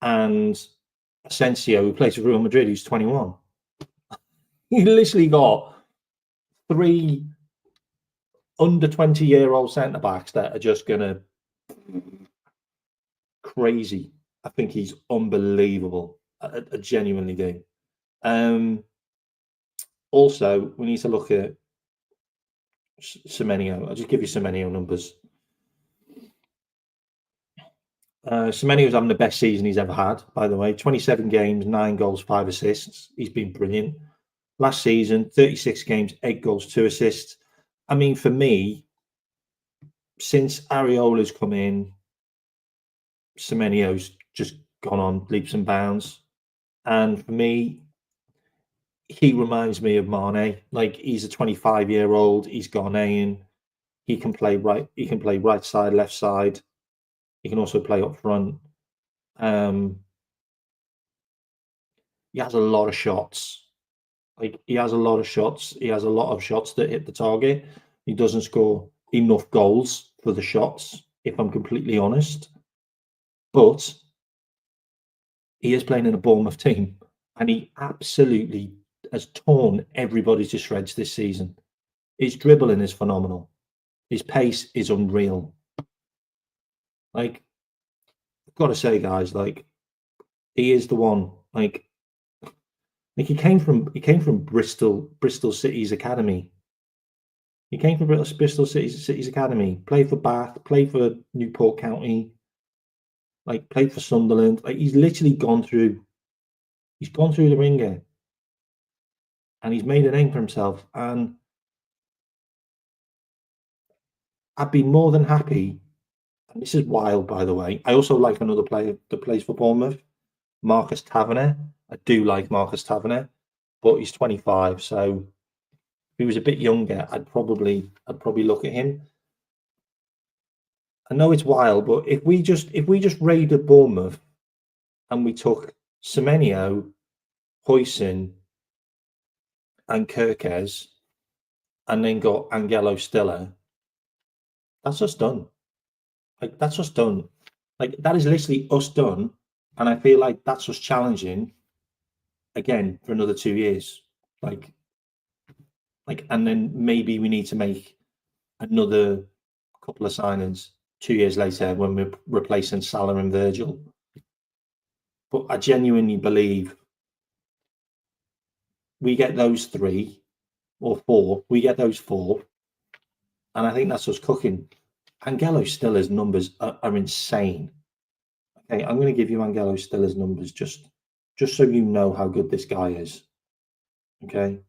and Asensio, who plays for Real Madrid, who's 21. You literally got 3 under 20-year-old centre-backs that are just going to crazy. I think he's unbelievable. I genuinely do. Also, we need to look at Semenyo. I'll just give you Semenyo numbers. Semenyo's having the best season he's ever had, by the way. 27 games, 9 goals, 5 assists. He's been brilliant. Last season, 36 games, 8 goals, 2 assists. I mean, for me, since Areola's come in, Semenyo's just gone on leaps and bounds. And for me, he reminds me of Mane. Like, he's a 25-year-old. He's Ghanaian. He can play right. He can play right side, left side. He can also play up front. He has a lot of shots. He has a lot of shots. He has a lot of shots that hit the target. He doesn't score enough goals for the shots, if I'm completely honest. But he is playing in a Bournemouth team, and he absolutely has torn everybody to shreds this season. His dribbling is phenomenal. His pace is unreal. Like, I've got to say, guys, like, he is the one. Like he came from Bristol City's academy. He came from Bristol City's academy. Played for Bath. Played for Newport County. Like, played for Sunderland. Like, he's literally gone through. He's gone through the ringer, and he's made a name for himself. And I'd be more than happy. And this is wild, by the way. I also like another player that plays for Bournemouth, Marcus Taverner. I do like Marcus Taverner, but he's 25. So if he was a bit younger, I'd probably look at him. I know it's wild, but if we just raided Bournemouth and we took Semenyo, Huijsen, and Kirkes, and then got Angelo Stiller, that's us done. Like, that's us done. Like, that is literally us done. And I feel like that's us challenging again for another 2 years. Like, and then maybe we need to make another couple of signings 2 years later when we're replacing Salah and Virgil. But I genuinely believe we get those 3 or 4. We get those 4. And I think that's us cooking. Angelo Stiller's numbers are insane. Okay, I'm going to give you Angelo Stiller's numbers just so you know how good this guy is. Okay.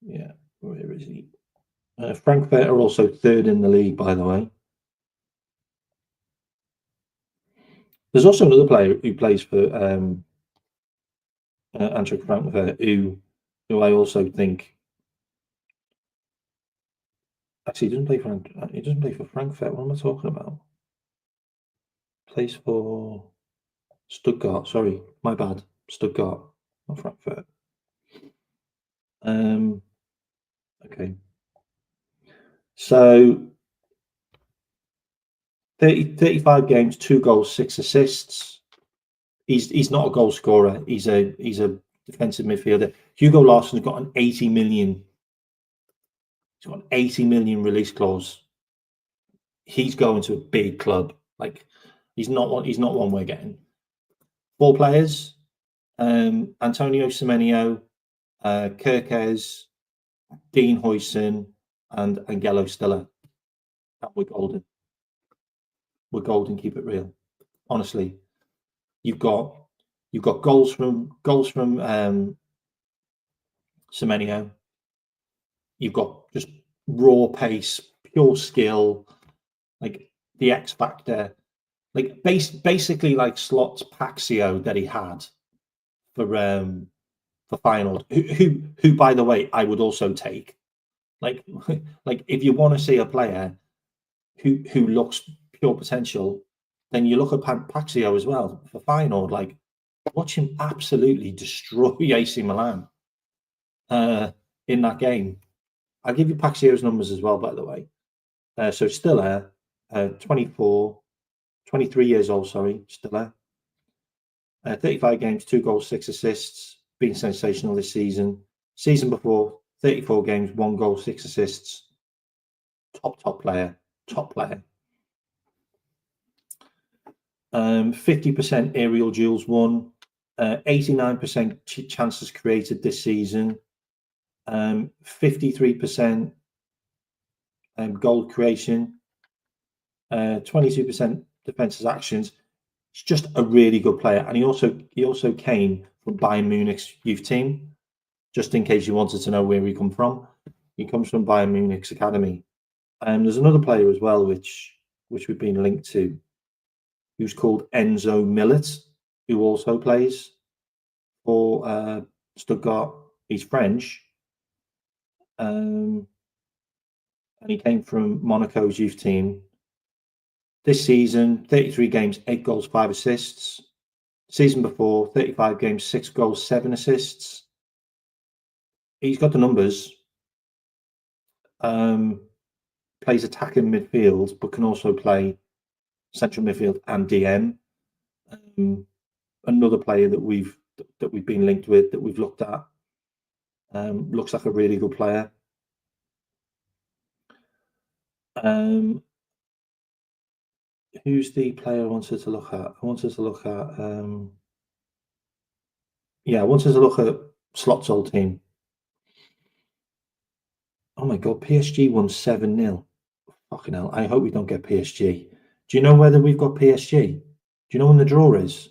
Yeah, where is he? Frankfurt are also 3rd in the league, by the way. There's also another player who plays for Eintracht Frankfurt who I also think. Actually, he doesn't play for Frankfurt. What am I talking about? Plays for Stuttgart. Sorry, my bad. Stuttgart, not Frankfurt. Okay. So 35 games, 2 goals, 6 assists. He's not a goal scorer. He's a defensive midfielder. Hugo Larsson's got an 80 million. He's got an 80 million release clause. He's going to a big club. Like he's not one we're getting. 4 players: Antonio Semenyo, Kirkes, Dean Huijsen, and Angelo Stella. And we're golden. We're golden. Keep it real. Honestly, you've got goals from Semenyo. You've got just raw pace, pure skill, like the X factor, like basically like Slot's Paxio that he had for Feyenoord, who by the way I would also take. Like if you want to see a player who looks pure potential, then you look at Paxio as well for Feyenoord. Like watch him absolutely destroy AC Milan in that game. I'll give you Paxio's numbers as well, by the way. So Stiller, 23 years old, sorry, Stiller. 35 games, 2 goals, 6 assists, been sensational this season. Season before, 34 games, 1 goal, 6 assists. Top player. 50% aerial duels won, 89% chances created this season, 53% goal creation, 22% defensive actions. It's just a really good player, and he also came from Bayern Munich's youth team. Just in case you wanted to know where he comes from, he comes from Bayern Munich's academy. There's another player as well which we've been linked to, who's called Enzo Millet, who also plays for Stuttgart. He's French, and he came from Monaco's youth team. This season, 33 games, 8 goals, 5 assists. Season before, 35 games, 6 goals, 7 assists. He's got the numbers. Plays attacking midfield, but can also play central midfield and DM. Another player that we've been linked with, that we've looked at. Looks like a really good player. Who's the player I wanted to look at? I wanted to look at Slot's old team. Oh my God, PSG won 7-0. Fucking hell, I hope we don't get PSG. Do you know whether we've got PSG? Do you know when the draw is?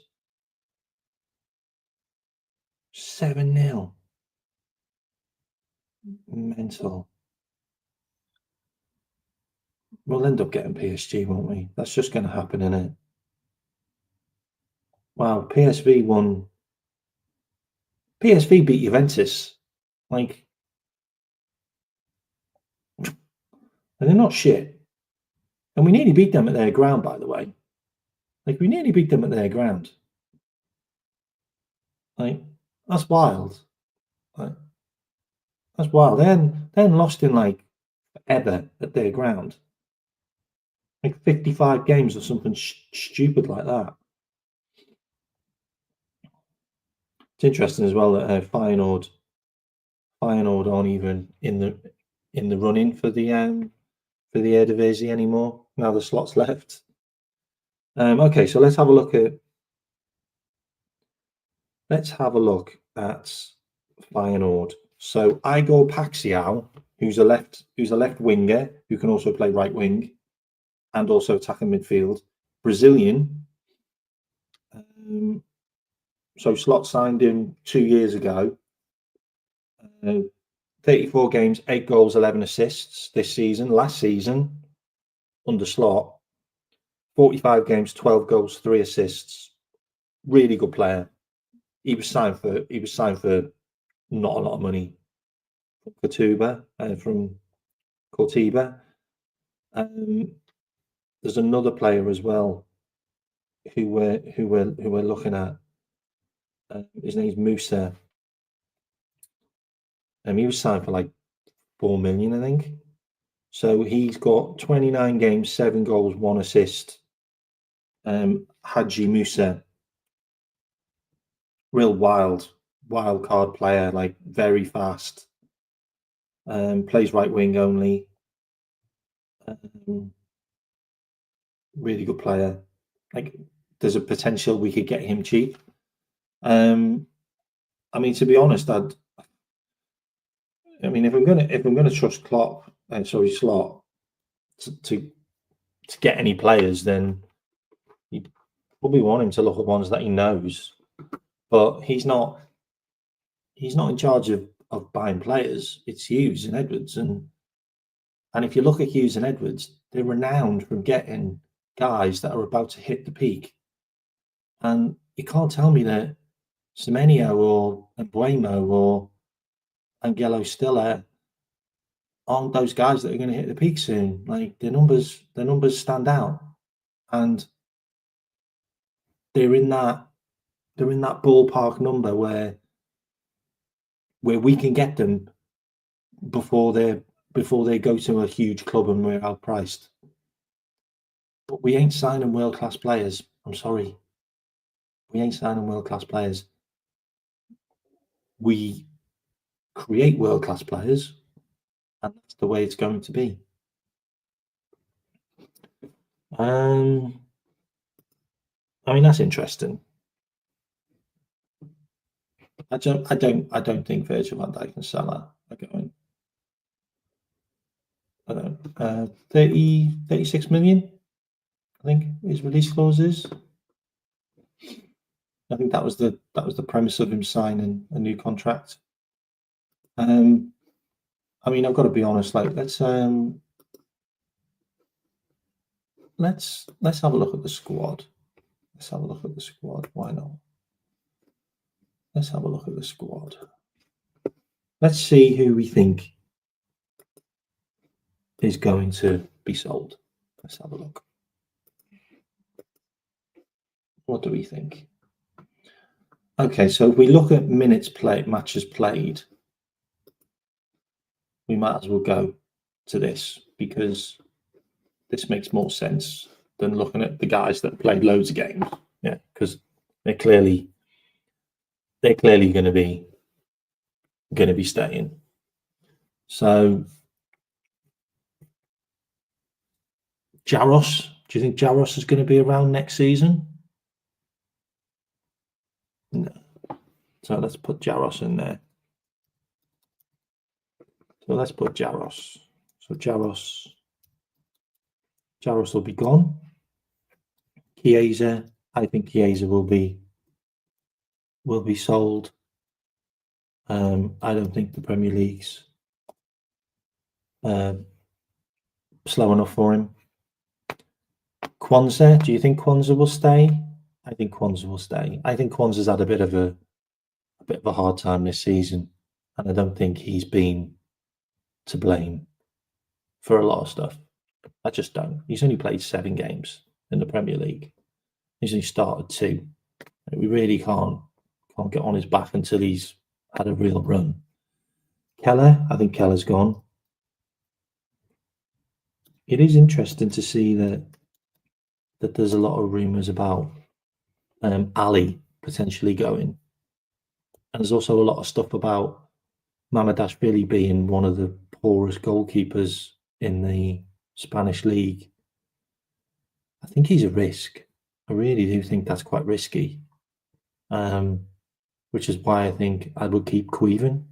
7-0. Mental. We'll end up getting PSG, won't we? That's just going to happen, isn't it? Wow, PSV won. PSV beat Juventus. Like, and they're not shit. And we nearly beat them at their ground, by the way. Like, we nearly beat them at their ground. Like, that's wild. Like, that's wild. They hadn't lost in, like, ever at their ground. Like 55 games or something stupid like that. It's interesting as well that Feyenoord aren't even in the running for the Eredivisie anymore. Now the slot's left. Okay, so let's have a look at Feyenoord. So Igor Paxiao, who's a left winger who can also play right wing and also attacking midfield. Brazilian. So Slot signed him 2 years ago. 34 games, 8 goals, 11 assists this season. Last season, under Slot, 45 games, 12 goals, 3 assists. Really good player. He was signed for not a lot of money from Cortiba. There's another player as well who we're looking at. His name's Musa. He was signed for like 4 million, I think. So he's got 29 games, 7 goals, 1 assist. Haji Musa. Real wild wild card player, like very fast. Plays right wing only. Really good player. Like, there's a potential we could get him cheap. I mean, to be honest, if I'm gonna trust Slot to get any players, then you probably want him to look at ones that he knows. But he's not in charge of buying players. It's Hughes and Edwards, and if you look at Hughes and Edwards, they're renowned for getting guys that are about to hit the peak. And you can't tell me that Semenyo or Mbuemo or Angelo Stiller aren't those guys that are going to hit the peak soon. Like, their numbers stand out, and they're in that ballpark number where we can get them before they go to a huge club and we're outpriced. But we ain't signing world class players. I'm sorry, we ain't signing world class players. We create world class players, and that's the way it's going to be. I mean, that's interesting. I don't think Virgil van Dijk and Salah are going. I don't. 36 million, I think his release clause is. I think that was the premise of him signing a new contract. I mean, I've got to be honest. Like, let's have a look at the squad. Let's have a look at the squad. Why not? Let's have a look at the squad. Let's see who we think is going to be sold. Let's have a look. What do we think? Okay, so if we look at minutes played, matches played, we might as well go to this, because this makes more sense than looking at the guys that played loads of games. Yeah, because they're clearly going to be staying. So, Jaros, do you think Jaros is going to be around next season? No. So let's put Jaros in there. So let's put Jaros. So Jaros will be gone. Chiesa, I think Chiesa will be sold. I don't think the Premier League's slow enough for him. Kwanzaa, do you think Kwanzaa will stay? I think Kwanzaa will stay. I think Kwanzaa's had a bit of a hard time this season, and I don't think he's been to blame for a lot of stuff. I just don't. He's only played 7 games in the Premier League. He's only started 2. We really can't get on his back until he's had a real run. Keller, I think Keller's gone. It is interesting to see that there's a lot of rumours about Ali potentially going. And there's also a lot of stuff about Mamadashvili being one of the poorest goalkeepers in the Spanish league. I think he's a risk. I really do think that's quite risky. Which is why I think I would keep Cueven.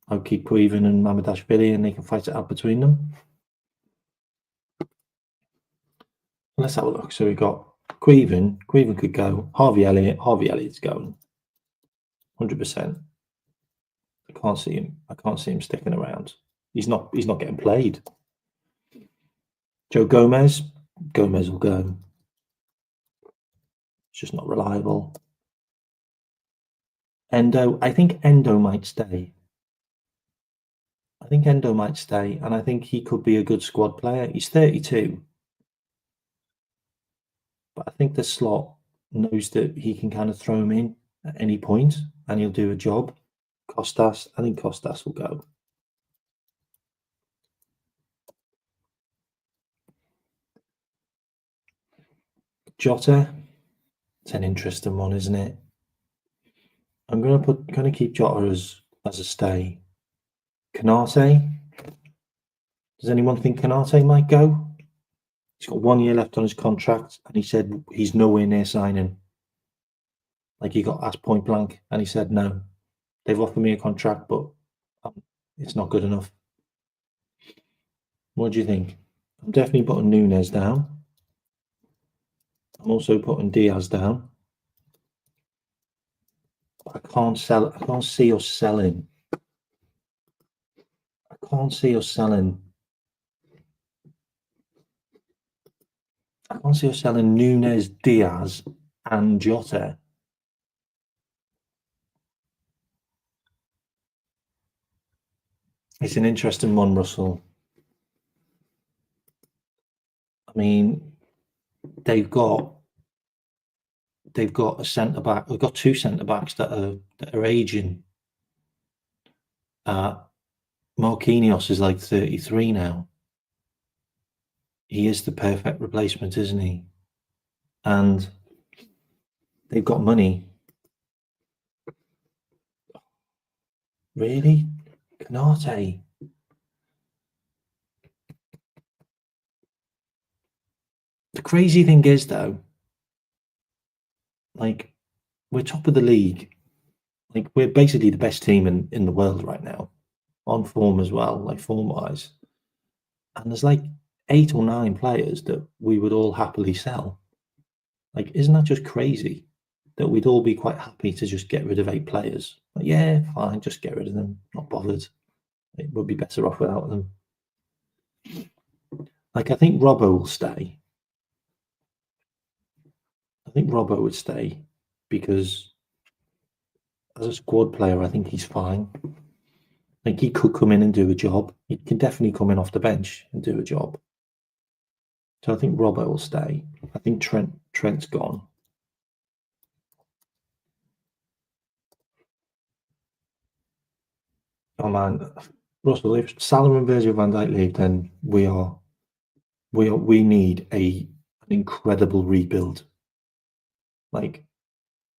I would keep Cueven and Mamadashvili, and they can fight it out between them. Let's have a look. So we've got Cueven. Cueven could go. Harvey Elliott's going. 100%. I can't see him sticking around. He's not getting played. Joe Gomez will go. It's just not reliable. Endo, I think Endo might stay. And I think he could be a good squad player. He's 32. But I think the Slot knows that he can kind of throw him in at any point and he'll do a job. Costas, I think Costas will go. Jota, it's an interesting one, isn't it? I'm gonna keep Jota as a stay. Canate. Does anyone think Canate might go? He's got 1 year left on his contract, and he said he's nowhere near signing. Like, he got asked point blank, and he said no. They've offered me a contract, but it's not good enough. What do you think? I'm definitely putting Nunez down. I'm also putting Diaz down. I can't sell. I can't see us selling. I can't see us selling. I can't see us selling Nunez, Diaz, and Jota. It's an interesting one, Russell. I mean, they've got a centre back. They've got two centre backs that are aging. Marquinhos is like 33 now. He is the perfect replacement, isn't he? And they've got money. Really? Canate? The crazy thing is, though, like, we're top of the league. Like, we're basically the best team in the world right now, on form as well, like form-wise. And there's like 8 or 9 players that we would all happily sell. Like, isn't that just crazy? That we'd all be quite happy to just get rid of 8 players. Like, yeah, fine, just get rid of them. Not bothered. It would be better off without them. Like, I think Robbo will stay. I think Robbo would stay because as a squad player, I think he's fine. Like, he could come in and do a job. He can definitely come in off the bench and do a job. So I think Robbo will stay. I think Trent's gone. Oh man, Russell, if Salah and Virgil van Dijk leave, then we need an incredible rebuild. Like,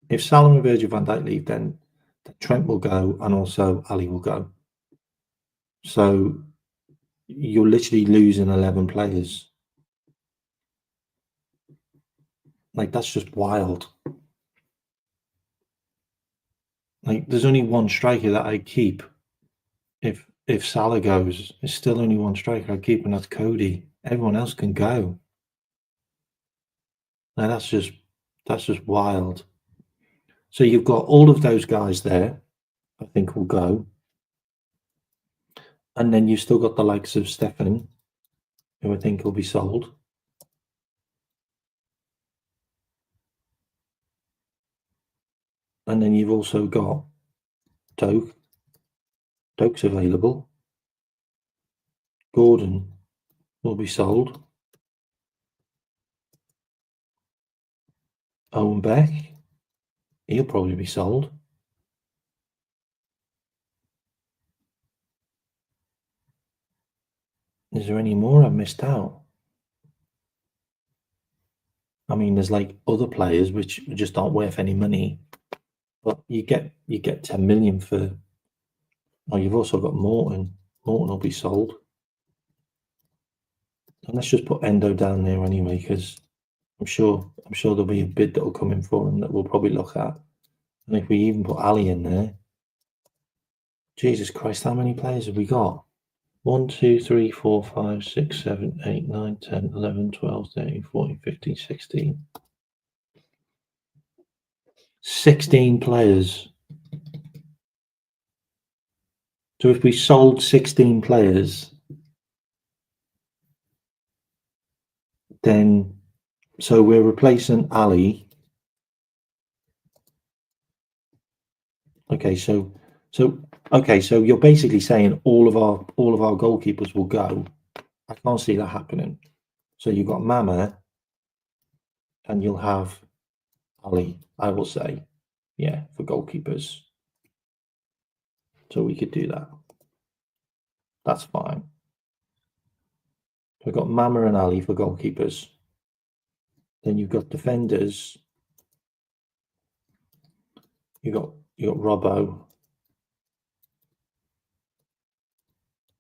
if Salah and Virgil van Dijk leave, then Trent will go and also Ali will go. So you're literally losing 11 players. Like, that's just wild. Like, there's only one striker that I keep. If Salah goes, there's still only one striker I keep, and that's Cody. Everyone else can go. Like, that's just wild. So you've got all of those guys there, I think will go. And then you've still got the likes of Stefan, who I think will be sold. And then you've also got Doak. Doak's available. Gordon will be sold. Owen Beck, he'll probably be sold. Is there any more I've missed out? I mean, there's like other players which just aren't worth any money, but you get 10 million for. Oh, you've also got Morton. Morton will be sold. And let's just put Endo down there anyway, because I'm sure there'll be a bid that will come in for him that we'll probably look at. And if we even put Ali in there, Jesus Christ, how many players have we got? 1, 2, 3, 4, 5, 6, 7, 8, 9, 10, 11, 12, 13, 14, 15, 16. 16 players. So if we sold 16 players, then so we're replacing Ali. Okay, so you're basically saying all of our goalkeepers will go. I can't see that happening. So you've got Mama, and you'll have Ali, I will say, yeah, for goalkeepers. So we could do that. That's fine. We've got Mama and Ali for goalkeepers. Then you've got defenders. You've got You got Robbo.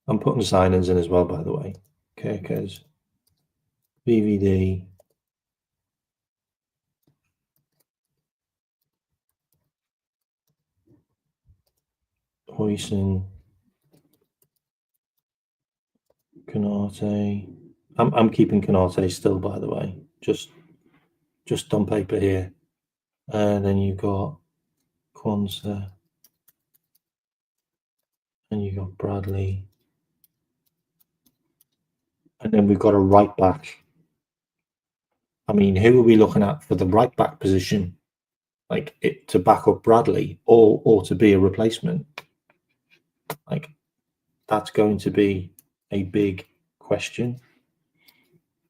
I'm putting signings in as well, by the way. Kirkers, VVD, Hoyson, Canate. I'm keeping Canate still, by the way. Just on paper here. And then you've got Kwanzaa. And you got Bradley. And then we've got a right back. I mean, who are we looking at for the right back position? Like it to back up Bradley or to be a replacement? Like that's going to be a big question.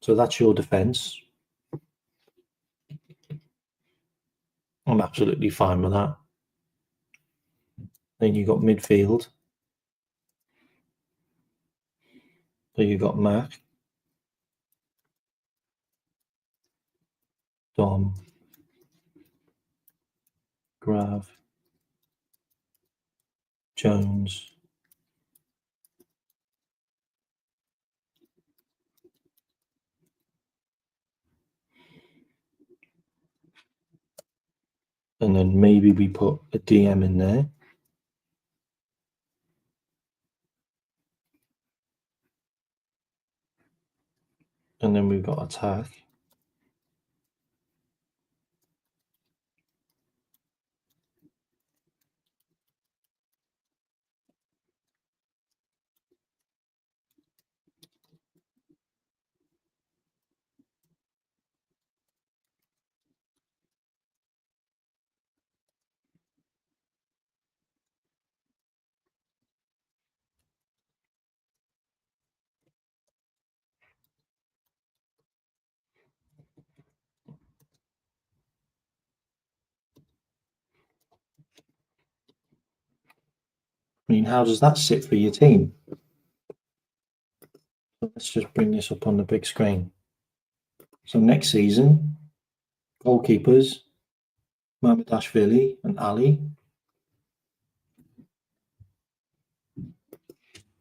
So that's your defence. I'm absolutely fine with that. Then you got midfield. So you got Mac, Dom, Grav, Jones, and then maybe we put a DM in there. And then we've got attack. I mean, how does that sit for your team? Let's just bring this up on the big screen. So next season, goalkeepers, Mamardashvili and Ali.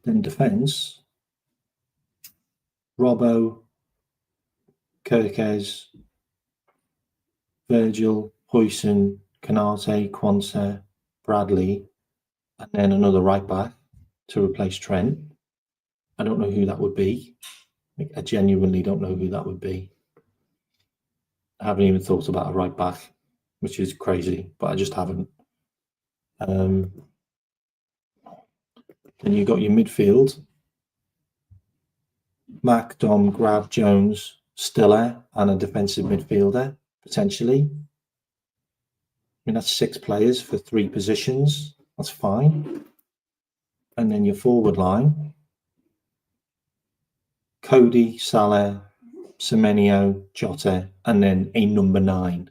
Then defence, Robbo, Kirkes, Virgil, Hoyson, Canate, Kwanzaa, Bradley, and then another right back to replace Trent. I don't know who that would be. I genuinely don't know who that would be. I haven't even thought about a right back, which is crazy, but I just haven't. Then you've got your midfield. Mac, Dom, Grav, Jones, Stiller, and a defensive midfielder, potentially. I mean, that's 6 players for 3 positions. That's fine. And then your forward line. Cody, Salah, Semenyo, Jota, and then a number 9,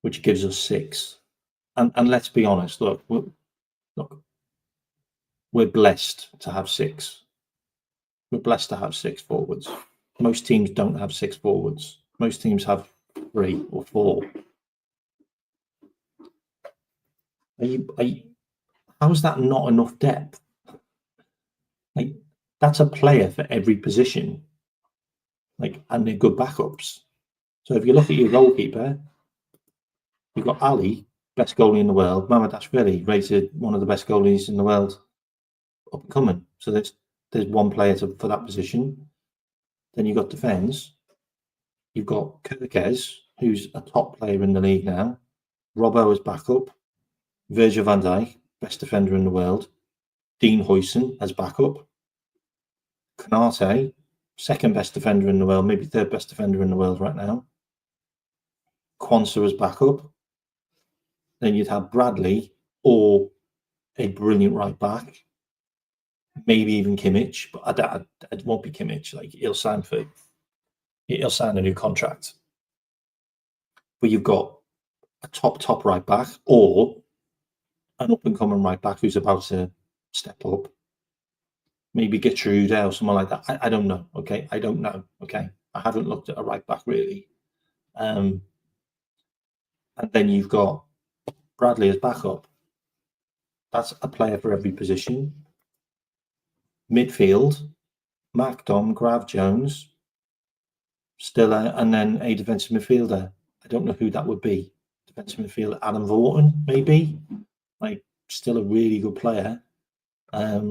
which gives us 6. And let's be honest, look, we're blessed to have 6. We're blessed to have 6 forwards. Most teams don't have 6 forwards. Most teams have 3 or 4. How is that not enough depth? Like, that's a player for every position. Like, and they're good backups. So if you look at your goalkeeper, you've got Ali, best goalie in the world. Mamardashvili, rated one of the best goalies in the world, up and coming. So there's one player for that position. Then you've got defence. You've got Kirkes, who's a top player in the league now. Robbo as backup. Virgil van Dijk, best defender in the world. Dean Huijsen as backup. Canate, second best defender in the world, maybe third best defender in the world right now. Kwanzaa as backup. Then you'd have Bradley or a brilliant right back. Maybe even Kimmich, but it won't be Kimmich. Like he'll sign a new contract. But you've got a top right back or an up and coming right back who's about to step up. Maybe Gertrude or someone like that. I don't know. Okay, I don't know. Okay, I haven't looked at a right back really. And then you've got Bradley as backup. That's a player for every position. Midfield, MacDom, Grav Jones, still and then a defensive midfielder. I don't know who that would be. Defensive midfielder, Adam Vorton, maybe. Like, still a really good player. I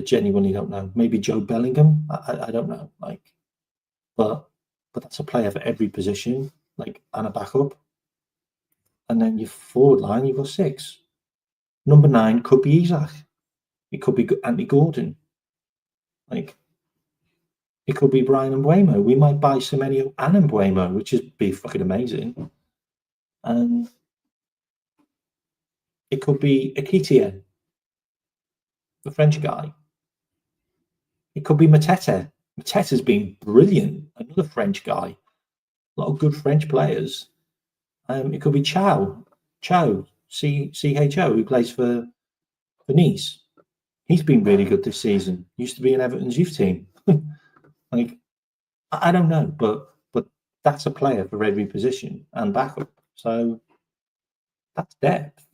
genuinely don't know. Maybe Joe Bellingham. I don't know. Like, but that's a player for every position, like, and a backup. And then your forward line, you've got 6. Number 9 could be Isaac. It could be Anthony Gordon. Like, it could be Brian Mbuemo. We might buy Semenyo and Mbuemo, which would be fucking amazing. And it could be Akitian, the French guy. It could be Mateta. Mateta's been brilliant. Another French guy. A lot of good French players. It could be Chao, CHO, who plays for Nice. He's been really good this season. Used to be in Everton's youth team. Like, I don't know, but that's a player for every position and backup. So that's depth.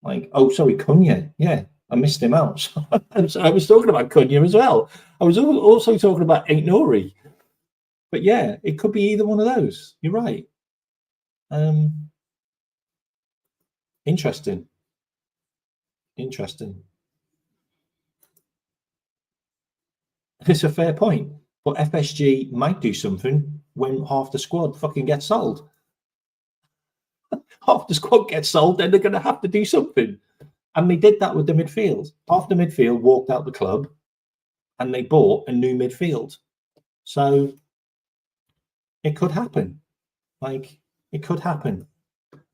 Like, oh, sorry, Cunha. Yeah, I missed him out. I was talking about Cunha as well. I was also talking about Aït-Nouri. But yeah, it could be either one of those. You're right. Interesting. It's a fair point. But FSG might do something when half the squad fucking gets sold. Half the squad gets sold, then they're going to have to do something. And they did that with the midfield. Half the midfield walked out the club and they bought a new midfield. So it could happen. Like, it could happen.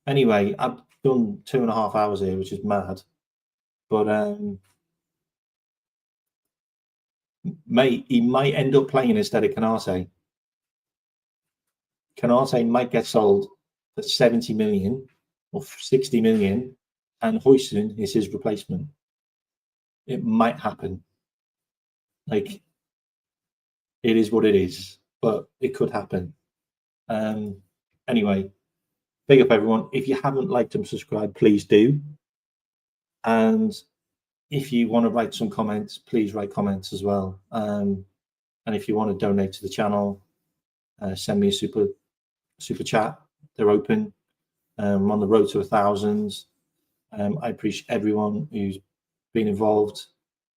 Anyway, I've done 2.5 hours here, which is mad. But mate, he might end up playing instead of Canate. Canate might get sold for 70 million or 60 million, and Huijsen is his replacement. It might happen. Like, it is what it is, but it could happen. Anyway, big up everyone. If you haven't liked and subscribed, please do. And if you want to write some comments, please write comments as well. And if you want to donate to the channel, send me a super chat. They're open. I'm on the road to 1,000. I appreciate everyone who's been involved.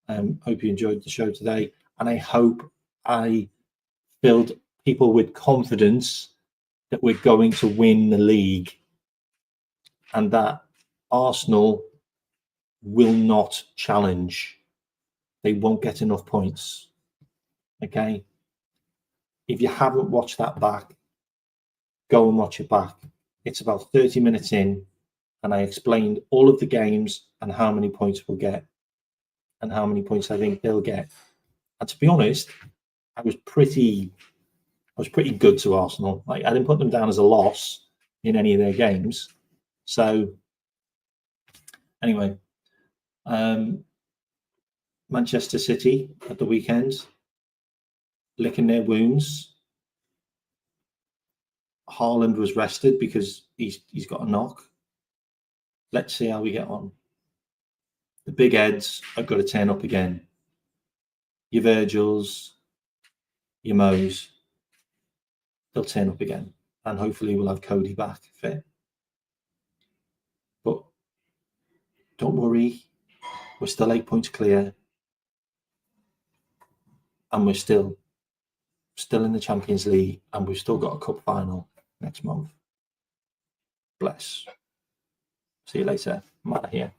Hope you enjoyed the show today, and I hope I filled people with confidence that we're going to win the league and that Arsenal will not challenge. They won't get enough points. Okay? If you haven't watched that back, go and watch it back. It's about 30 minutes in, and I explained all of the games and how many points we'll get and how many points I think they'll get. And to be honest, I was pretty good to Arsenal. Like, I didn't put them down as a loss in any of their games. So anyway, Manchester City at the weekend, licking their wounds. Haaland was rested because he's got a knock. Let's see how we get on. The big heads have got to turn up again. Your Virgils, your Moes, they'll turn up again. And hopefully we'll have Cody back fit. But don't worry, we're still 8 points clear. And we're still in the Champions League, and we've still got a cup final next month. Bless. See you later. I'm out of here.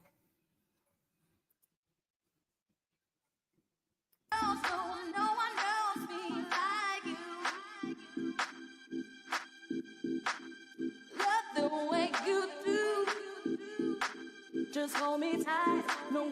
Love the way you do. Just hold me tight. No